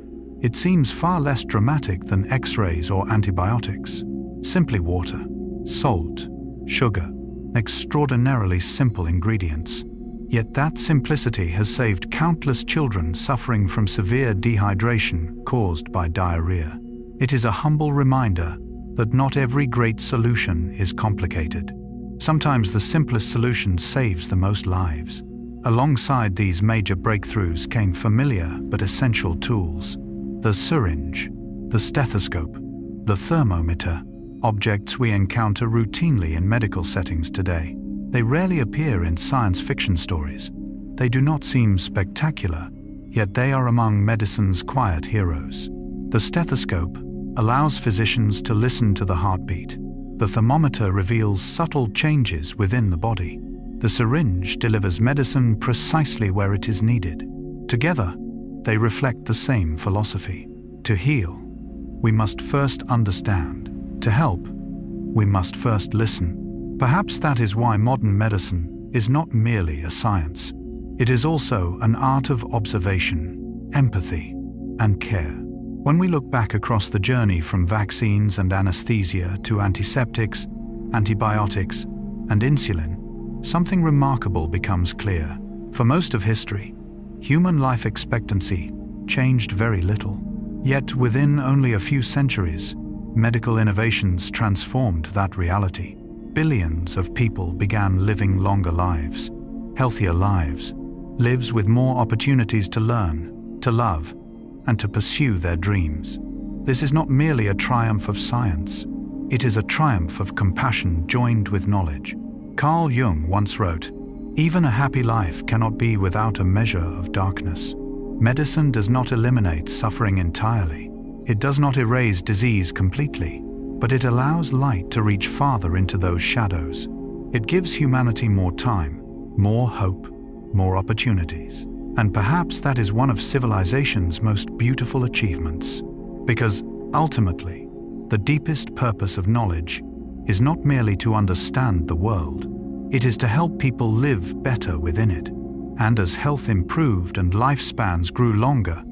it seems far less dramatic than X-rays or antibiotics. Simply water, salt, sugar, extraordinarily simple ingredients. Yet that simplicity has saved countless children suffering from severe dehydration caused by diarrhea. It is a humble reminder that not every great solution is complicated. Sometimes the simplest solution saves the most lives. Alongside these major breakthroughs came familiar but essential tools: the syringe, the stethoscope, the thermometer. objects we encounter routinely in medical settings today. They rarely appear in science fiction stories. They do not seem spectacular, yet they are among medicine's quiet heroes. The stethoscope allows physicians to listen to the heartbeat. The thermometer reveals subtle changes within the body. The syringe delivers medicine precisely where it is needed. Together, they reflect the same philosophy. To heal, we must first understand. To help, we must first listen. Perhaps that is why modern medicine is not merely a science. It is also an art of observation, empathy, and care. When we look back across the journey from vaccines and anesthesia to antiseptics, antibiotics, and insulin, something remarkable becomes clear. For most of history, human life expectancy changed very little. Yet within only a few centuries, medical innovations transformed that reality. Billions of people began living longer lives, healthier lives with more opportunities to learn, to love, and to pursue their dreams. This is not merely a triumph of science. It is a triumph of compassion joined with knowledge. Carl Jung once wrote, "Even a happy life cannot be without a measure of darkness." Medicine does not eliminate suffering entirely. It does not erase disease completely, but it allows light to reach farther into those shadows. It gives humanity more time, more hope, more opportunities. And perhaps that is one of civilization's most beautiful achievements. Because, ultimately, the deepest purpose of knowledge is not merely to understand the world, it is to help people live better within it. And as health improved and lifespans grew longer,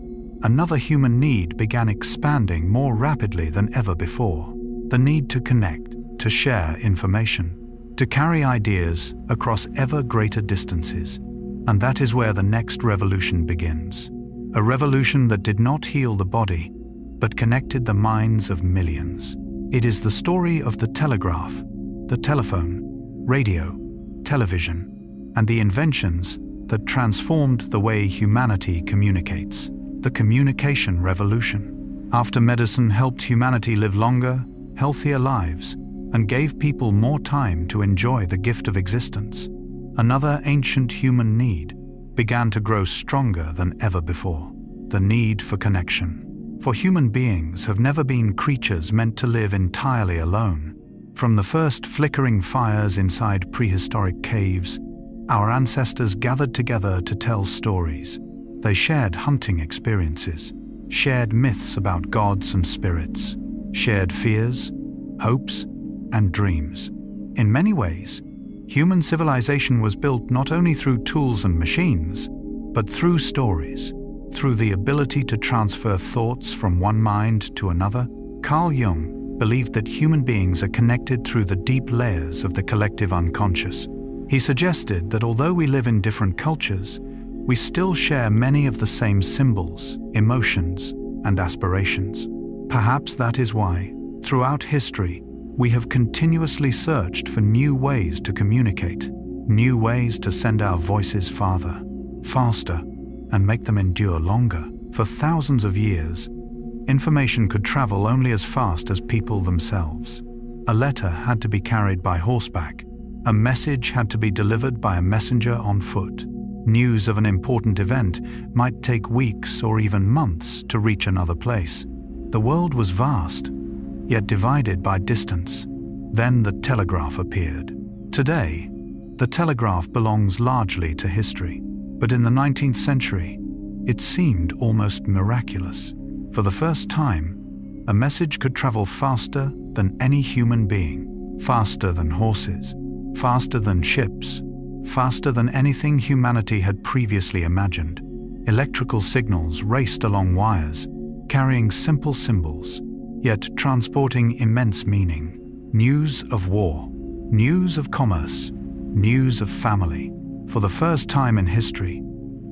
another human need began expanding more rapidly than ever before. The need to connect, to share information, to carry ideas across ever greater distances. And that is where the next revolution begins. A revolution that did not heal the body, but connected the minds of millions. It is the story of the telegraph, the telephone, radio, television, and the inventions that transformed the way humanity communicates. The communication revolution. After medicine helped humanity live longer, healthier lives, and gave people more time to enjoy the gift of existence, another ancient human need began to grow stronger than ever before. The need for connection. For human beings have never been creatures meant to live entirely alone. From the first flickering fires inside prehistoric caves, our ancestors gathered together to tell stories. They shared hunting experiences, shared myths about gods and spirits, shared fears, hopes, and dreams. In many ways, human civilization was built not only through tools and machines, but through stories, through the ability to transfer thoughts from one mind to another. Carl Jung believed that human beings are connected through the deep layers of the collective unconscious. He suggested that although we live in different cultures, we still share many of the same symbols, emotions, and aspirations. Perhaps that is why, throughout history, we have continuously searched for new ways to communicate, new ways to send our voices farther, faster, and make them endure longer. For thousands of years, information could travel only as fast as people themselves. A letter had to be carried by horseback. A message had to be delivered by a messenger on foot. News of an important event might take weeks or even months to reach another place. The world was vast, yet divided by distance. Then the telegraph appeared. Today, the telegraph belongs largely to history. But in the 19th century, it seemed almost miraculous. For the first time, a message could travel faster than any human being, faster than horses, faster than ships, faster than anything humanity had previously imagined. Electrical signals raced along wires, carrying simple symbols, yet transporting immense meaning. News of war, news of commerce, news of family. For the first time in history,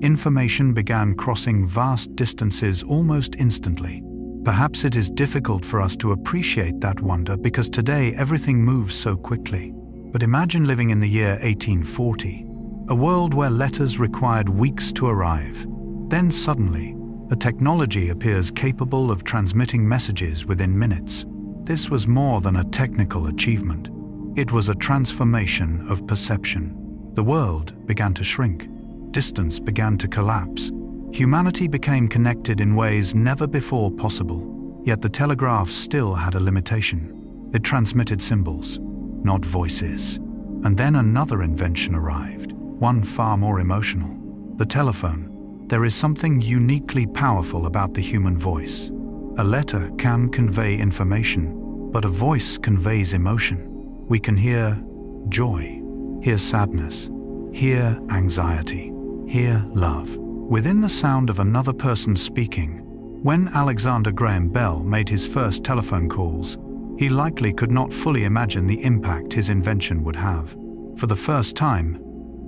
information began crossing vast distances almost instantly. Perhaps it is difficult for us to appreciate that wonder because today everything moves so quickly. But imagine living in the year 1840, a world where letters required weeks to arrive. Then suddenly, a technology appears capable of transmitting messages within minutes. This was more than a technical achievement. It was a transformation of perception. The world began to shrink. Distance began to collapse. Humanity became connected in ways never before possible. Yet the telegraph still had a limitation. It transmitted symbols, not voices. And then another invention arrived, one far more emotional. The telephone. There is something uniquely powerful about the human voice. A letter can convey information, but a voice conveys emotion. We can hear joy, hear sadness, hear anxiety, hear love, within the sound of another person speaking. When Alexander Graham Bell made his first telephone calls, he likely could not fully imagine the impact his invention would have. For the first time,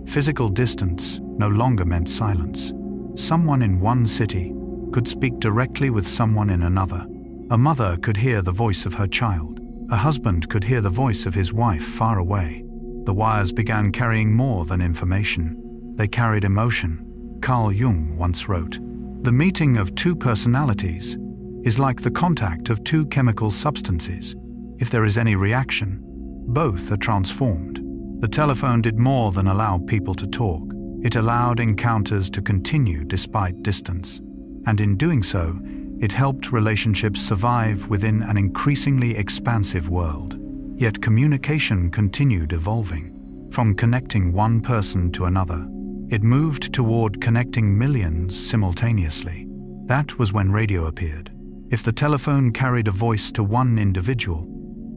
physical distance no longer meant silence. Someone in one city could speak directly with someone in another. A mother could hear the voice of her child. A husband could hear the voice of his wife far away. The wires began carrying more than information. They carried emotion. Carl Jung once wrote, "The meeting of two personalities is like the contact of two chemical substances. If there is any reaction, both are transformed." The telephone did more than allow people to talk. It allowed encounters to continue despite distance. And in doing so, it helped relationships survive within an increasingly expansive world. Yet communication continued evolving. From connecting one person to another, it moved toward connecting millions simultaneously. That was when radio appeared. If the telephone carried a voice to one individual,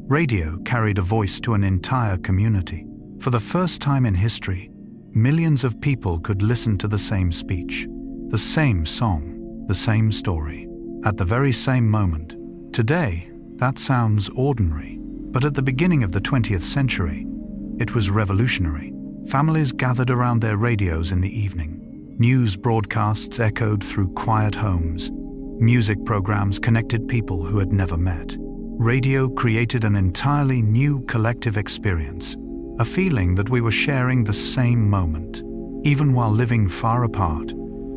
radio carried a voice to an entire community. For the first time in history, millions of people could listen to the same speech, the same song, the same story, at the very same moment. Today, that sounds ordinary, but at the beginning of the 20th century, it was revolutionary. Families gathered around their radios in the evening. News broadcasts echoed through quiet homes. Music programs connected people who had never met. Radio created an entirely new collective experience, a feeling that we were sharing the same moment, even while living far apart.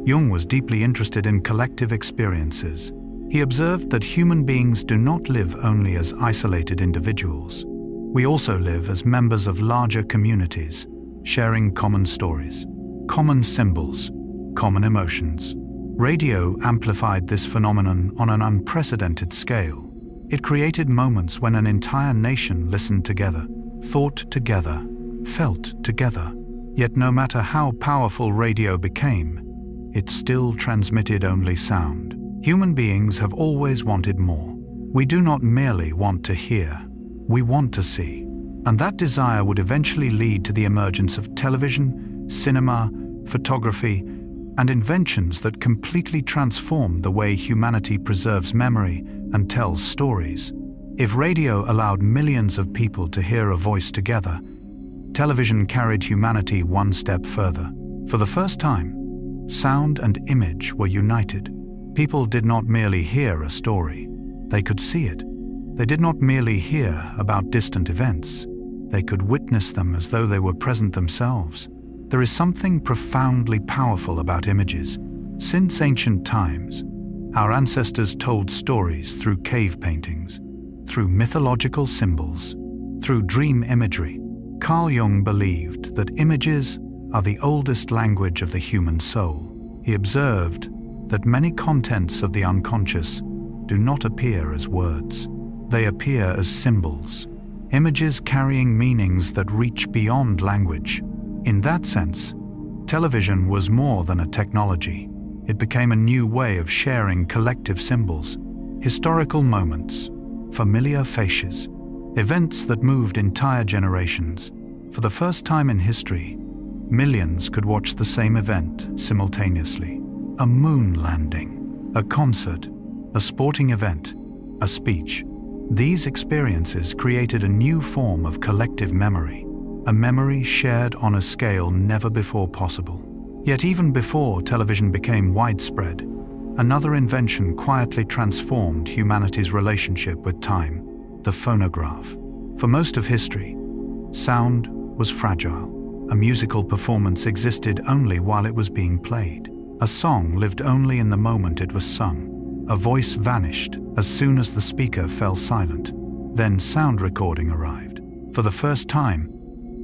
Jung was deeply interested in collective experiences. He observed that human beings do not live only as isolated individuals. We also live as members of larger communities, sharing common stories, common symbols, common emotions. Radio amplified this phenomenon on an unprecedented scale. It created moments when an entire nation listened together, thought together, felt together. Yet no matter how powerful radio became, it still transmitted only sound. Human beings have always wanted more. We do not merely want to hear, we want to see. And that desire would eventually lead to the emergence of television, cinema, photography, and inventions that completely transformed the way humanity preserves memory and tells stories. If radio allowed millions of people to hear a voice together, television carried humanity one step further. For the first time, sound and image were united. People did not merely hear a story, they could see it. They did not merely hear about distant events, they could witness them as though they were present themselves. There is something profoundly powerful about images. Since ancient times, our ancestors told stories through cave paintings, through mythological symbols, through dream imagery. Carl Jung believed that images are the oldest language of the human soul. He observed that many contents of the unconscious do not appear as words. They appear as symbols, images carrying meanings that reach beyond language. In that sense, television was more than a technology. It became a new way of sharing collective symbols, historical moments, familiar faces, events that moved entire generations. For the first time in history, millions could watch the same event simultaneously. A moon landing, a concert, a sporting event, a speech. These experiences created a new form of collective memory, a memory shared on a scale never before possible. Yet even before television became widespread, another invention quietly transformed humanity's relationship with time: the phonograph. For most of history, sound was fragile. A musical performance existed only while it was being played. A song lived only in the moment it was sung. A voice vanished as soon as the speaker fell silent. Then sound recording arrived. For the first time,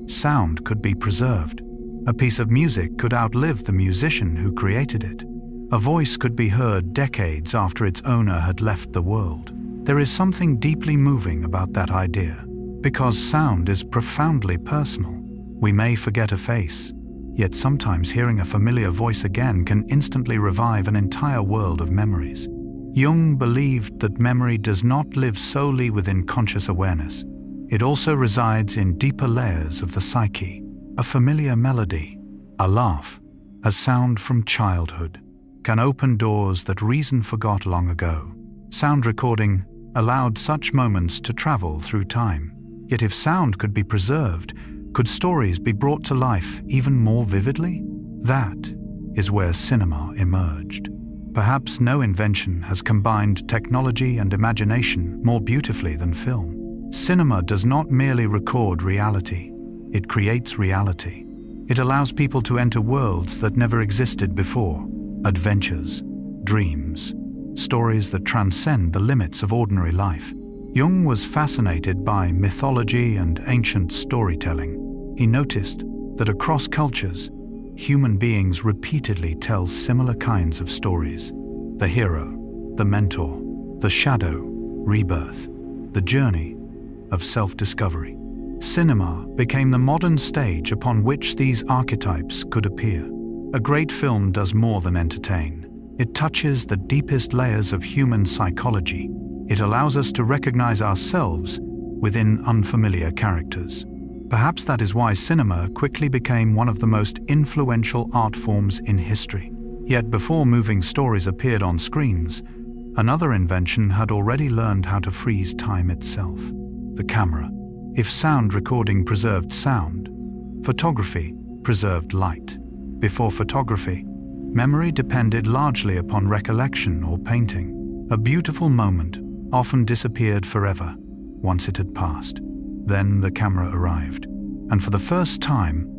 sound could be preserved. A piece of music could outlive the musician who created it. A voice could be heard decades after its owner had left the world. There is something deeply moving about that idea, because sound is profoundly personal. We may forget a face, yet sometimes hearing a familiar voice again can instantly revive an entire world of memories. Jung believed that memory does not live solely within conscious awareness. It also resides in deeper layers of the psyche. A familiar melody, a laugh, a sound from childhood can open doors that reason forgot long ago. Sound recording allowed such moments to travel through time. Yet if sound could be preserved, could stories be brought to life even more vividly? That is where cinema emerged. Perhaps no invention has combined technology and imagination more beautifully than film. Cinema does not merely record reality, it creates reality. It allows people to enter worlds that never existed before. Adventures, dreams, stories that transcend the limits of ordinary life. Jung was fascinated by mythology and ancient storytelling. He noticed that across cultures, human beings repeatedly tell similar kinds of stories. The hero, the mentor, the shadow, rebirth, the journey of self-discovery. Cinema became the modern stage upon which these archetypes could appear. A great film does more than entertain. It touches the deepest layers of human psychology. It allows us to recognize ourselves within unfamiliar characters. Perhaps that is why cinema quickly became one of the most influential art forms in history. Yet before moving stories appeared on screens, another invention had already learned how to freeze time itself: the camera. If sound recording preserved sound, photography preserved light. Before photography, memory depended largely upon recollection or painting. A beautiful moment often disappeared forever once it had passed. Then the camera arrived, and for the first time,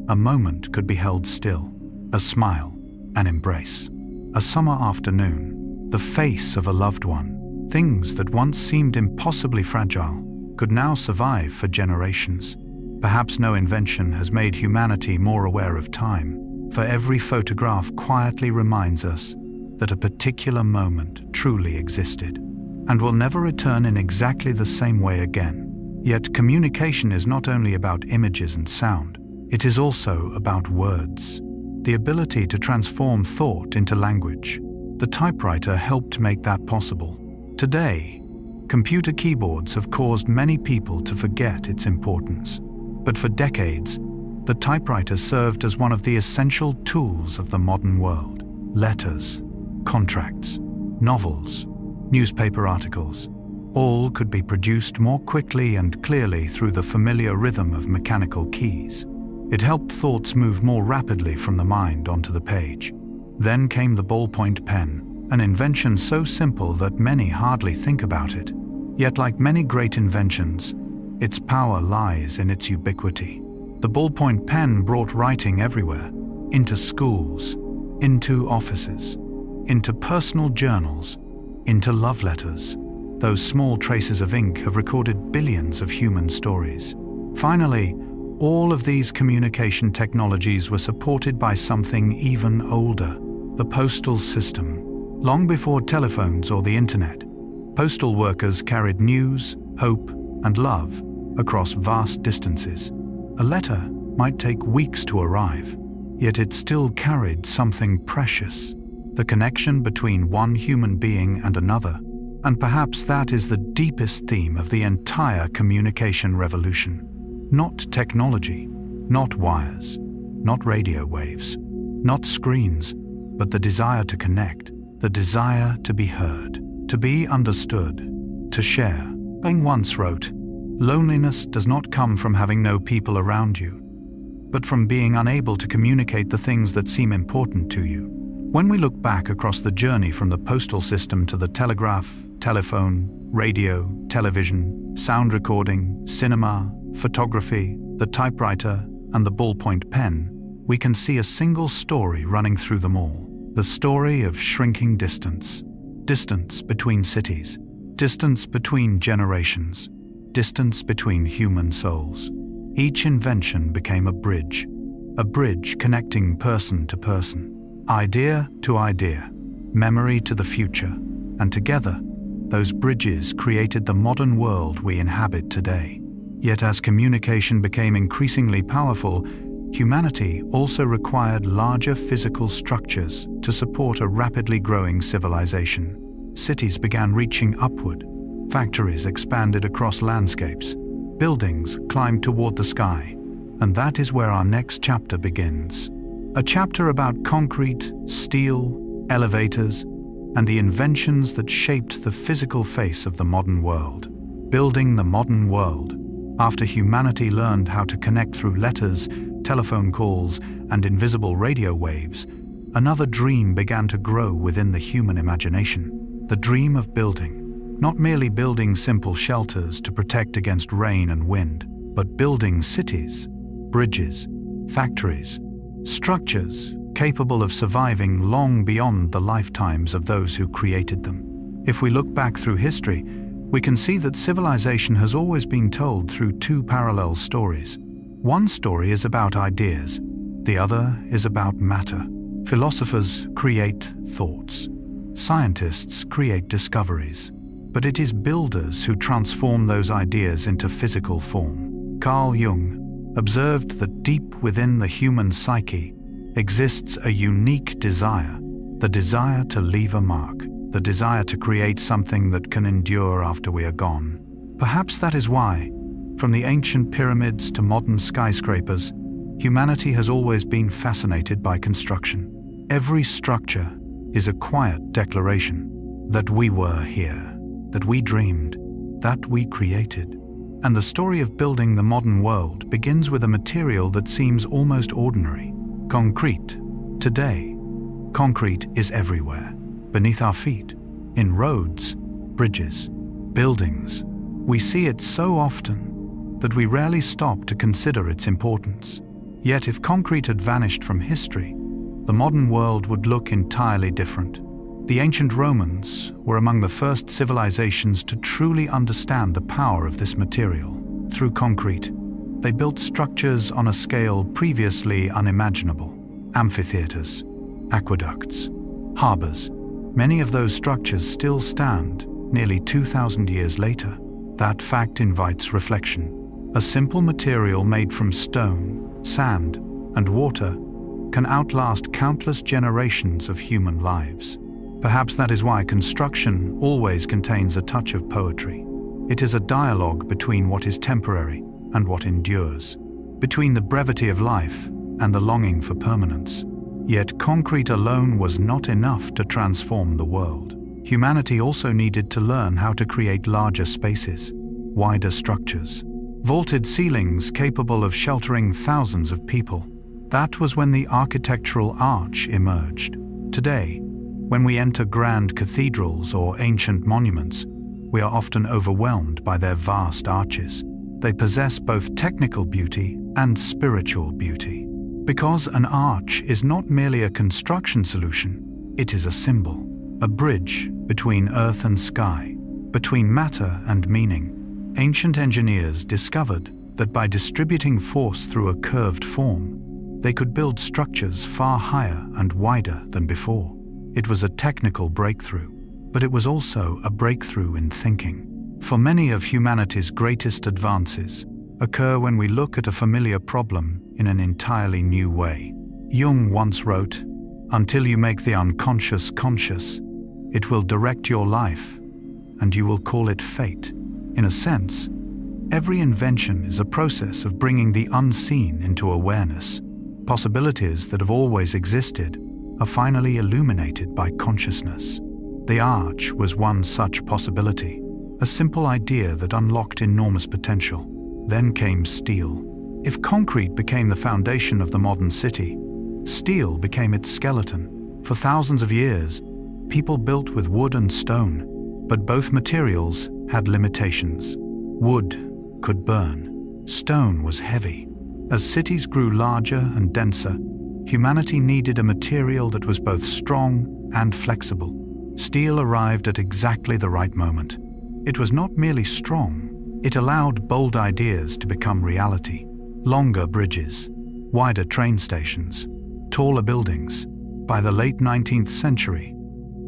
a moment could be held still. A smile, an embrace, a summer afternoon, the face of a loved one. Things that once seemed impossibly fragile could now survive for generations. Perhaps no invention has made humanity more aware of time, for every photograph quietly reminds us that a particular moment truly existed and will never return in exactly the same way again. Yet communication is not only about images and sound, it is also about words. The ability to transform thought into language. The typewriter helped make that possible. Today, computer keyboards have caused many people to forget its importance. But for decades, the typewriter served as one of the essential tools of the modern world. Letters, contracts, novels, newspaper articles, all could be produced more quickly and clearly through the familiar rhythm of mechanical keys. It helped thoughts move more rapidly from the mind onto the page. Then came the ballpoint pen, an invention so simple that many hardly think about it. Yet like many great inventions, its power lies in its ubiquity. The ballpoint pen brought writing everywhere, into schools, into offices, into personal journals, into love letters. Those small traces of ink have recorded billions of human stories. Finally, all of these communication technologies were supported by something even older: the postal system. Long before telephones or the internet, postal workers carried news, hope, and love across vast distances. A letter might take weeks to arrive, yet it still carried something precious: the connection between one human being and another. And perhaps that is the deepest theme of the entire communication revolution. Not technology, not wires, not radio waves, not screens, but the desire to connect, the desire to be heard, to be understood, to share. Jung once wrote, "Loneliness does not come from having no people around you, but from being unable to communicate the things that seem important to you." When we look back across the journey from the postal system to the telegraph, telephone, radio, television, sound recording, cinema, photography, the typewriter, and the ballpoint pen, we can see a single story running through them all. The story of shrinking distance. Distance between cities. Distance between generations. distance between human souls. Each invention became a bridge connecting person to person, idea to idea, memory to the future, and together, those bridges created the modern world we inhabit today. Yet as communication became increasingly powerful, humanity also required larger physical structures to support a rapidly growing civilization. Cities began reaching upward, factories expanded across landscapes, buildings climbed toward the sky, and that is where our next chapter begins. A chapter about concrete, steel, elevators, and the inventions that shaped the physical face of the modern world. Building the modern world. After humanity learned how to connect through letters, telephone calls, and invisible radio waves, another dream began to grow within the human imagination. The dream of building. Not merely building simple shelters to protect against rain and wind, but building cities, bridges, factories, structures capable of surviving long beyond the lifetimes of those who created them. If we look back through history, we can see that civilization has always been told through two parallel stories. One story is about ideas, the other is about matter. Philosophers create thoughts. Scientists create discoveries. But it is builders who transform those ideas into physical form. Carl Jung observed that deep within the human psyche exists a unique desire, the desire to leave a mark, the desire to create something that can endure after we are gone. Perhaps that is why, from the ancient pyramids to modern skyscrapers, humanity has always been fascinated by construction. Every structure is a quiet declaration that we were here, that we dreamed, that we created. And the story of building the modern world begins with a material that seems almost ordinary. Concrete. Today, concrete is everywhere, beneath our feet, in roads, bridges, buildings. We see it so often that we rarely stop to consider its importance. Yet if concrete had vanished from history, the modern world would look entirely different. The ancient Romans were among the first civilizations to truly understand the power of this material. Through concrete, they built structures on a scale previously unimaginable. Amphitheaters, aqueducts, harbors. Many of those structures still stand nearly 2,000 years later. That fact invites reflection. A simple material made from stone, sand, and water can outlast countless generations of human lives. Perhaps that is why construction always contains a touch of poetry. It is a dialogue between what is temporary and what endures, between the brevity of life and the longing for permanence. Yet concrete alone was not enough to transform the world. Humanity also needed to learn how to create larger spaces, wider structures, vaulted ceilings capable of sheltering thousands of people. That was when the architectural arch emerged. Today, when we enter grand cathedrals or ancient monuments, we are often overwhelmed by their vast arches. They possess both technical beauty and spiritual beauty. Because an arch is not merely a construction solution, it is a symbol, a bridge between earth and sky, between matter and meaning. Ancient engineers discovered that by distributing force through a curved form, they could build structures far higher and wider than before. It was a technical breakthrough, but it was also a breakthrough in thinking. For many of humanity's greatest advances occur when we look at a familiar problem in an entirely new way. Jung once wrote, "Until you make the unconscious conscious, it will direct your life, and you will call it fate." In a sense, every invention is a process of bringing the unseen into awareness. Possibilities that have always existed are finally illuminated by consciousness. The arch was one such possibility, a simple idea that unlocked enormous potential. Then came steel. If concrete became the foundation of the modern city, steel became its skeleton. For thousands of years, people built with wood and stone, but both materials had limitations. Wood could burn. Stone was heavy. As cities grew larger and denser, humanity needed a material that was both strong and flexible. Steel arrived at exactly the right moment. It was not merely strong, It allowed bold ideas to become reality. Longer bridges, wider train stations, taller buildings. By the late 19th century,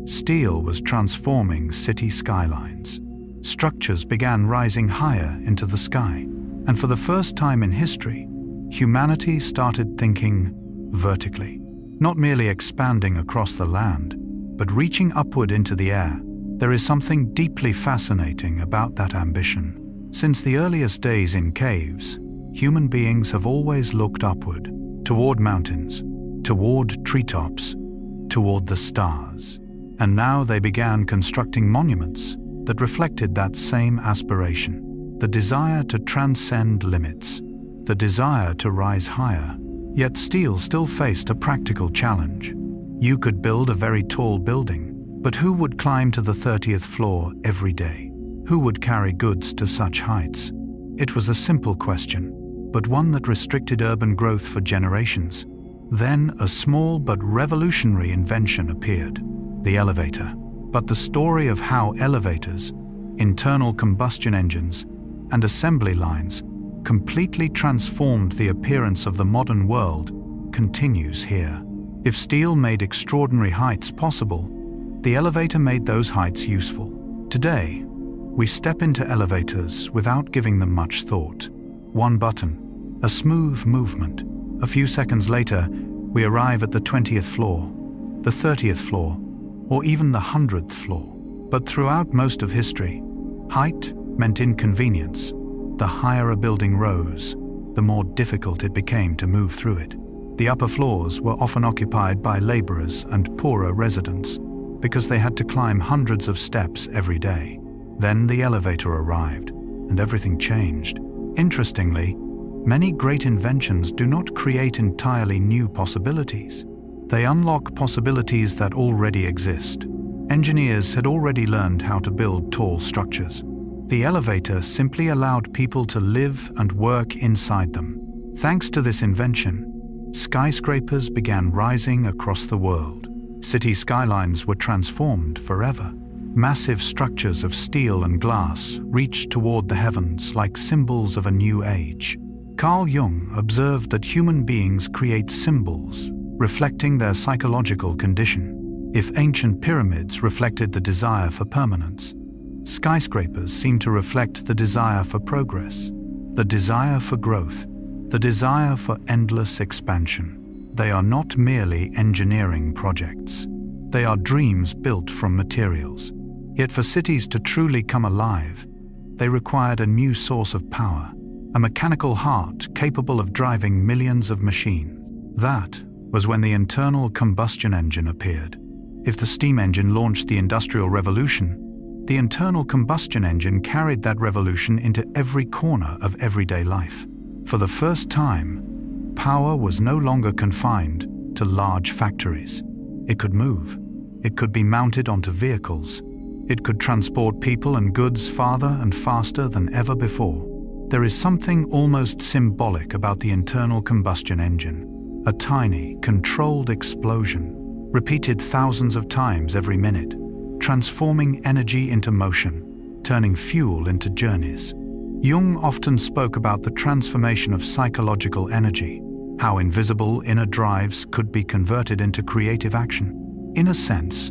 steel was transforming city skylines. Structures began rising higher into the sky, and for the first time in history, humanity started thinking vertically, not merely expanding across the land, but reaching upward into the air. There is something deeply fascinating about that ambition. Since the earliest days in caves, human beings have always looked upward, toward mountains, toward treetops, toward the stars. And now they began constructing monuments that reflected that same aspiration, the desire to transcend limits, the desire to rise higher. Yet steel still faced a practical challenge. You could build a very tall building, but who would climb to the 30th floor every day? Who would carry goods to such heights? It was a simple question, but one that restricted urban growth for generations. Then a small but revolutionary invention appeared, the elevator. But the story of how elevators, internal combustion engines, and assembly lines completely transformed the appearance of the modern world continues here. If steel made extraordinary heights possible, the elevator made those heights useful. Today, we step into elevators without giving them much thought. One button, a smooth movement. A few seconds later, we arrive at the 20th floor, the 30th floor, or even the 100th floor. But throughout most of history, height meant inconvenience. The higher a building rose, the more difficult it became to move through it. The upper floors were often occupied by laborers and poorer residents because they had to climb hundreds of steps every day. Then the elevator arrived, and everything changed. Interestingly, many great inventions do not create entirely new possibilities. They unlock possibilities that already exist. Engineers had already learned how to build tall structures. The elevator simply allowed people to live and work inside them. Thanks to this invention, skyscrapers began rising across the world. City skylines were transformed forever. Massive structures of steel and glass reached toward the heavens like symbols of a new age. Carl Jung observed that human beings create symbols, reflecting their psychological condition. If ancient pyramids reflected the desire for permanence, skyscrapers seem to reflect the desire for progress, the desire for growth, the desire for endless expansion. They are not merely engineering projects. They are dreams built from materials. Yet for cities to truly come alive, they required a new source of power, a mechanical heart capable of driving millions of machines. That was when the internal combustion engine appeared. If the steam engine launched the Industrial Revolution, the internal combustion engine carried that revolution into every corner of everyday life. For the first time, power was no longer confined to large factories. It could move. It could be mounted onto vehicles. It could transport people and goods farther and faster than ever before. There is something almost symbolic about the internal combustion engine. A tiny, controlled explosion, repeated thousands of times every minute, transforming energy into motion, turning fuel into journeys. Jung often spoke about the transformation of psychological energy, how invisible inner drives could be converted into creative action. In a sense,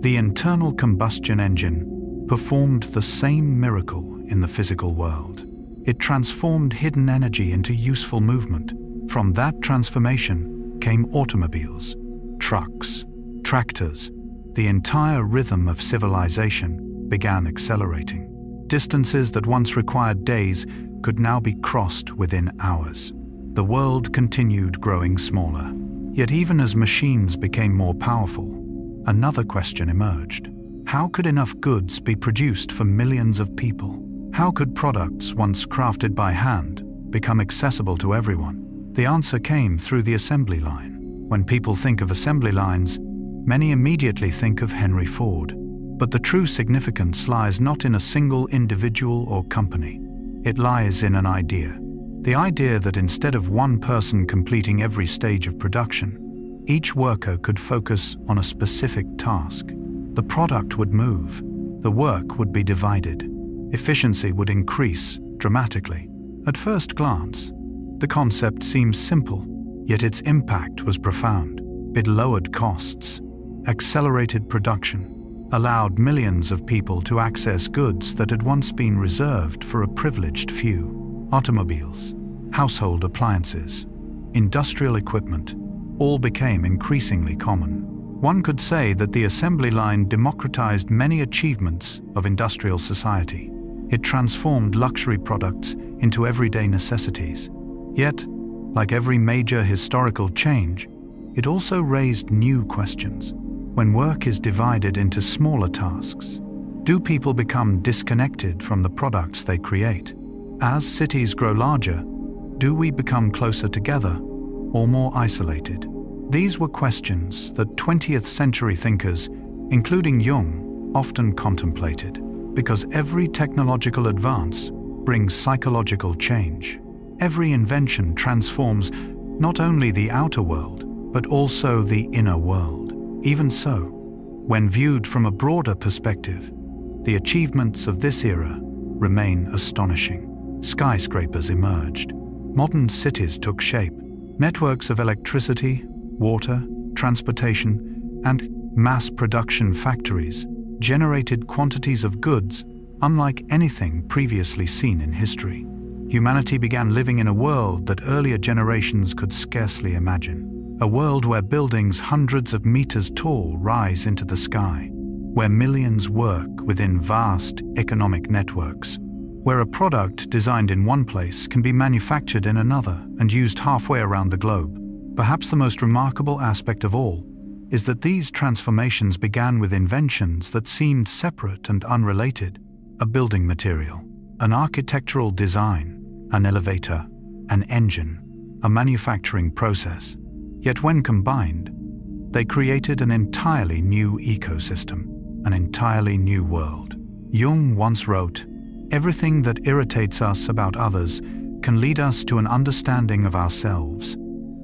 the internal combustion engine performed the same miracle in the physical world. It transformed hidden energy into useful movement. From that transformation came automobiles, trucks, tractors. The entire rhythm of civilization began accelerating. Distances that once required days could now be crossed within hours. The world continued growing smaller. Yet even as machines became more powerful, another question emerged. How could enough goods be produced for millions of people? How could products once crafted by hand become accessible to everyone? The answer came through the assembly line. When people think of assembly lines, many immediately think of Henry Ford. But the true significance lies not in a single individual or company. It lies in an idea. The idea that instead of one person completing every stage of production, each worker could focus on a specific task. The product would move. The work would be divided. Efficiency would increase, dramatically. At first glance, the concept seems simple, yet its impact was profound. It lowered costs, accelerated production, allowed millions of people to access goods that had once been reserved for a privileged few. Automobiles, household appliances, industrial equipment, all became increasingly common. One could say that the assembly line democratized many achievements of industrial society. It transformed luxury products into everyday necessities. Yet, like every major historical change, it also raised new questions. When work is divided into smaller tasks, do people become disconnected from the products they create? As cities grow larger, do we become closer together or more isolated? These were questions that 20th century thinkers, including Jung, often contemplated, because every technological advance brings psychological change. Every invention transforms not only the outer world, but also the inner world. Even so, when viewed from a broader perspective, the achievements of this era remain astonishing. Skyscrapers emerged. Modern cities took shape. Networks of electricity, water, transportation, and mass production factories generated quantities of goods unlike anything previously seen in history. Humanity began living in a world that earlier generations could scarcely imagine. A world where buildings hundreds of meters tall rise into the sky, where millions work within vast economic networks, where a product designed in one place can be manufactured in another and used halfway around the globe. Perhaps the most remarkable aspect of all is that these transformations began with inventions that seemed separate and unrelated: a building material, an architectural design, an elevator, an engine, a manufacturing process. Yet when combined, they created an entirely new ecosystem, an entirely new world. Jung once wrote, "Everything that irritates us about others can lead us to an understanding of ourselves."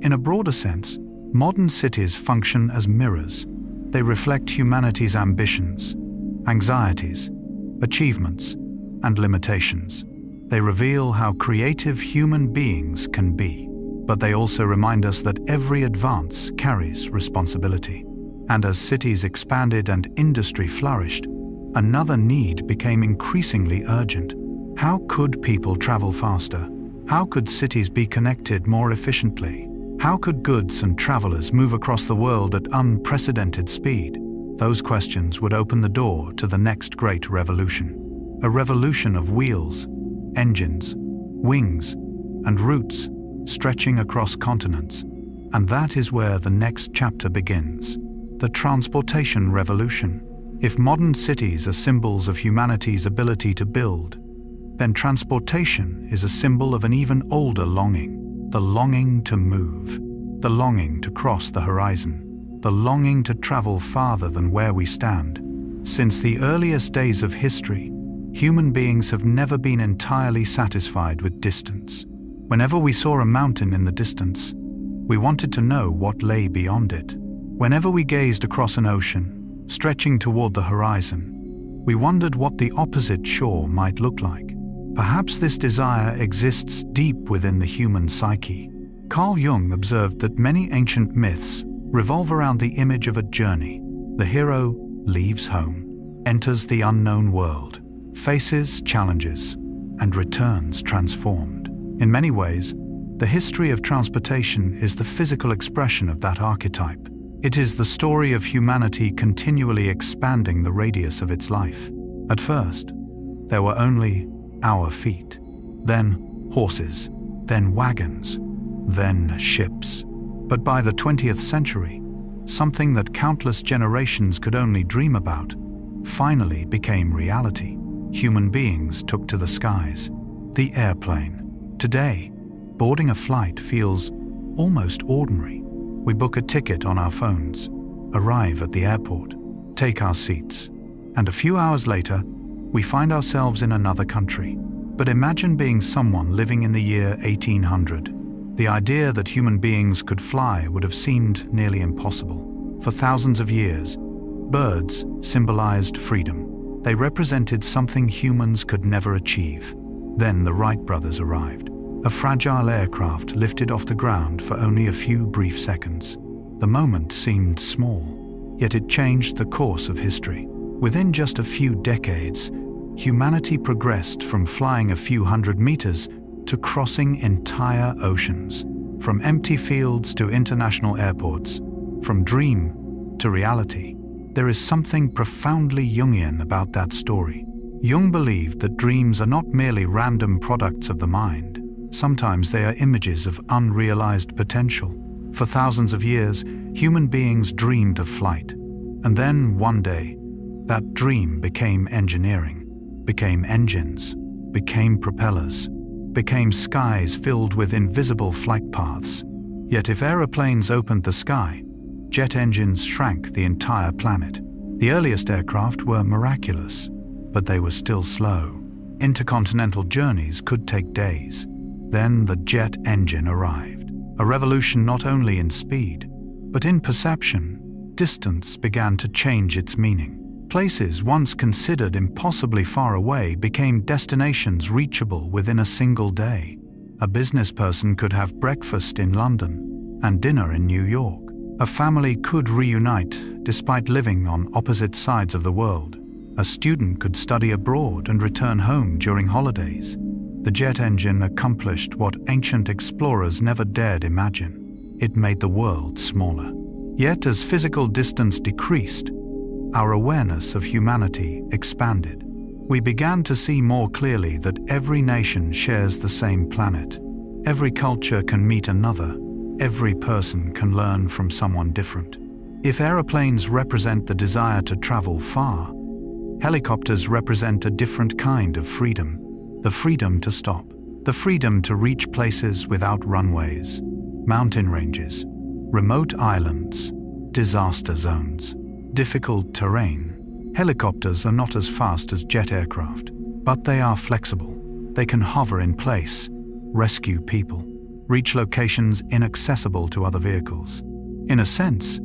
In a broader sense, modern cities function as mirrors. They reflect humanity's ambitions, anxieties, achievements, and limitations. They reveal how creative human beings can be, but they also remind us that every advance carries responsibility. And as cities expanded and industry flourished, another need became increasingly urgent. How could people travel faster? How could cities be connected more efficiently? How could goods and travelers move across the world at unprecedented speed? Those questions would open the door to the next great revolution. A revolution of wheels, engines, wings, and routes stretching across continents. And that is where the next chapter begins. The transportation revolution. If modern cities are symbols of humanity's ability to build, then transportation is a symbol of an even older longing. The longing to move, the longing to cross the horizon, the longing to travel farther than where we stand. Since the earliest days of history, human beings have never been entirely satisfied with distance. Whenever we saw a mountain in the distance, we wanted to know what lay beyond it. Whenever we gazed across an ocean, stretching toward the horizon, we wondered what the opposite shore might look like. Perhaps this desire exists deep within the human psyche. Carl Jung observed that many ancient myths revolve around the image of a journey. The hero leaves home, enters the unknown world, faces challenges, and returns transformed. In many ways, the history of transportation is the physical expression of that archetype. It is the story of humanity continually expanding the radius of its life. At first, there were only our feet, then horses, then wagons, then ships. But by the 20th century, something that countless generations could only dream about finally became reality. Human beings took to the skies, the airplane. Today, boarding a flight feels almost ordinary. We book a ticket on our phones, arrive at the airport, take our seats, and a few hours later, we find ourselves in another country. But imagine being someone living in the year 1800. The idea that human beings could fly would have seemed nearly impossible. For thousands of years, birds symbolized freedom. They represented something humans could never achieve. Then the Wright brothers arrived. A fragile aircraft lifted off the ground for only a few brief seconds. The moment seemed small, yet it changed the course of history. Within just a few decades, humanity progressed from flying a few hundred meters to crossing entire oceans, from empty fields to international airports, from dream to reality. There is something profoundly Jungian about that story. Jung believed that dreams are not merely random products of the mind. Sometimes they are images of unrealized potential. For thousands of years, human beings dreamed of flight. And then, one day, that dream became engineering, became engines, became propellers, became skies filled with invisible flight paths. Yet if aeroplanes opened the sky, jet engines shrank the entire planet. The earliest aircraft were miraculous, but they were still slow. Intercontinental journeys could take days. Then the jet engine arrived. A revolution not only in speed, but in perception. Distance began to change its meaning. Places once considered impossibly far away became destinations reachable within a single day. A business person could have breakfast in London and dinner in New York. A family could reunite despite living on opposite sides of the world. A student could study abroad and return home during holidays. The jet engine accomplished what ancient explorers never dared imagine. It made the world smaller. Yet as physical distance decreased, our awareness of humanity expanded. We began to see more clearly that every nation shares the same planet. Every culture can meet another. Every person can learn from someone different. If aeroplanes represent the desire to travel far, helicopters represent a different kind of freedom. The freedom to stop. The freedom to reach places without runways, mountain ranges, remote islands, disaster zones, difficult terrain. Helicopters are not as fast as jet aircraft, but they are flexible. They can hover in place, rescue people, reach locations inaccessible to other vehicles. In a sense,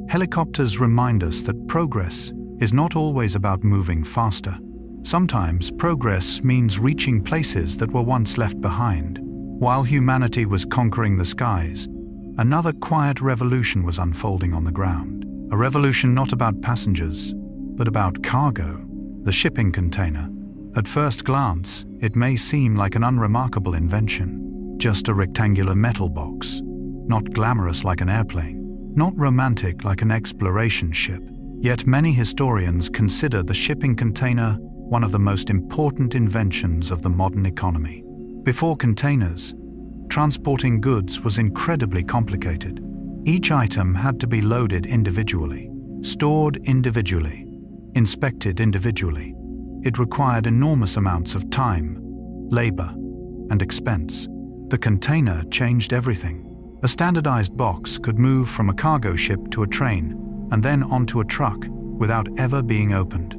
helicopters remind us that progress is not always about moving faster. Sometimes progress means reaching places that were once left behind. While humanity was conquering the skies, another quiet revolution was unfolding on the ground. A revolution not about passengers, but about cargo, the shipping container. At first glance, it may seem like an unremarkable invention, just a rectangular metal box, not glamorous like an airplane, not romantic like an exploration ship. Yet many historians consider the shipping container one of the most important inventions of the modern economy. Before containers, transporting goods was incredibly complicated. Each item had to be loaded individually, stored individually, inspected individually. It required enormous amounts of time, labor, and expense. The container changed everything. A standardized box could move from a cargo ship to a train and then onto a truck without ever being opened.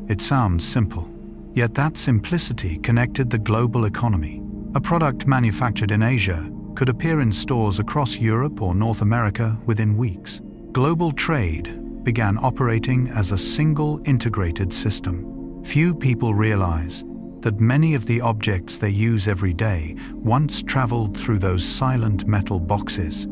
It sounds simple, yet that simplicity connected the global economy. A product manufactured in Asia could appear in stores across Europe or North America within weeks. Global trade began operating as a single integrated system. Few people realize that many of the objects they use every day once traveled through those silent metal boxes.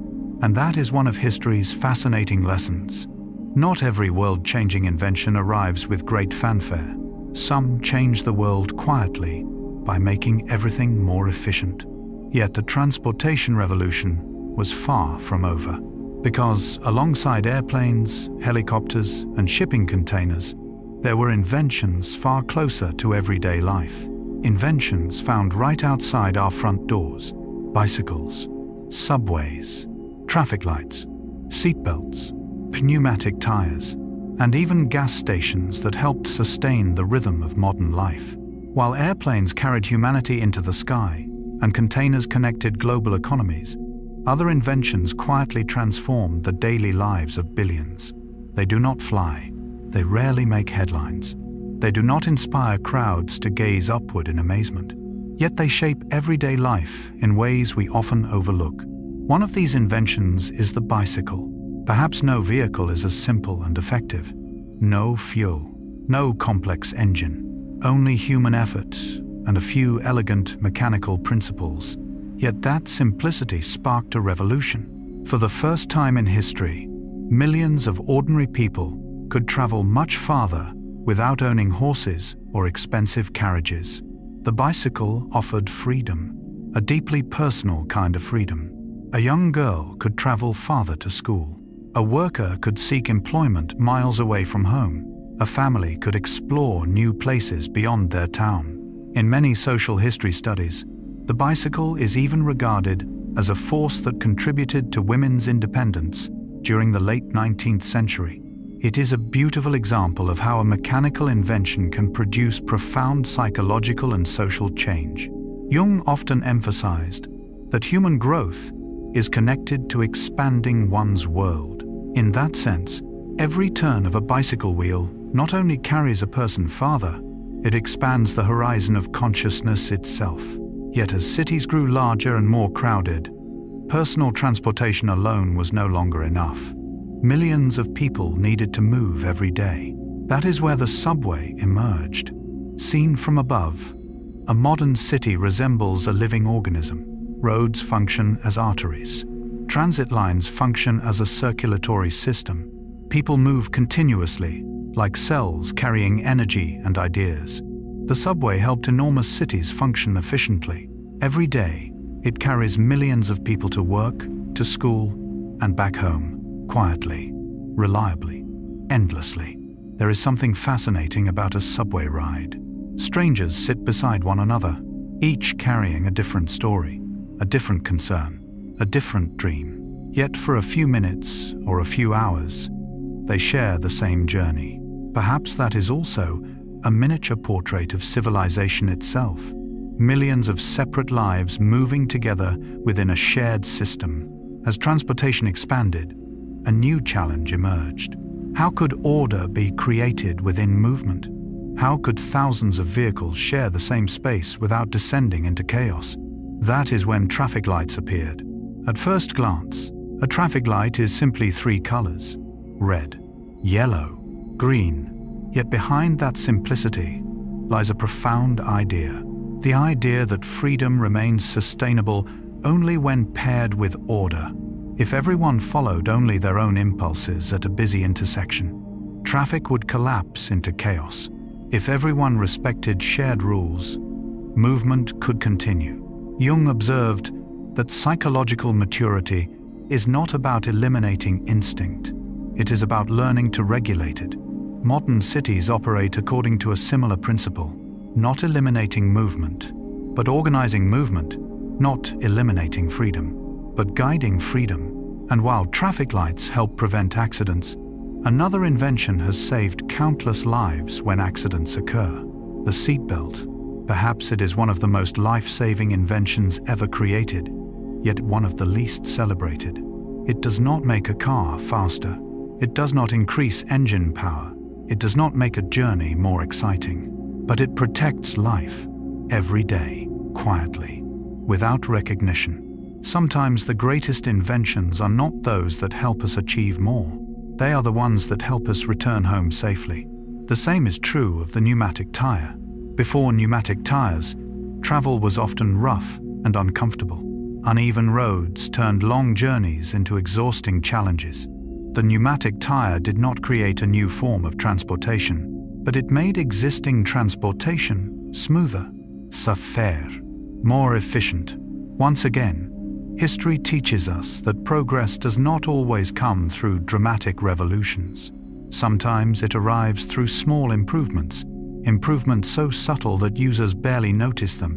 And that is one of history's fascinating lessons. Not every world-changing invention arrives with great fanfare. Some change the world quietly by making everything more efficient. Yet the transportation revolution was far from over, because alongside airplanes, helicopters, and shipping containers, there were inventions far closer to everyday life. Inventions found right outside our front doors: bicycles, subways, traffic lights, seatbelts, pneumatic tires, and even gas stations that helped sustain the rhythm of modern life. While airplanes carried humanity into the sky and containers connected global economies, other inventions quietly transformed the daily lives of billions. They do not fly. They rarely make headlines. They do not inspire crowds to gaze upward in amazement. Yet they shape everyday life in ways we often overlook. One of these inventions is the bicycle. Perhaps no vehicle is as simple and effective. No fuel, no complex engine, only human effort and a few elegant mechanical principles. Yet that simplicity sparked a revolution. For the first time in history, millions of ordinary people could travel much farther without owning horses or expensive carriages. The bicycle offered freedom, a deeply personal kind of freedom. A young girl could travel farther to school. A worker could seek employment miles away from home. A family could explore new places beyond their town. In many social history studies, the bicycle is even regarded as a force that contributed to women's independence during the late 19th century. It is a beautiful example of how a mechanical invention can produce profound psychological and social change. Jung often emphasized that human growth is connected to expanding one's world. In that sense, every turn of a bicycle wheel not only carries a person farther, it expands the horizon of consciousness itself. Yet as cities grew larger and more crowded, personal transportation alone was no longer enough. Millions of people needed to move every day. That is where the subway emerged. Seen from above, a modern city resembles a living organism. Roads function as arteries. Transit lines function as a circulatory system. People move continuously, like cells carrying energy and ideas. The subway helped enormous cities function efficiently. Every day, it carries millions of people to work, to school, and back home, quietly, reliably, endlessly. There is something fascinating about a subway ride. Strangers sit beside one another, each carrying a different story, a different concern, a different dream. Yet for a few minutes or a few hours, they share the same journey. Perhaps that is also a miniature portrait of civilization itself. Millions of separate lives moving together within a shared system. As transportation expanded, a new challenge emerged. How could order be created within movement? How could thousands of vehicles share the same space without descending into chaos? That is when traffic lights appeared. At first glance, a traffic light is simply three colors: red, yellow, green. Yet behind that simplicity lies a profound idea. The idea that freedom remains sustainable only when paired with order. If everyone followed only their own impulses at a busy intersection, traffic would collapse into chaos. If everyone respected shared rules, movement could continue. Jung observed that psychological maturity is not about eliminating instinct. It is about learning to regulate it. Modern cities operate according to a similar principle, not eliminating movement, but organizing movement, not eliminating freedom, but guiding freedom. And while traffic lights help prevent accidents, another invention has saved countless lives when accidents occur: the seatbelt. Perhaps it is one of the most life-saving inventions ever created, yet one of the least celebrated. It does not make a car faster. It does not increase engine power. It does not make a journey more exciting. But it protects life every day, quietly, without recognition. Sometimes the greatest inventions are not those that help us achieve more. They are the ones that help us return home safely. The same is true of the pneumatic tire. Before pneumatic tires, travel was often rough and uncomfortable. Uneven roads turned long journeys into exhausting challenges. The pneumatic tire did not create a new form of transportation, but it made existing transportation smoother, safer, more efficient. Once again, history teaches us that progress does not always come through dramatic revolutions. Sometimes it arrives through small improvements so subtle that users barely notice them,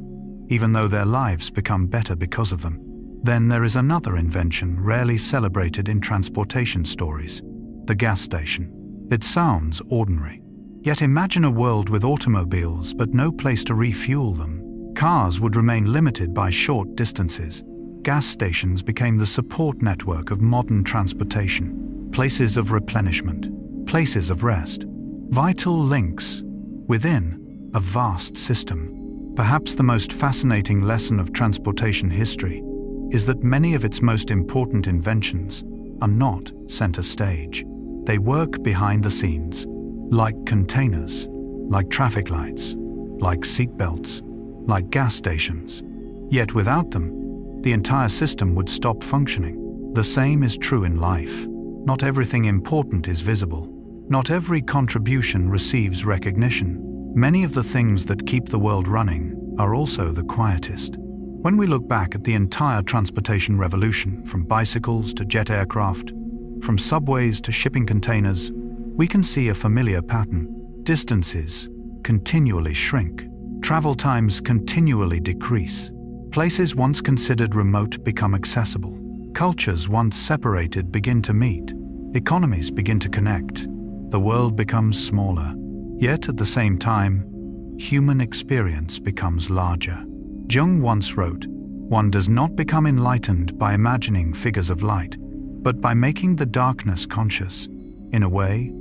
even though their lives become better because of them. Then there is another invention rarely celebrated in transportation stories: the gas station. It sounds ordinary. Yet imagine a world with automobiles but no place to refuel them. Cars would remain limited by short distances. Gas stations became the support network of modern transportation, places of replenishment, places of rest, vital links within a vast system. Perhaps the most fascinating lesson of transportation history is that many of its most important inventions are not center stage. They work behind the scenes, like containers, like traffic lights, like seatbelts, like gas stations. Yet without them, the entire system would stop functioning. The same is true in life. Not everything important is visible. Not every contribution receives recognition. Many of the things that keep the world running are also the quietest. When we look back at the entire transportation revolution, from bicycles to jet aircraft, from subways to shipping containers, we can see a familiar pattern. Distances continually shrink. Travel times continually decrease. Places once considered remote become accessible. Cultures once separated begin to meet. Economies begin to connect. The world becomes smaller. Yet at the same time, human experience becomes larger. Jung once wrote, "One does not become enlightened by imagining figures of light, but by making the darkness conscious." In a way,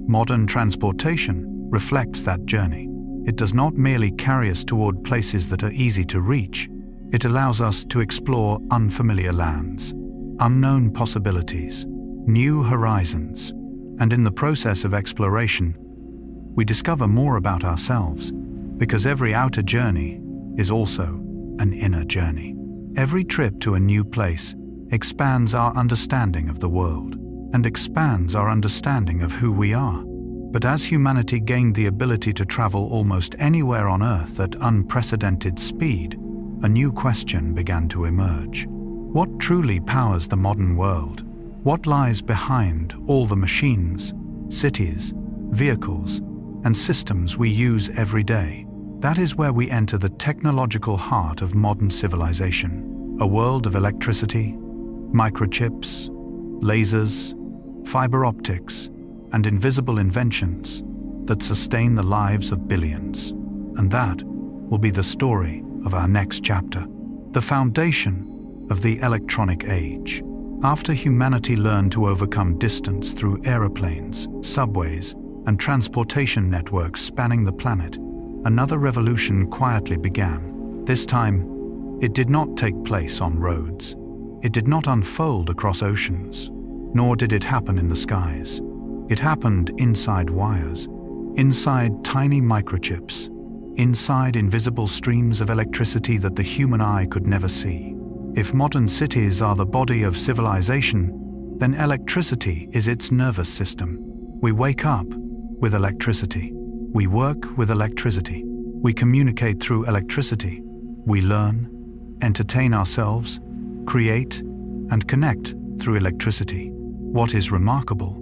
modern transportation reflects that journey. It does not merely carry us toward places that are easy to reach. It allows us to explore unfamiliar lands, unknown possibilities, new horizons, and in the process of exploration, we discover more about ourselves, because every outer journey is also an inner journey. Every trip to a new place expands our understanding of the world and expands our understanding of who we are. But as humanity gained the ability to travel almost anywhere on Earth at unprecedented speed, a new question began to emerge. What truly powers the modern world? What lies behind all the machines, cities, vehicles, and systems we use every day? That is where we enter the technological heart of modern civilization, a world of electricity, microchips, lasers, fiber optics, and invisible inventions that sustain the lives of billions. And that will be the story of our next chapter, the foundation of the electronic age. After humanity learned to overcome distance through aeroplanes, subways, and transportation networks spanning the planet, another revolution quietly began. This time, it did not take place on roads. It did not unfold across oceans, nor did it happen in the skies. It happened inside wires, inside tiny microchips, inside invisible streams of electricity that the human eye could never see. If modern cities are the body of civilization, then electricity is its nervous system. We wake up with electricity. We work with electricity. We communicate through electricity. We learn, entertain ourselves, create, and connect through electricity. What is remarkable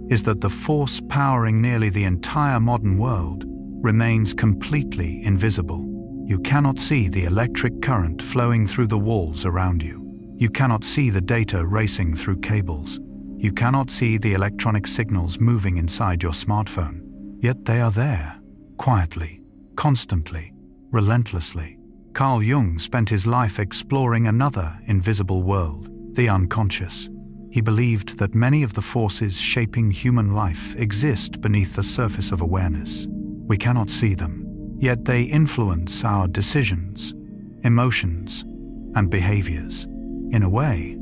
is that the force powering nearly the entire modern world remains completely invisible. You cannot see the electric current flowing through the walls around you. You cannot see the data racing through cables. You cannot see the electronic signals moving inside your smartphone. Yet they are there, quietly, constantly, relentlessly. Carl Jung spent his life exploring another invisible world, the unconscious. He believed that many of the forces shaping human life exist beneath the surface of awareness. We cannot see them, yet they influence our decisions, emotions, and behaviors. In a way,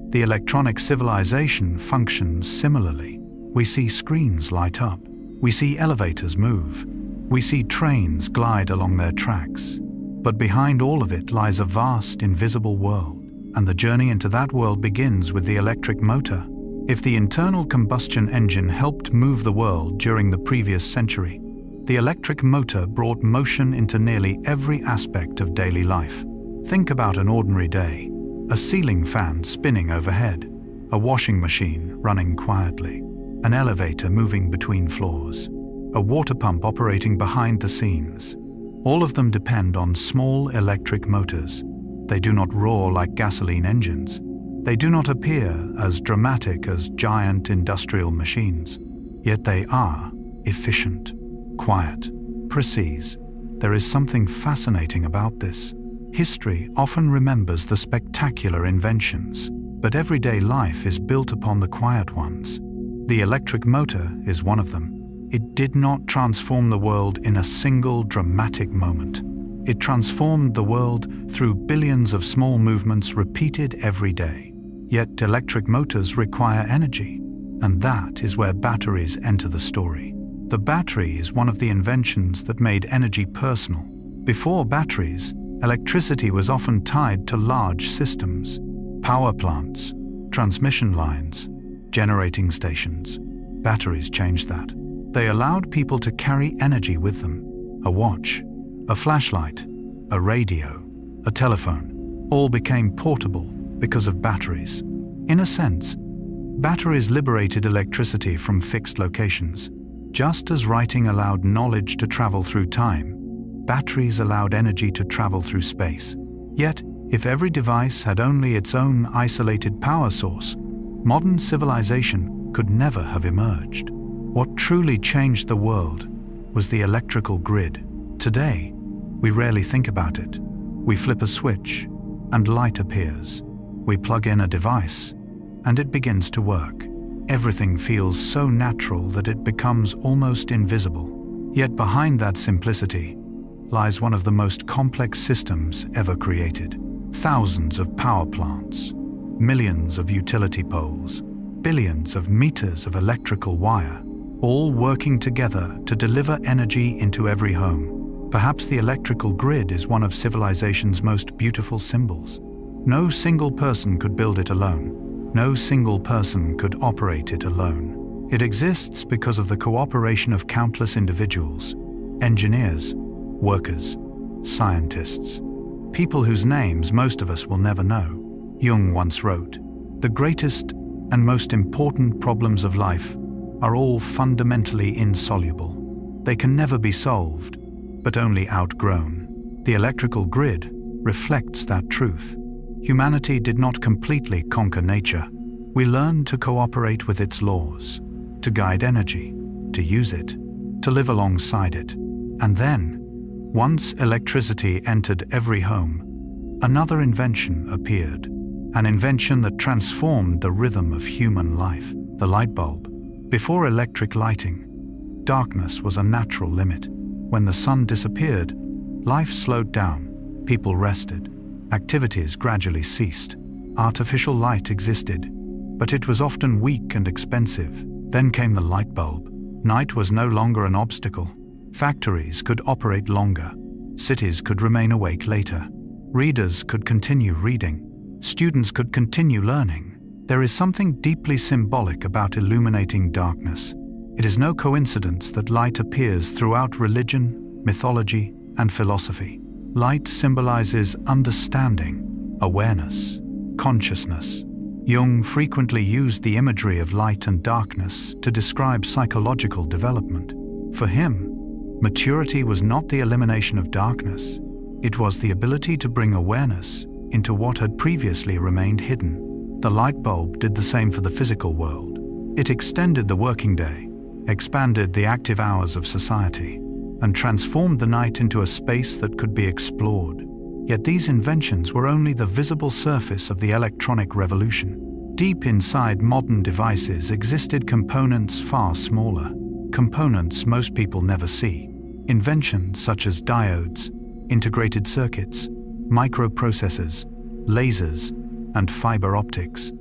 the electronic civilization functions similarly. We see screens light up. We see elevators move. We see trains glide along their tracks. But behind all of it lies a vast, invisible world. And the journey into that world begins with the electric motor. If the internal combustion engine helped move the world during the previous century, the electric motor brought motion into nearly every aspect of daily life. Think about an ordinary day. A ceiling fan spinning overhead, a washing machine running quietly, an elevator moving between floors, a water pump operating behind the scenes. All of them depend on small electric motors. They do not roar like gasoline engines. They do not appear as dramatic as giant industrial machines. Yet they are efficient, quiet, precise. There is something fascinating about this. History often remembers the spectacular inventions, but everyday life is built upon the quiet ones. The electric motor is one of them. It did not transform the world in a single dramatic moment. It transformed the world through billions of small movements repeated every day. Yet electric motors require energy, and that is where batteries enter the story. The battery is one of the inventions that made energy personal. Before batteries, electricity was often tied to large systems, power plants, transmission lines, generating stations. Batteries changed that. They allowed people to carry energy with them. A watch, a flashlight, a radio, a telephone, all became portable because of batteries. In a sense, batteries liberated electricity from fixed locations. Just as writing allowed knowledge to travel through time, batteries allowed energy to travel through space. Yet, if every device had only its own isolated power source, modern civilization could never have emerged. What truly changed the world was the electrical grid. Today, we rarely think about it. We flip a switch, and light appears. We plug in a device, and it begins to work. Everything feels so natural that it becomes almost invisible. Yet behind that simplicity lies one of the most complex systems ever created. Thousands of power plants, millions of utility poles, billions of meters of electrical wire, all working together to deliver energy into every home. Perhaps the electrical grid is one of civilization's most beautiful symbols. No single person could build it alone. No single person could operate it alone. It exists because of the cooperation of countless individuals, engineers, workers, scientists, people whose names most of us will never know. Jung once wrote, "The greatest and most important problems of life are all fundamentally insoluble. They can never be solved, but only outgrown." The electrical grid reflects that truth. Humanity did not completely conquer nature. We learned to cooperate with its laws, to guide energy, to use it, to live alongside it. And then, once electricity entered every home, another invention appeared. An invention that transformed the rhythm of human life, the light bulb. Before electric lighting, darkness was a natural limit. When the sun disappeared, life slowed down, people rested, activities gradually ceased. Artificial light existed, but it was often weak and expensive. Then came the light bulb. Night was no longer an obstacle. Factories could operate longer. Cities could remain awake later. Readers could continue reading. Students could continue learning. There is something deeply symbolic about illuminating darkness. It is no coincidence that light appears throughout religion, mythology, and philosophy. Light symbolizes understanding, awareness, consciousness. Jung frequently used the imagery of light and darkness to describe psychological development. For him, maturity was not the elimination of darkness. It was the ability to bring awareness into what had previously remained hidden. The light bulb did the same for the physical world. It extended the working day, expanded the active hours of society, and transformed the night into a space that could be explored. Yet these inventions were only the visible surface of the electronic revolution. Deep inside modern devices existed components far smaller, components most people never see. Inventions such as diodes, integrated circuits, microprocessors, lasers, and fiber optics.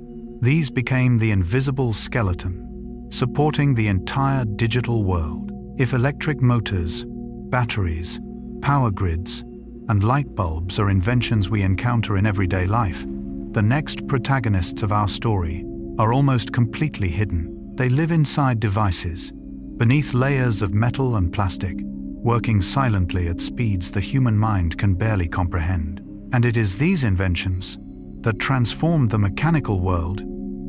These became the invisible skeleton, supporting the entire digital world. If electric motors, batteries, power grids, and light bulbs are inventions we encounter in everyday life, the next protagonists of our story are almost completely hidden. They live inside devices, beneath layers of metal and plastic, working silently at speeds the human mind can barely comprehend. And it is these inventions that transformed the mechanical world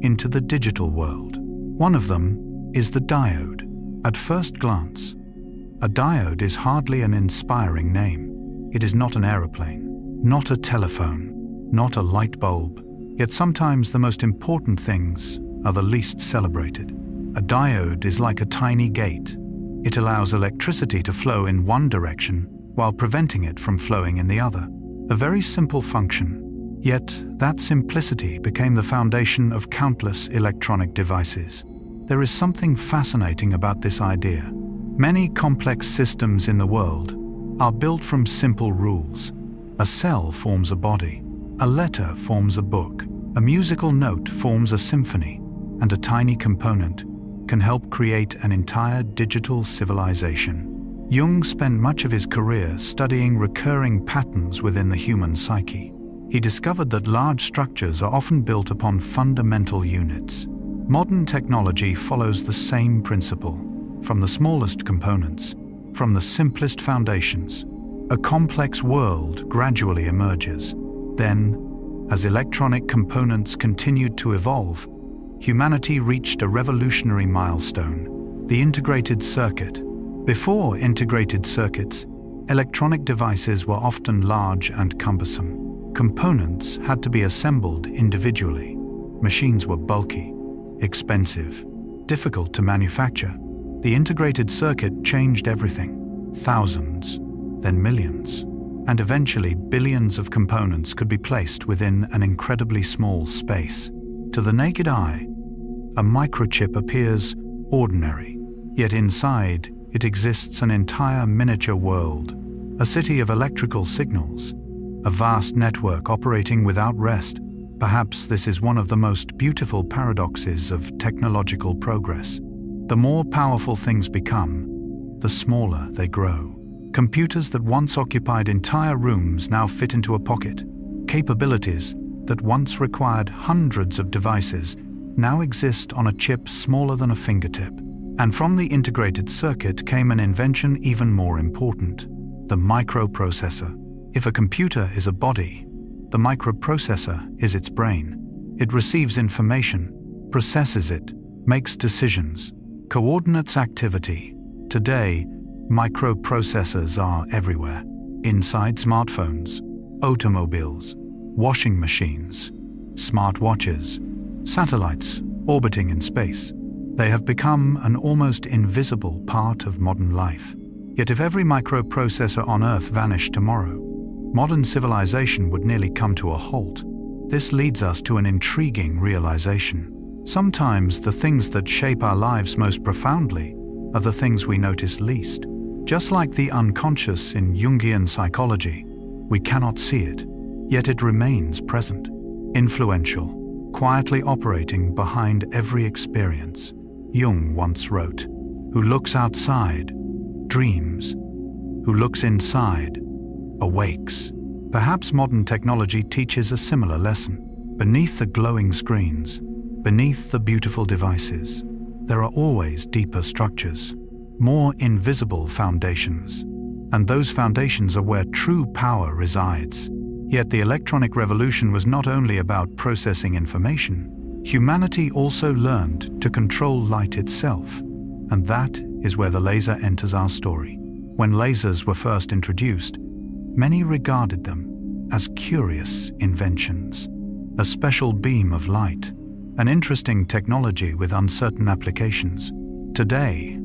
into the digital world. One of them is the diode. At first glance, a diode is hardly an inspiring name. It is not an aeroplane, not a telephone, not a light bulb. Yet sometimes the most important things are the least celebrated. A diode is like a tiny gate. It allows electricity to flow in one direction while preventing it from flowing in the other. A very simple function. Yet that simplicity became the foundation of countless electronic devices. There is something fascinating about this idea. Many complex systems in the world are built from simple rules. A cell forms a body, a letter forms a book, a musical note forms a symphony, and a tiny component can help create an entire digital civilization. Jung spent much of his career studying recurring patterns within the human psyche. He discovered that large structures are often built upon fundamental units. Modern technology follows the same principle. From the smallest components, from the simplest foundations, a complex world gradually emerges. Then, as electronic components continued to evolve, humanity reached a revolutionary milestone: the integrated circuit. Before integrated circuits, electronic devices were often large and cumbersome. Components had to be assembled individually. Machines were bulky, expensive, difficult to manufacture. The integrated circuit changed everything. Thousands, then millions, and eventually billions of components could be placed within an incredibly small space. To the naked eye, a microchip appears ordinary, yet inside it exists an entire miniature world, a city of electrical signals, a vast network operating without rest. Perhaps this is one of the most beautiful paradoxes of technological progress. The more powerful things become, the smaller they grow. Computers that once occupied entire rooms now fit into a pocket. Capabilities that once required hundreds of devices now exist on a chip smaller than a fingertip. And from the integrated circuit came an invention even more important: the microprocessor. If a computer is a body, the microprocessor is its brain. It receives information, processes it, makes decisions, coordinates activity. Today, microprocessors are everywhere. Inside smartphones, automobiles, washing machines, smartwatches, satellites orbiting in space. They have become an almost invisible part of modern life. Yet if every microprocessor on Earth vanished tomorrow, modern civilization would nearly come to a halt. This leads us to an intriguing realization. Sometimes the things that shape our lives most profoundly are the things we notice least. Just like the unconscious in Jungian psychology, we cannot see it, yet it remains present, influential, quietly operating behind every experience. Jung once wrote, "Who looks outside, dreams. Who looks inside, awakes." Perhaps modern technology teaches a similar lesson. Beneath the glowing screens, beneath the beautiful devices, there are always deeper structures, more invisible foundations. And those foundations are where true power resides. Yet the electronic revolution was not only about processing information. Humanity also learned to control light itself. And that is where the laser enters our story. When lasers were first introduced, many regarded them as curious inventions, a special beam of light, an interesting technology with uncertain applications. Today,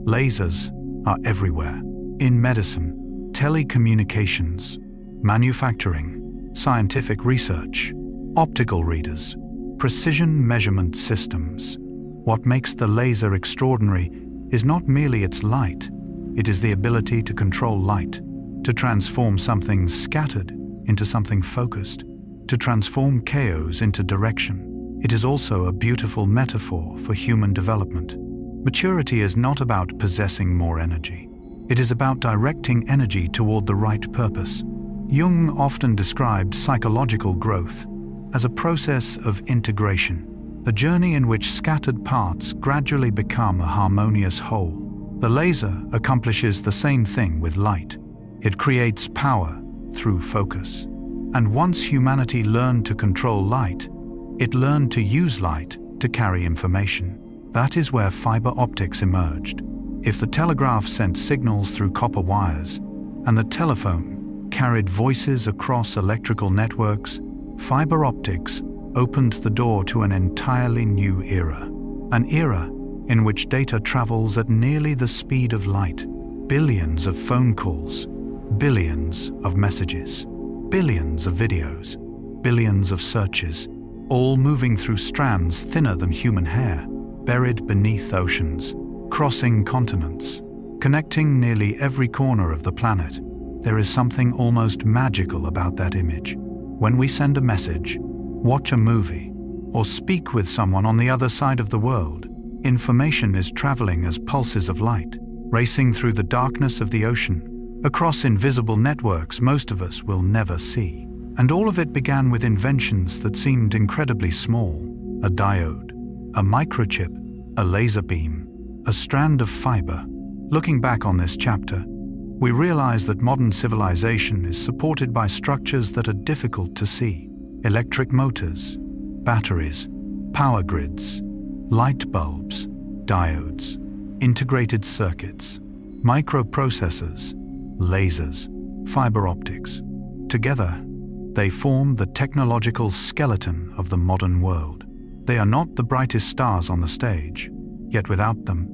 lasers are everywhere. In medicine, telecommunications, manufacturing, scientific research, optical readers, precision measurement systems. What makes the laser extraordinary is not merely its light, it is the ability to control light, to transform something scattered into something focused, to transform chaos into direction. It is also a beautiful metaphor for human development. Maturity is not about possessing more energy. It is about directing energy toward the right purpose. Jung often described psychological growth as a process of integration, a journey in which scattered parts gradually become a harmonious whole. The laser accomplishes the same thing with light. It creates power through focus. And once humanity learned to control light, it learned to use light to carry information. That is where fiber optics emerged. If the telegraph sent signals through copper wires, and the telephone carried voices across electrical networks, fiber optics opened the door to an entirely new era. An era in which data travels at nearly the speed of light. Billions of phone calls, billions of messages, billions of videos, billions of searches, all moving through strands thinner than human hair, buried beneath oceans, crossing continents, connecting nearly every corner of the planet. There is something almost magical about that image. When we send a message, watch a movie, or speak with someone on the other side of the world, information is traveling as pulses of light. racing through the darkness of the ocean, across invisible networks most of us will never see. And all of it began with inventions that seemed incredibly small: a diode, a microchip, a laser beam, a strand of fiber. Looking back on this chapter, we realize that modern civilization is supported by structures that are difficult to see: electric motors, batteries, power grids, light bulbs, diodes, integrated circuits, microprocessors, lasers, fiber optics. Together, they form the technological skeleton of the modern world. They are not the brightest stars on the stage, yet without them,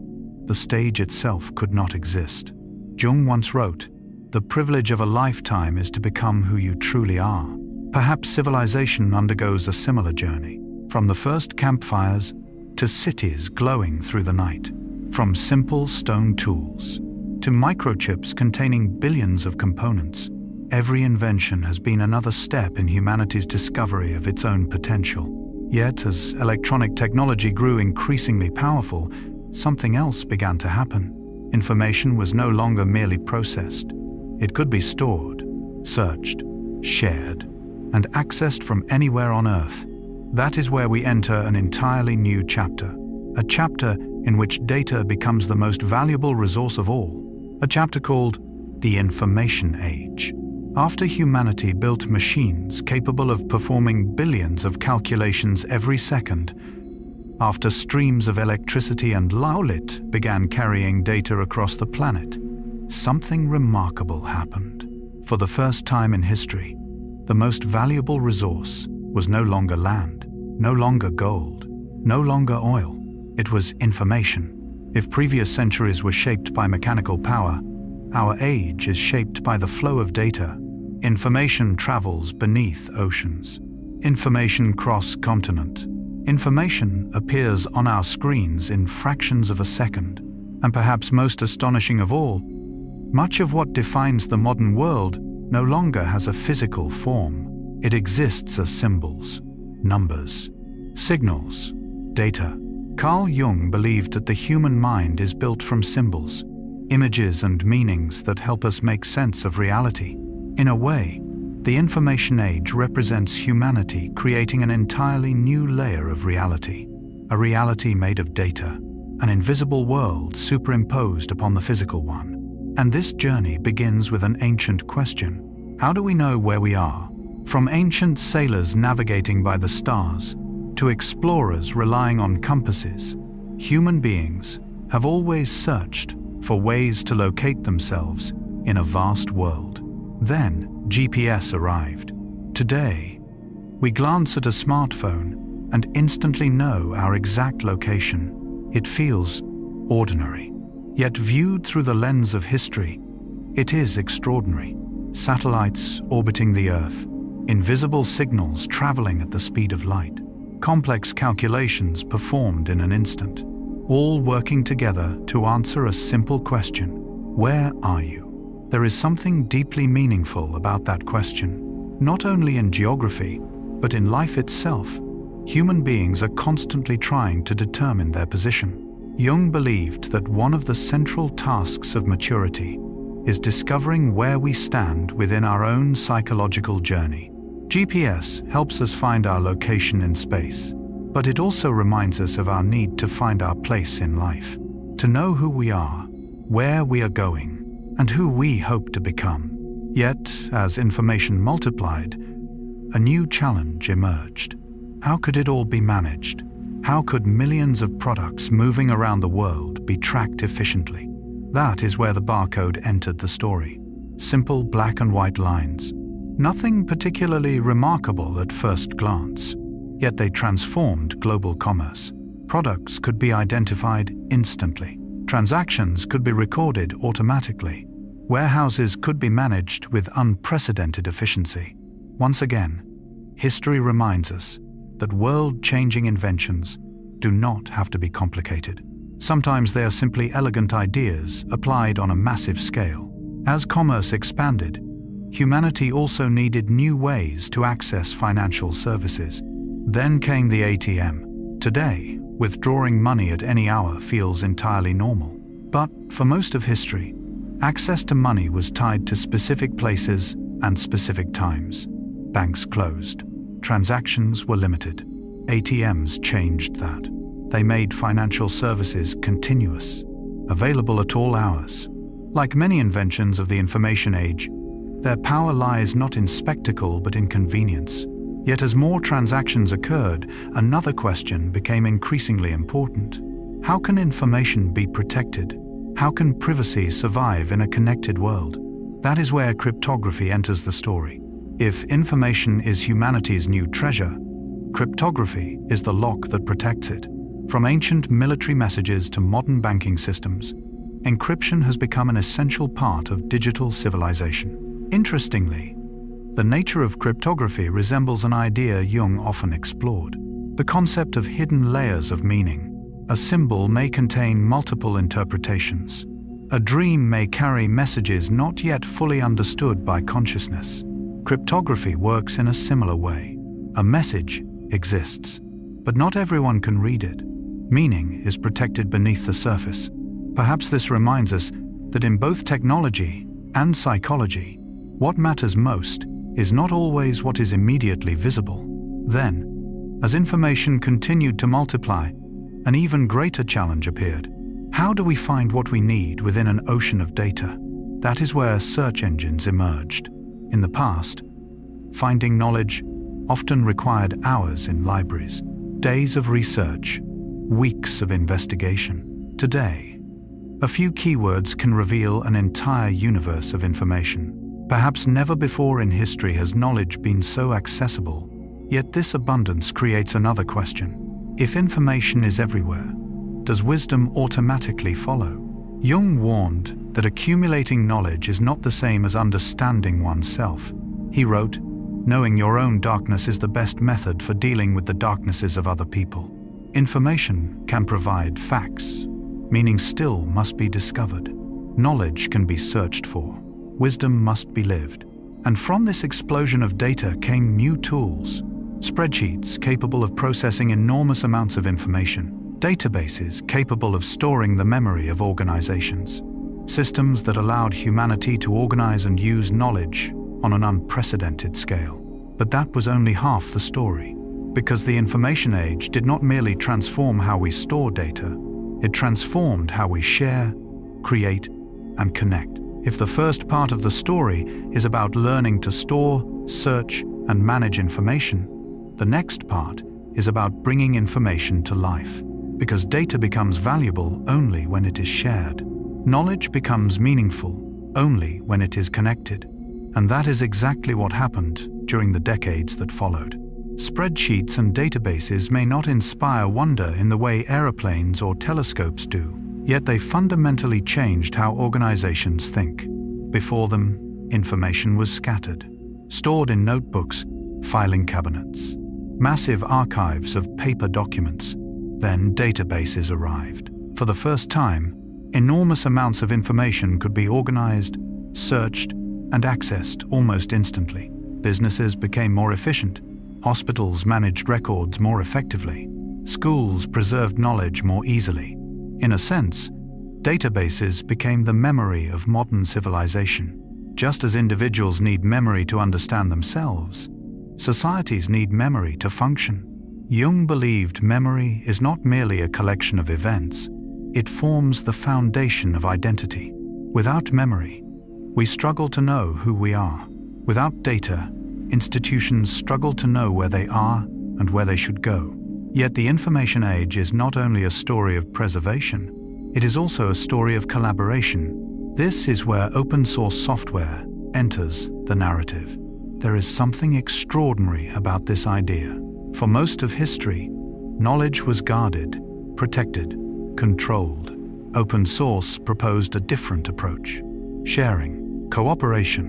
the stage itself could not exist. Jung once wrote, "The privilege of a lifetime is to become who you truly are." Perhaps civilization undergoes a similar journey, from the first campfires to cities glowing through the night, from simple stone tools to microchips containing billions of components. Every invention has been another step in humanity's discovery of its own potential. Yet, as electronic technology grew increasingly powerful, something else began to happen. Information was no longer merely processed. It could be stored, searched, shared, and accessed from anywhere on Earth. That is where we enter an entirely new chapter. A chapter in which data becomes the most valuable resource of all. A chapter called the Information Age. After humanity built machines capable of performing billions of calculations every second, after streams of electricity and light began carrying data across the planet, something remarkable happened. For the first time in history, the most valuable resource was no longer land, no longer gold, no longer oil. It was information. If previous centuries were shaped by mechanical power, our age is shaped by the flow of data. Information travels beneath oceans. Information cross continent. Information appears on our screens in fractions of a second. And perhaps most astonishing of all, much of what defines the modern world no longer has a physical form. It exists as symbols, numbers, signals, data. Carl Jung believed that the human mind is built from symbols, images and meanings that help us make sense of reality. In a way, the information age represents humanity creating an entirely new layer of reality, a reality made of data, an invisible world superimposed upon the physical one. And this journey begins with an ancient question: how do we know where we are? From ancient sailors navigating by the stars to explorers relying on compasses, human beings have always searched for ways to locate themselves in a vast world. Then GPS arrived. Today, we glance at a smartphone and instantly know our exact location. It feels ordinary, yet viewed through the lens of history, it is extraordinary. Satellites orbiting the Earth, invisible signals traveling at the speed of light, complex calculations performed in an instant, all working together to answer a simple question: where are you? There is something deeply meaningful about that question. Not only in geography, but in life itself, human beings are constantly trying to determine their position. Jung believed that one of the central tasks of maturity is discovering where we stand within our own psychological journey. GPS helps us find our location in space, but it also reminds us of our need to find our place in life, to know who we are, where we are going, and who we hope to become. Yet, as information multiplied, a new challenge emerged. How could it all be managed? How could millions of products moving around the world be tracked efficiently? That is where the barcode entered the story. Simple black and white lines. Nothing particularly remarkable at first glance, yet they transformed global commerce. Products could be identified instantly. Transactions could be recorded automatically. Warehouses could be managed with unprecedented efficiency. Once again, history reminds us that world-changing inventions do not have to be complicated. Sometimes they are simply elegant ideas applied on a massive scale. As commerce expanded, humanity also needed new ways to access financial services. Then came the ATM. Today, withdrawing money at any hour feels entirely normal. But for most of history, access to money was tied to specific places and specific times. Banks closed. Transactions were limited. ATMs changed that. They made financial services continuous, available at all hours. Like many inventions of the information age, their power lies not in spectacle but in convenience. Yet as more transactions occurred, another question became increasingly important. How can information be protected? How can privacy survive in a connected world? That is where cryptography enters the story. If information is humanity's new treasure, cryptography is the lock that protects it. From ancient military messages to modern banking systems, encryption has become an essential part of digital civilization. Interestingly, the nature of cryptography resembles an idea Jung often explored: the concept of hidden layers of meaning. A symbol may contain multiple interpretations. A dream may carry messages not yet fully understood by consciousness. Cryptography works in a similar way. A message exists, but not everyone can read it. Meaning is protected beneath the surface. Perhaps this reminds us that in both technology and psychology, what matters most is not always what is immediately visible. Then, as information continued to multiply, an even greater challenge appeared. How do we find what we need within an ocean of data? That is where search engines emerged. In the past, finding knowledge often required hours in libraries, days of research, weeks of investigation. Today, a few keywords can reveal an entire universe of information. Perhaps never before in history has knowledge been so accessible, yet this abundance creates another question. If information is everywhere, does wisdom automatically follow? Jung warned that accumulating knowledge is not the same as understanding oneself. He wrote, "Knowing your own darkness is the best method for dealing with the darknesses of other people." Information can provide facts, meaning still must be discovered. Knowledge can be searched for. Wisdom must be lived. And from this explosion of data came new tools. Spreadsheets capable of processing enormous amounts of information. Databases capable of storing the memory of organizations. Systems that allowed humanity to organize and use knowledge on an unprecedented scale. But that was only half the story. Because the information age did not merely transform how we store data, it transformed how we share, create, and connect. If the first part of the story is about learning to store, search, and manage information, the next part is about bringing information to life. Because data becomes valuable only when it is shared. Knowledge becomes meaningful only when it is connected. And that is exactly what happened during the decades that followed. Spreadsheets and databases may not inspire wonder in the way aeroplanes or telescopes do, yet they fundamentally changed how organizations think. Before them, information was scattered, stored in notebooks, filing cabinets, massive archives of paper documents. Then databases arrived. For the first time, enormous amounts of information could be organized, searched, and accessed almost instantly. Businesses became more efficient. Hospitals managed records more effectively. Schools preserved knowledge more easily. In a sense, databases became the memory of modern civilization. Just as individuals need memory to understand themselves, societies need memory to function. Jung believed memory is not merely a collection of events, it forms the foundation of identity. Without memory, we struggle to know who we are. Without data, institutions struggle to know where they are and where they should go. Yet the information age is not only a story of preservation, it is also a story of collaboration. This is where open source software enters the narrative. There is something extraordinary about this idea. For most of history, knowledge was guarded, protected, controlled. Open source proposed a different approach. Sharing, cooperation,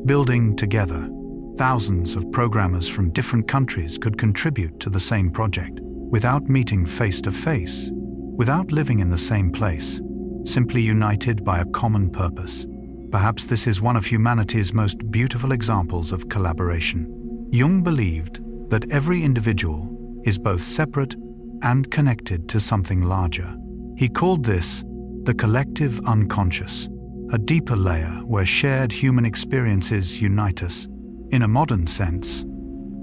building together. Thousands of programmers from different countries could contribute to the same project, without meeting face to face, without living in the same place, simply united by a common purpose. Perhaps this is one of humanity's most beautiful examples of collaboration. Jung believed that every individual is both separate and connected to something larger. He called this the collective unconscious, a deeper layer where shared human experiences unite us. In a modern sense,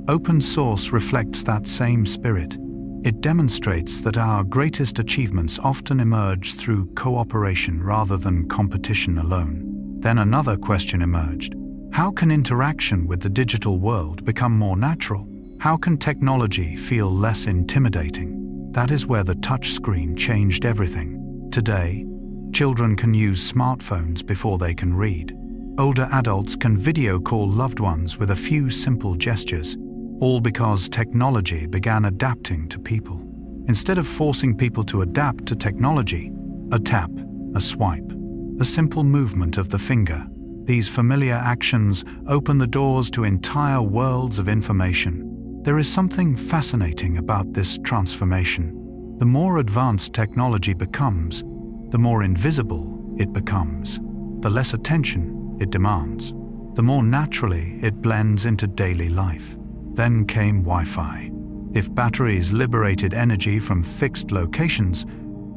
open source reflects that same spirit. It demonstrates that our greatest achievements often emerge through cooperation rather than competition alone. Then another question emerged. How can interaction with the digital world become more natural? How can technology feel less intimidating? That is where the touchscreen changed everything. Today, children can use smartphones before they can read. Older adults can video call loved ones with a few simple gestures, all because technology began adapting to people. Instead of forcing people to adapt to technology, a tap, a swipe, a simple movement of the finger, these familiar actions open the doors to entire worlds of information. There is something fascinating about this transformation. The more advanced technology becomes, the more invisible it becomes, the less attention it demands, the more naturally it blends into daily life. Then came Wi-Fi. If batteries liberated energy from fixed locations,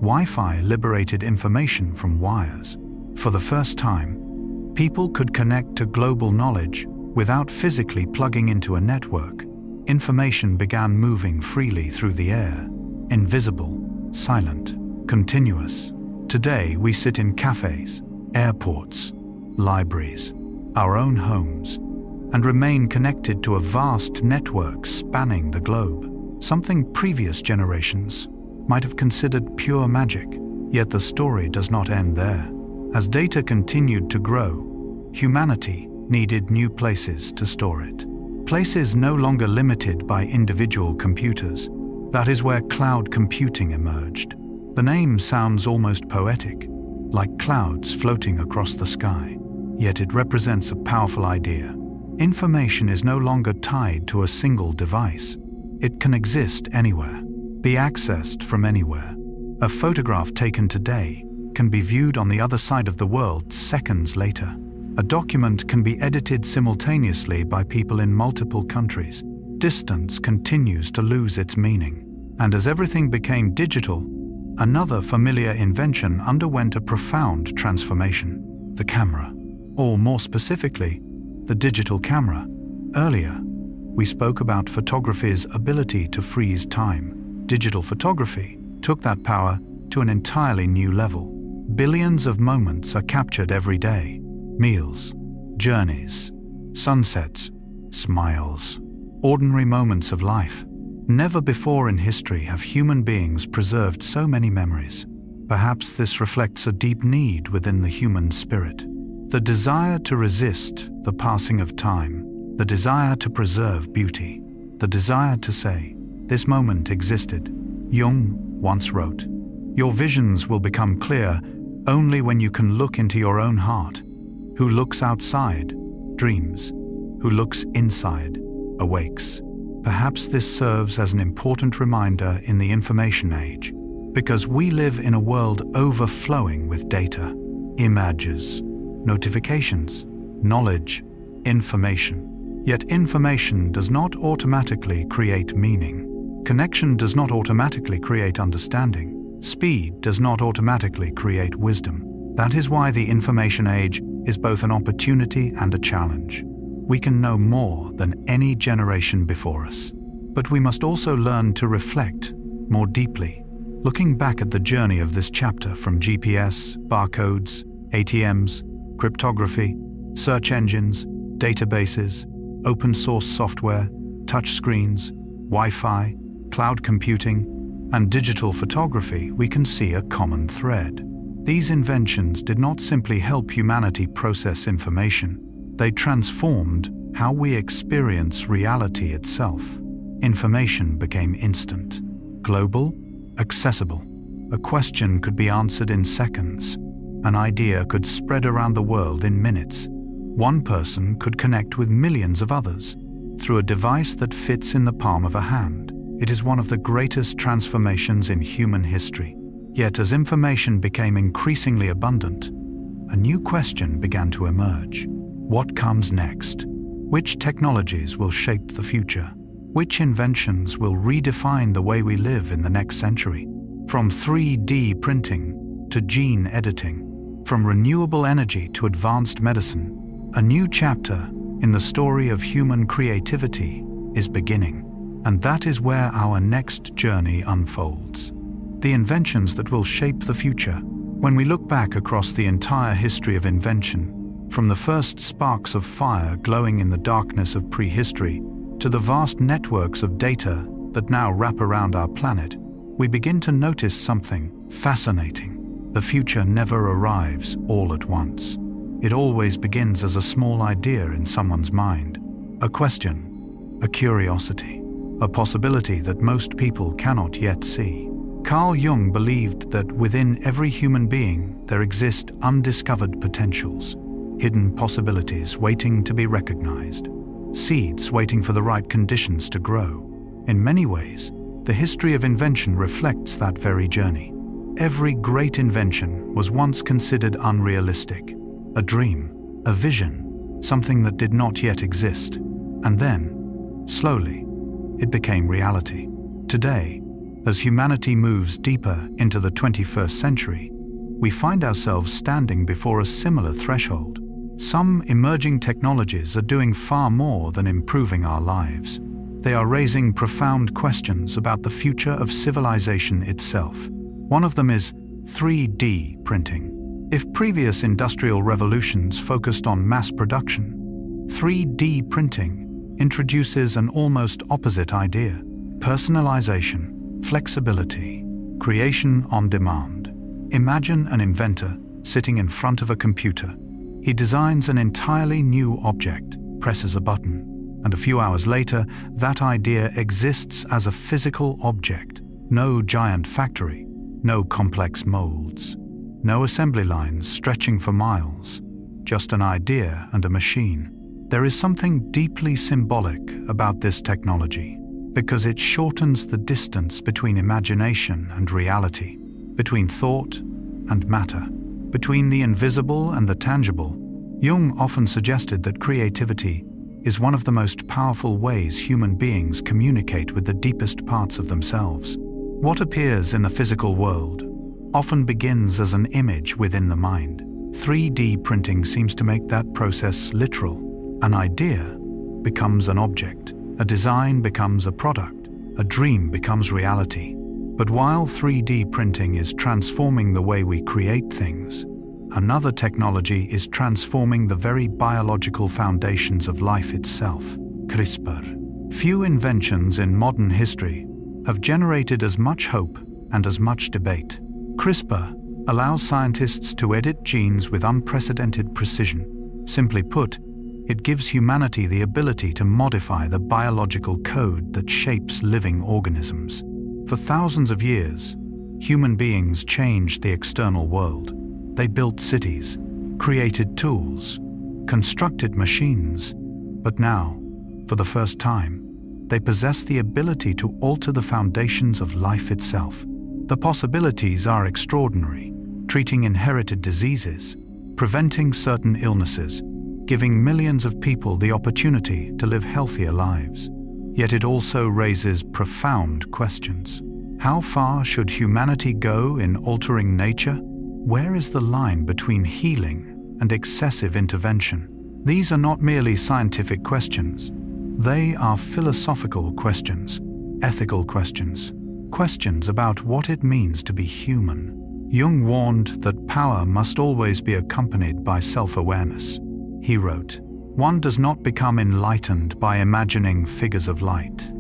Wi-Fi liberated information from wires. For the first time, people could connect to global knowledge without physically plugging into a network. Information began moving freely through the air, invisible, silent, continuous. Today we sit in cafes, airports, libraries, our own homes, and remain connected to a vast network spanning the globe. Something previous generations might have considered pure magic, yet the story does not end there. As data continued to grow, humanity needed new places to store it. Places no longer limited by individual computers. That is where cloud computing emerged. The name sounds almost poetic, like clouds floating across the sky, yet it represents a powerful idea. Information is no longer tied to a single device. It can exist anywhere, be accessed from anywhere. A photograph taken today can be viewed on the other side of the world seconds later. A document can be edited simultaneously by people in multiple countries. Distance continues to lose its meaning. And as everything became digital, another familiar invention underwent a profound transformation: the camera. Or more specifically, the digital camera. Earlier, we spoke about photography's ability to freeze time. Digital photography took that power to an entirely new level. Billions of moments are captured every day. Meals, journeys, sunsets, smiles, ordinary moments of life. Never before in history have human beings preserved so many memories. Perhaps this reflects a deep need within the human spirit. The desire to resist the passing of time, the desire to preserve beauty, the desire to say, "This moment existed." Jung once wrote, "Your visions will become clear only when you can look into your own heart. Who looks outside, dreams. Who looks inside, awakes." Perhaps this serves as an important reminder in the information age, because we live in a world overflowing with data, images, notifications, knowledge, information. Yet information does not automatically create meaning. Connection does not automatically create understanding. Speed does not automatically create wisdom. That is why the information age is both an opportunity and a challenge. We can know more than any generation before us, but we must also learn to reflect more deeply. Looking back at the journey of this chapter from GPS, barcodes, ATMs, cryptography, search engines, databases, open source software, touchscreens, Wi-Fi, cloud computing, and digital photography, we can see a common thread. These inventions did not simply help humanity process information, they transformed how we experience reality itself. Information became instant, global, accessible. A question could be answered in seconds. An idea could spread around the world in minutes. One person could connect with millions of others through a device that fits in the palm of a hand. It is one of the greatest transformations in human history. Yet as information became increasingly abundant, a new question began to emerge. What comes next? Which technologies will shape the future? Which inventions will redefine the way we live in the next century? From 3D printing to gene editing, from renewable energy to advanced medicine, a new chapter in the story of human creativity is beginning. And that is where our next journey unfolds. The inventions that will shape the future. When we look back across the entire history of invention, from the first sparks of fire glowing in the darkness of prehistory to the vast networks of data that now wrap around our planet, we begin to notice something fascinating. The future never arrives all at once. It always begins as a small idea in someone's mind, a question, a curiosity, a possibility that most people cannot yet see. Carl Jung believed that within every human being there exist undiscovered potentials, hidden possibilities waiting to be recognized, seeds waiting for the right conditions to grow. In many ways, the history of invention reflects that very journey. Every great invention was once considered unrealistic, a dream, a vision, something that did not yet exist. And then, slowly, it became reality. Today, as humanity moves deeper into the 21st century, we find ourselves standing before a similar threshold. Some emerging technologies are doing far more than improving our lives. They are raising profound questions about the future of civilization itself. One of them is 3D printing. If previous industrial revolutions focused on mass production, 3D printing introduces an almost opposite idea: personalization, flexibility, creation on demand. Imagine an inventor sitting in front of a computer. He designs an entirely new object, presses a button, and a few hours later, that idea exists as a physical object. No giant factory, no complex molds, no assembly lines stretching for miles, just an idea and a machine. There is something deeply symbolic about this technology, because it shortens the distance between imagination and reality, between thought and matter, between the invisible and the tangible. Jung often suggested that creativity is one of the most powerful ways human beings communicate with the deepest parts of themselves. What appears in the physical world often begins as an image within the mind. 3D printing seems to make that process literal. An idea becomes an object. A design becomes a product, a dream becomes reality. But while 3D printing is transforming the way we create things, another technology is transforming the very biological foundations of life itself: CRISPR. Few inventions in modern history have generated as much hope and as much debate. CRISPR allows scientists to edit genes with unprecedented precision. Simply put, it gives humanity the ability to modify the biological code that shapes living organisms. For thousands of years, human beings changed the external world. They built cities, created tools, constructed machines. But now, for the first time, they possess the ability to alter the foundations of life itself. The possibilities are extraordinary: treating inherited diseases, preventing certain illnesses, giving millions of people the opportunity to live healthier lives. Yet it also raises profound questions. How far should humanity go in altering nature? Where is the line between healing and excessive intervention? These are not merely scientific questions. They are philosophical questions, ethical questions, questions about what it means to be human. Jung warned that power must always be accompanied by self-awareness. He wrote, "One does not become enlightened by imagining figures of light,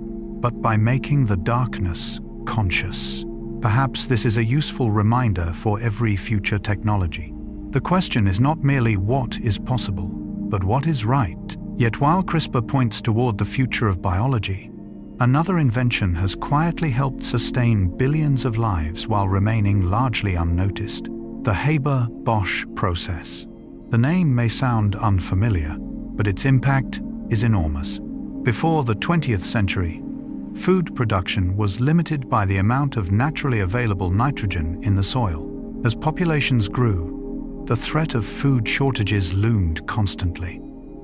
but by making the darkness conscious." Perhaps this is a useful reminder for every future technology. The question is not merely what is possible, but what is right. Yet while CRISPR points toward the future of biology, another invention has quietly helped sustain billions of lives while remaining largely unnoticed: the Haber-Bosch process. The name may sound unfamiliar, but its impact is enormous. Before the 20th century, food production was limited by the amount of naturally available nitrogen in the soil. As populations grew, the threat of food shortages loomed constantly.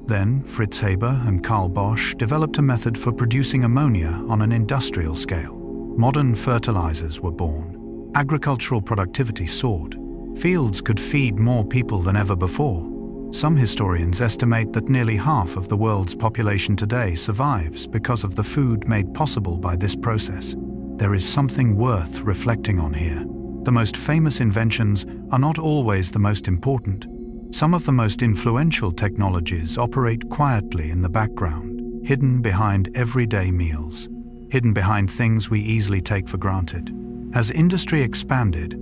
Then Fritz Haber and Carl Bosch developed a method for producing ammonia on an industrial scale. Modern fertilizers were born. Agricultural productivity soared, Fields could feed more people than ever before. Some historians estimate that nearly half of the world's population today survives because of the food made possible by this process. There is something worth reflecting on here. The most famous inventions are not always the most important. Some of the most influential technologies operate quietly in the background, hidden behind everyday meals, hidden behind things we easily take for granted. As industry expanded,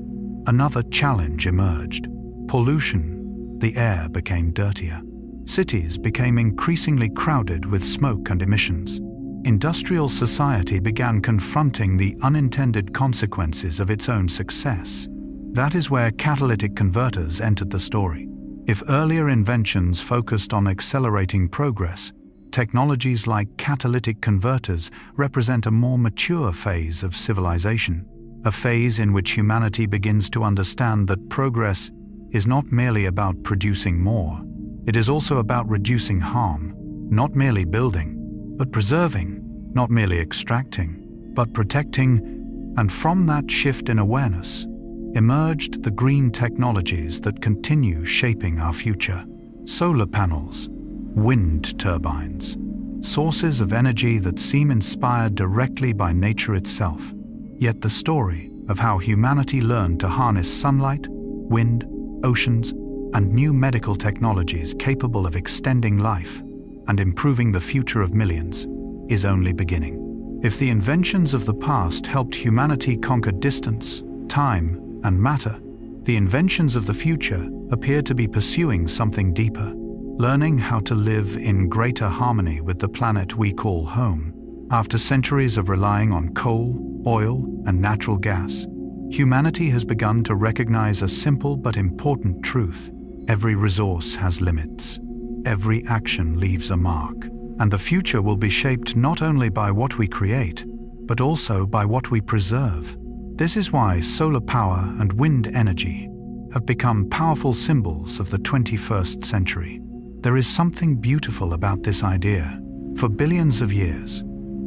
another challenge emerged: pollution. The air became dirtier. Cities became increasingly crowded with smoke and emissions. Industrial society began confronting the unintended consequences of its own success. That is where catalytic converters entered the story. If earlier inventions focused on accelerating progress, technologies like catalytic converters represent a more mature phase of civilization, a phase in which humanity begins to understand that progress is not merely about producing more. It is also about reducing harm, not merely building, but preserving, not merely extracting, but protecting. And from that shift in awareness emerged the green technologies that continue shaping our future. Solar panels, wind turbines, sources of energy that seem inspired directly by nature itself. Yet the story of how humanity learned to harness sunlight, wind, oceans, and new medical technologies capable of extending life and improving the future of millions is only beginning. If the inventions of the past helped humanity conquer distance, time, and matter, the inventions of the future appear to be pursuing something deeper, learning how to live in greater harmony with the planet we call home. After centuries of relying on coal, oil, and natural gas, humanity has begun to recognize a simple but important truth: every resource has limits. Every action leaves a mark, and the future will be shaped not only by what we create, but also by what we preserve. This is why solar power and wind energy have become powerful symbols of the 21st century. There is something beautiful about this idea. For billions of years,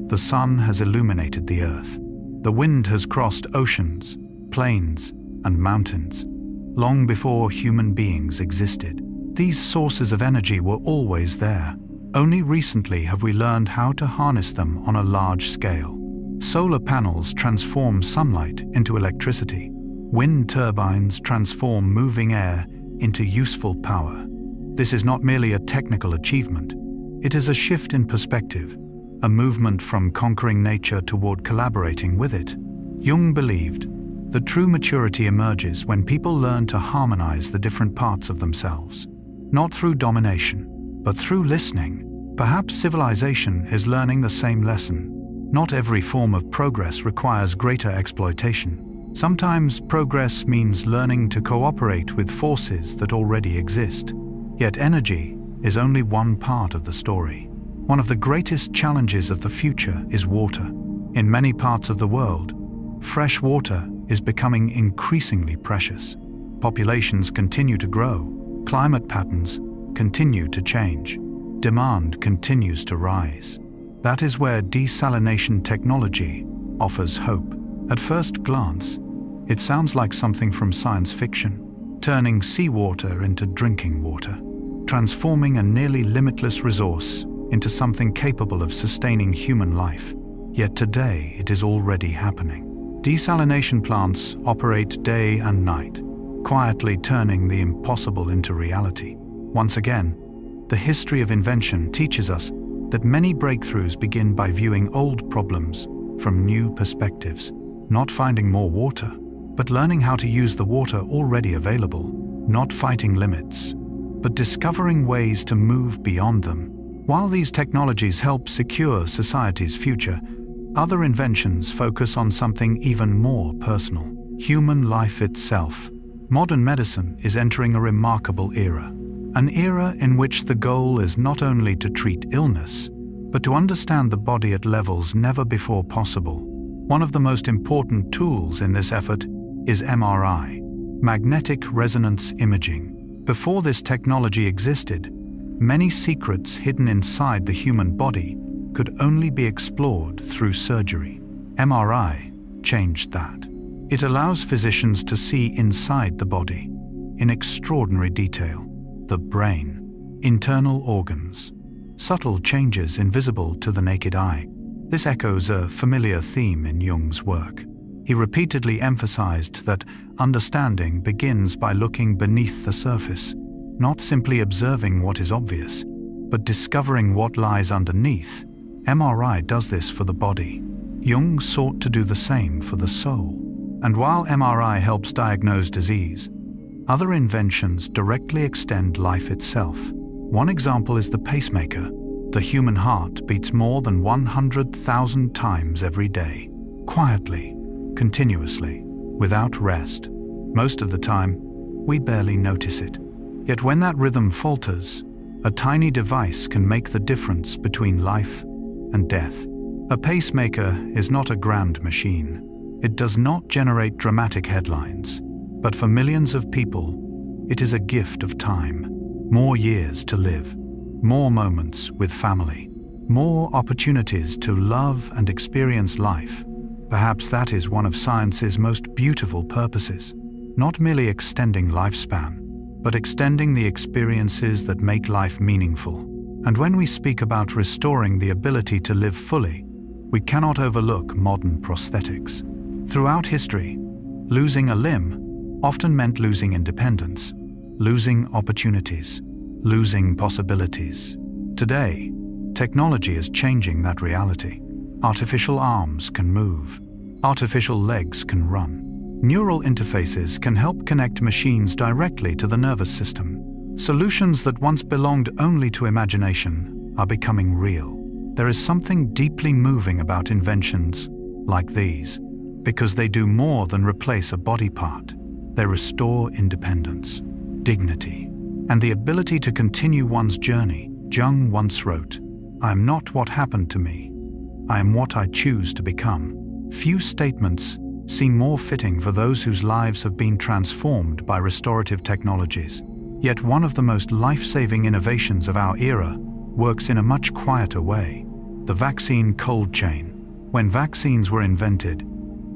the sun has illuminated the earth. The wind has crossed oceans, plains, and mountains. Long before human beings existed, these sources of energy were always there. Only recently have we learned how to harness them on a large scale. Solar panels transform sunlight into electricity. Wind turbines transform moving air into useful power. This is not merely a technical achievement. It is a shift in perspective, a movement from conquering nature toward collaborating with it. Jung believed that true maturity emerges when people learn to harmonize the different parts of themselves, not through domination, but through listening. Perhaps civilization is learning the same lesson. Not every form of progress requires greater exploitation. Sometimes progress means learning to cooperate with forces that already exist. Yet energy is only one part of the story. One of the greatest challenges of the future is water. In many parts of the world, fresh water is becoming increasingly precious. Populations continue to grow. Climate patterns continue to change. Demand continues to rise. That is where desalination technology offers hope. At first glance, it sounds like something from science fiction, turning seawater into drinking water, transforming a nearly limitless resource into something capable of sustaining human life. Yet today it is already happening. Desalination plants operate day and night, quietly turning the impossible into reality. Once again, the history of invention teaches us that many breakthroughs begin by viewing old problems from new perspectives, not finding more water, but learning how to use the water already available, not fighting limits, but discovering ways to move beyond them. While these technologies help secure society's future, other inventions focus on something even more personal: human life itself. Modern medicine is entering a remarkable era. An era in which the goal is not only to treat illness, but to understand the body at levels never before possible. One of the most important tools in this effort is MRI, magnetic resonance imaging. Before this technology existed, many secrets hidden inside the human body could only be explored through surgery. MRI changed that. It allows physicians to see inside the body, in extraordinary detail. The brain, internal organs, subtle changes invisible to the naked eye. This echoes a familiar theme in Jung's work. He repeatedly emphasized that understanding begins by looking beneath the surface, not simply observing what is obvious, but discovering what lies underneath. MRI does this for the body. Jung sought to do the same for the soul. And while MRI helps diagnose disease, other inventions directly extend life itself. One example is the pacemaker. The human heart beats more than 100,000 times every day, quietly, continuously, without rest. Most of the time, we barely notice it. Yet when that rhythm falters, a tiny device can make the difference between life and death. A pacemaker is not a grand machine. It does not generate dramatic headlines. But for millions of people, it is a gift of time. More years to live, more moments with family, more opportunities to love and experience life. Perhaps that is one of science's most beautiful purposes. Not merely extending lifespan, but extending the experiences that make life meaningful. And when we speak about restoring the ability to live fully, we cannot overlook modern prosthetics. Throughout history, losing a limb often meant losing independence, losing opportunities, losing possibilities. Today, technology is changing that reality. Artificial arms can move. Artificial legs can run. Neural interfaces can help connect machines directly to the nervous system. Solutions that once belonged only to imagination are becoming real. There is something deeply moving about inventions like these, because they do more than replace a body part. They restore independence, dignity, and the ability to continue one's journey. Jung once wrote, "I am not what happened to me. I am what I choose to become." Few statements seem more fitting for those whose lives have been transformed by restorative technologies. Yet one of the most life-saving innovations of our era works in a much quieter way: the vaccine cold chain. When vaccines were invented,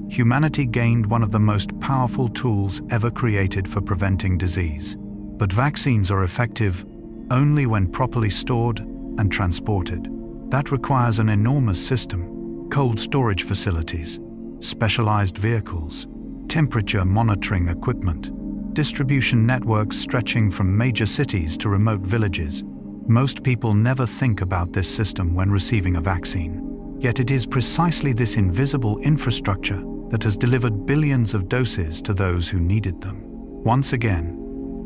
humanity gained one of the most powerful tools ever created for preventing disease. But vaccines are effective only when properly stored and transported. That requires an enormous system: cold storage facilities, specialized vehicles, temperature monitoring equipment, distribution networks stretching from major cities to remote villages. Most people never think about this system when receiving a vaccine. Yet it is precisely this invisible infrastructure that has delivered billions of doses to those who needed them. Once again,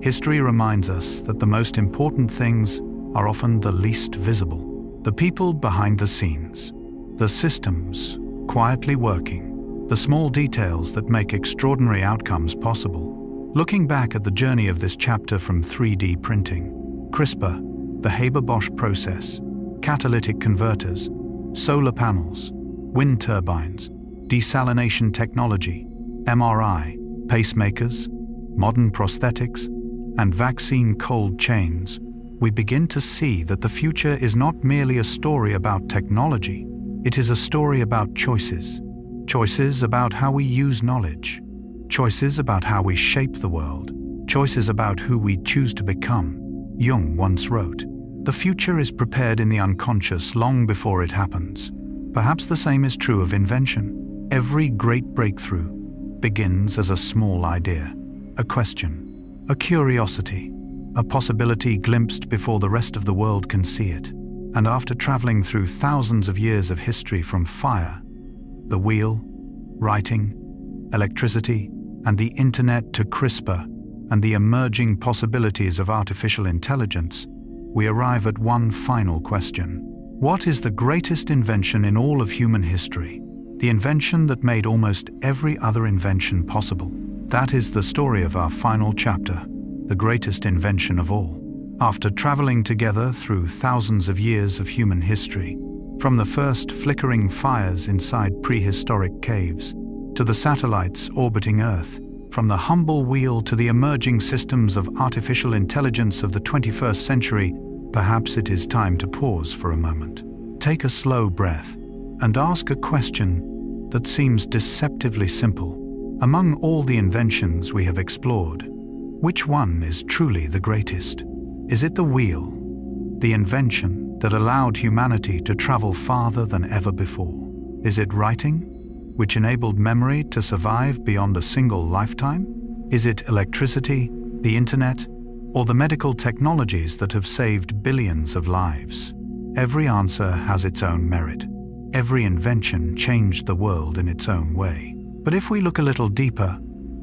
history reminds us that the most important things are often the least visible. The people behind the scenes, the systems quietly working, the small details that make extraordinary outcomes possible. Looking back at the journey of this chapter from 3D printing, CRISPR, the Haber-Bosch process, catalytic converters, solar panels, wind turbines, desalination technology, MRI, pacemakers, modern prosthetics, and vaccine cold chains, we begin to see that the future is not merely a story about technology. It is a story about choices. Choices about how we use knowledge. Choices about how we shape the world. Choices about who we choose to become. Jung once wrote, "The future is prepared in the unconscious long before it happens." Perhaps the same is true of invention. Every great breakthrough begins as a small idea, a question, a curiosity, a possibility glimpsed before the rest of the world can see it. And after traveling through thousands of years of history, from fire, the wheel, writing, electricity, and the internet, to CRISPR and the emerging possibilities of artificial intelligence, we arrive at one final question. What is the greatest invention in all of human history? The invention that made almost every other invention possible. That is the story of our final chapter, the greatest invention of all. After traveling together through thousands of years of human history, from the first flickering fires inside prehistoric caves, to the satellites orbiting Earth, from the humble wheel to the emerging systems of artificial intelligence of the 21st century, perhaps it is time to pause for a moment. Take a slow breath and ask a question that seems deceptively simple. Among all the inventions we have explored, Which one is truly the greatest? Is it the wheel, the invention that allowed humanity to travel farther than ever before? Is it writing, which enabled memory to survive beyond a single lifetime? Is it electricity, the internet, or the medical technologies that have saved billions of lives? Every answer has its own merit. Every invention changed the world in its own way. But if we look a little deeper,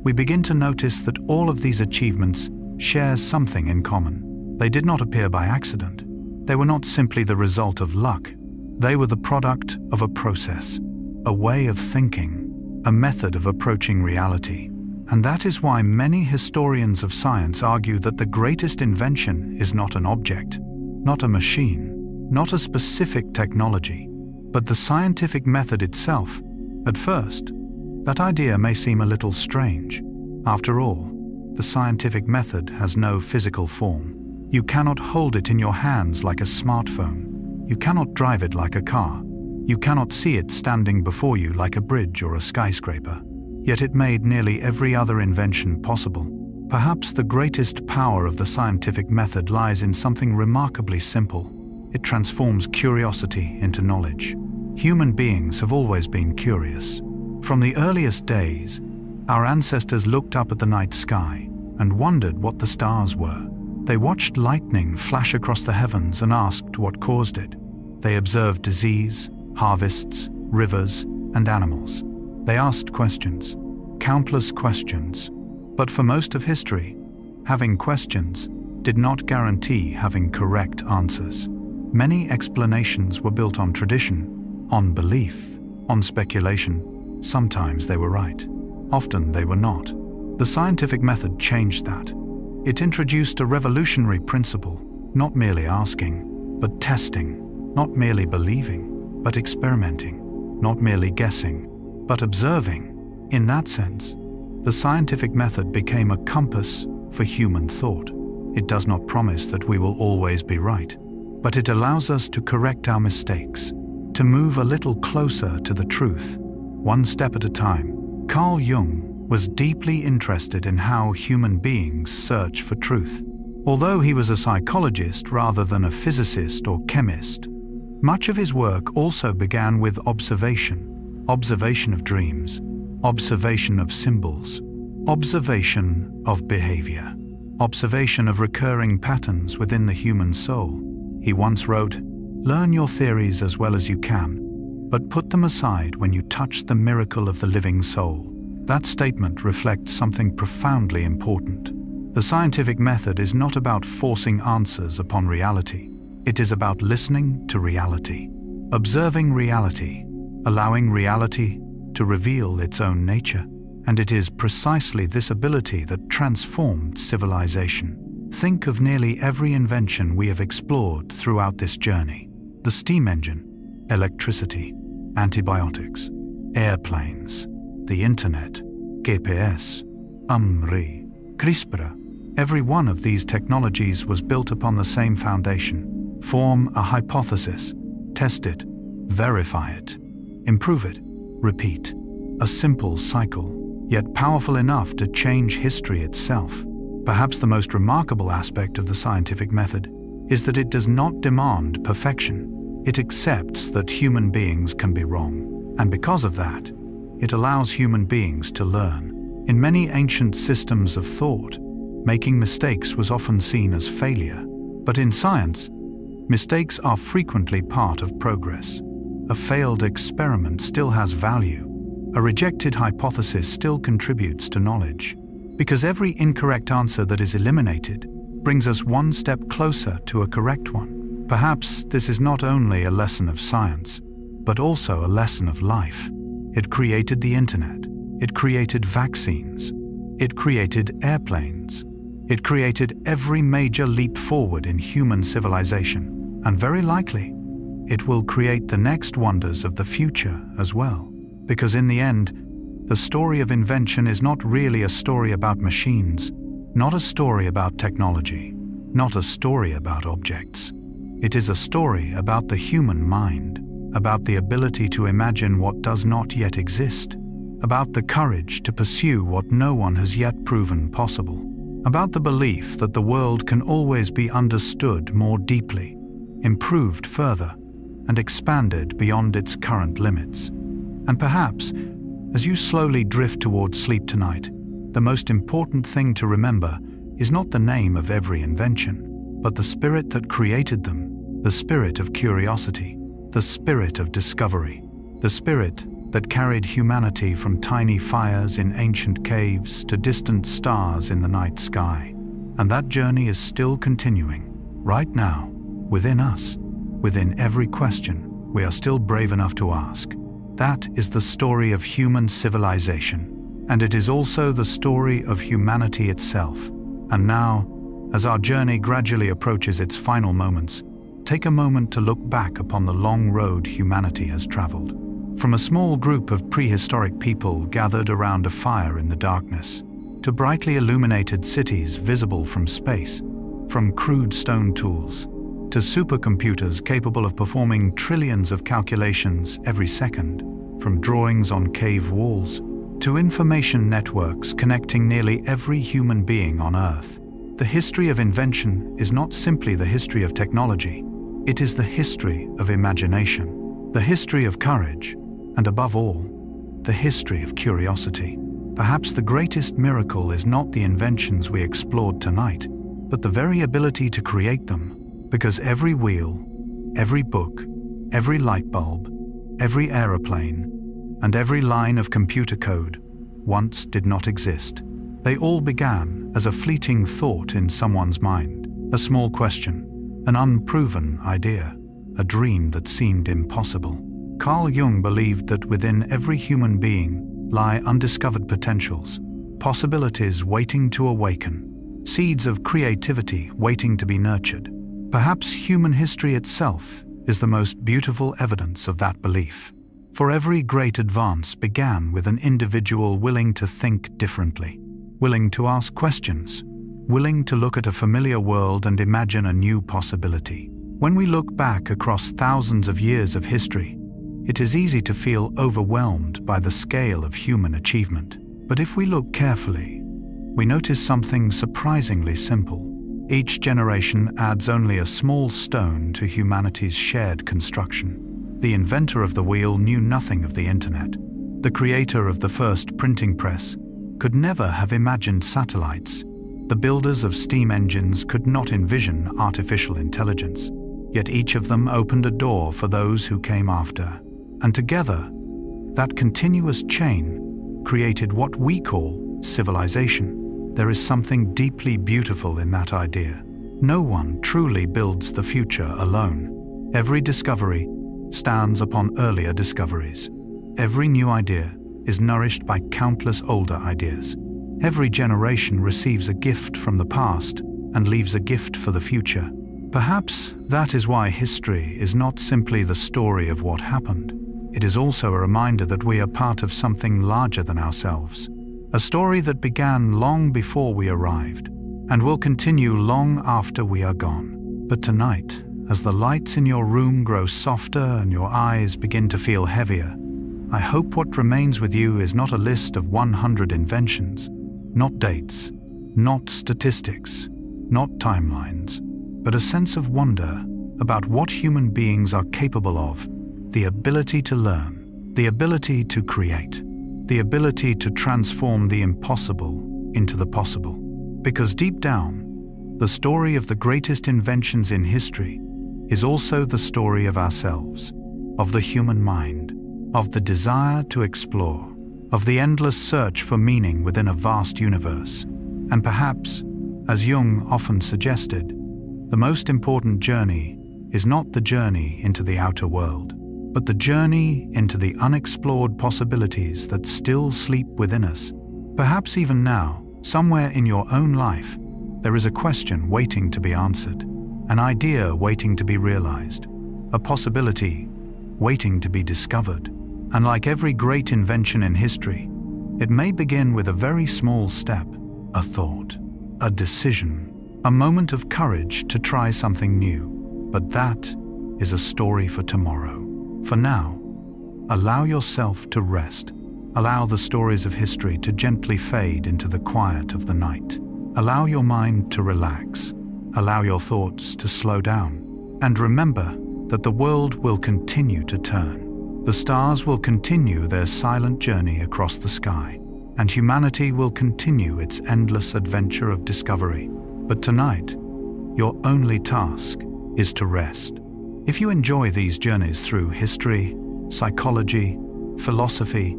we begin to notice that all of these achievements share something in common. They did not appear by accident. They were not simply the result of luck. They were the product of a process, a way of thinking, a method of approaching reality. And that is why many historians of science argue that the greatest invention is not an object, not a machine, not a specific technology, but the scientific method itself. At first, that idea may seem a little strange. After all, the scientific method has no physical form. You cannot hold it in your hands like a smartphone. You cannot drive it like a car. You cannot see it standing before you like a bridge or a skyscraper. Yet it made nearly every other invention possible. Perhaps the greatest power of the scientific method lies in something remarkably simple. It transforms curiosity into knowledge. Human beings have always been curious. From the earliest days, our ancestors looked up at the night sky and wondered what the stars were. They watched lightning flash across the heavens and asked what caused it. They observed disease, harvests, rivers, and animals. They asked questions, countless questions. But for most of history, having questions did not guarantee having correct answers. Many explanations were built on tradition, on belief, on speculation. Sometimes they were right. Often they were not. The scientific method changed that. It introduced a revolutionary principle, not merely asking, but testing, not merely believing, but experimenting, not merely guessing, but observing. In that sense, the scientific method became a compass for human thought. It does not promise that we will always be right, but it allows us to correct our mistakes, to move a little closer to the truth, one step at a time. Carl Jung was deeply interested in how human beings search for truth. Although he was a psychologist rather than a physicist or chemist, much of his work also began with observation. Observation of dreams, observation of symbols, observation of behavior, observation of recurring patterns within the human soul. He once wrote, "Learn your theories as well as you can, but put them aside when you touch the miracle of the living soul." That statement reflects something profoundly important. The scientific method is not about forcing answers upon reality. It is about listening to reality, observing reality, allowing reality to reveal its own nature. And it is precisely this ability that transformed civilization. Think of nearly every invention we have explored throughout this journey. The steam engine, electricity, antibiotics, airplanes, the internet, GPS, CRISPR. Every one of these technologies was built upon the same foundation. Form a hypothesis, test it, verify it, improve it, repeat. A simple cycle, yet powerful enough to change history itself. Perhaps the most remarkable aspect of the scientific method is that it does not demand perfection. It accepts that human beings can be wrong, and because of that, it allows human beings to learn. In many ancient systems of thought, making mistakes was often seen as failure. But in science, mistakes are frequently part of progress. A failed experiment still has value. A rejected hypothesis still contributes to knowledge. Because every incorrect answer that is eliminated brings us one step closer to a correct one. Perhaps this is not only a lesson of science, but also a lesson of life. It created the internet. It created vaccines. It created airplanes. It created every major leap forward in human civilization. And very likely, it will create the next wonders of the future as well. Because in the end, the story of invention is not really a story about machines, not a story about technology, not a story about objects. It is a story about the human mind, about the ability to imagine what does not yet exist, about the courage to pursue what no one has yet proven possible. about the belief that the world can always be understood more deeply, improved further, and expanded beyond its current limits. And perhaps, as you slowly drift towards sleep tonight, the most important thing to remember is not the name of every invention, but the spirit that created them, the spirit of curiosity, the spirit of discovery, the spirit that carried humanity from tiny fires in ancient caves to distant stars in the night sky. And that journey is still continuing, right now, within us, within every question we are still brave enough to ask. That is the story of human civilization, and it is also the story of humanity itself. And now, as our journey gradually approaches its final moments, take a moment to look back upon the long road humanity has traveled. From a small group of prehistoric people gathered around a fire in the darkness, to brightly illuminated cities visible from space, from crude stone tools, to supercomputers capable of performing trillions of calculations every second, from drawings on cave walls, to information networks connecting nearly every human being on Earth. The history of invention is not simply the history of technology, it is the history of imagination, the history of courage, and above all, the history of curiosity. Perhaps the greatest miracle is not the inventions we explored tonight, but the very ability to create them, because every wheel, every book, every light bulb, every aeroplane, and every line of computer code once did not exist. They all began as a fleeting thought in someone's mind, a small question, an unproven idea, a dream that seemed impossible. Carl Jung believed that within every human being lie undiscovered potentials, possibilities waiting to awaken, seeds of creativity waiting to be nurtured. Perhaps human history itself is the most beautiful evidence of that belief. For every great advance began with an individual willing to think differently, willing to ask questions, willing to look at a familiar world and imagine a new possibility. When we look back across thousands of years of history, it is easy to feel overwhelmed by the scale of human achievement. But if we look carefully, we notice something surprisingly simple. Each generation adds only a small stone to humanity's shared construction. The inventor of the wheel knew nothing of the internet. The creator of the first printing press could never have imagined satellites. The builders of steam engines could not envision artificial intelligence. Yet each of them opened a door for those who came after. And together, that continuous chain created what we call civilization. There is something deeply beautiful in that idea. No one truly builds the future alone. Every discovery stands upon earlier discoveries. Every new idea is nourished by countless older ideas. Every generation receives a gift from the past and leaves a gift for the future. Perhaps that is why history is not simply the story of what happened. It is also a reminder that we are part of something larger than ourselves. A story that began long before we arrived and will continue long after we are gone. But tonight, as the lights in your room grow softer and your eyes begin to feel heavier, I hope what remains with you is not a list of 100 inventions, not dates, not statistics, not timelines, but a sense of wonder about what human beings are capable of, the ability to learn, the ability to create, the ability to transform the impossible into the possible. Because deep down, the story of the greatest inventions in history is also the story of ourselves, of the human mind, of the desire to explore, of the endless search for meaning within a vast universe. And perhaps, as Jung often suggested, the most important journey is not the journey into the outer world, but the journey into the unexplored possibilities that still sleep within us. Perhaps even now, somewhere in your own life, there is a question waiting to be answered, an idea waiting to be realized, a possibility waiting to be discovered. And like every great invention in history, it may begin with a very small step, a thought, a decision, a moment of courage to try something new. But that is a story for tomorrow. For now, allow yourself to rest. Allow the stories of history to gently fade into the quiet of the night. Allow your mind to relax. Allow your thoughts to slow down. And remember that the world will continue to turn. The stars will continue their silent journey across the sky, and humanity will continue its endless adventure of discovery. But tonight, your only task is to rest. If you enjoy these journeys through history, psychology, philosophy,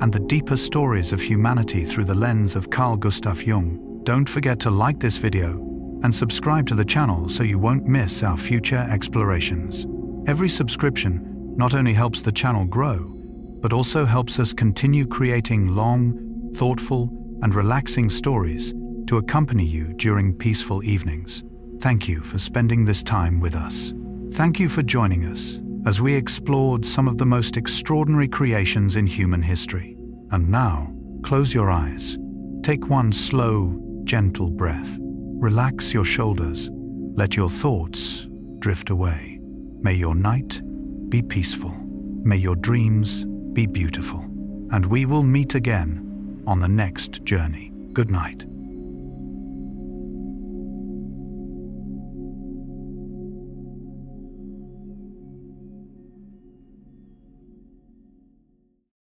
and the deeper stories of humanity through the lens of Carl Gustav Jung, don't forget to like this video and subscribe to the channel so you won't miss our future explorations. Every subscription not only helps the channel grow, but also helps us continue creating long, thoughtful, and relaxing stories to accompany you during peaceful evenings. Thank you for spending this time with us. Thank you for joining us as we explored some of the most extraordinary creations in human history. And now, close your eyes. Take one slow, gentle breath. Relax your shoulders. Let your thoughts drift away. May your night be peaceful. May your dreams be beautiful. And we will meet again on the next journey. Good night.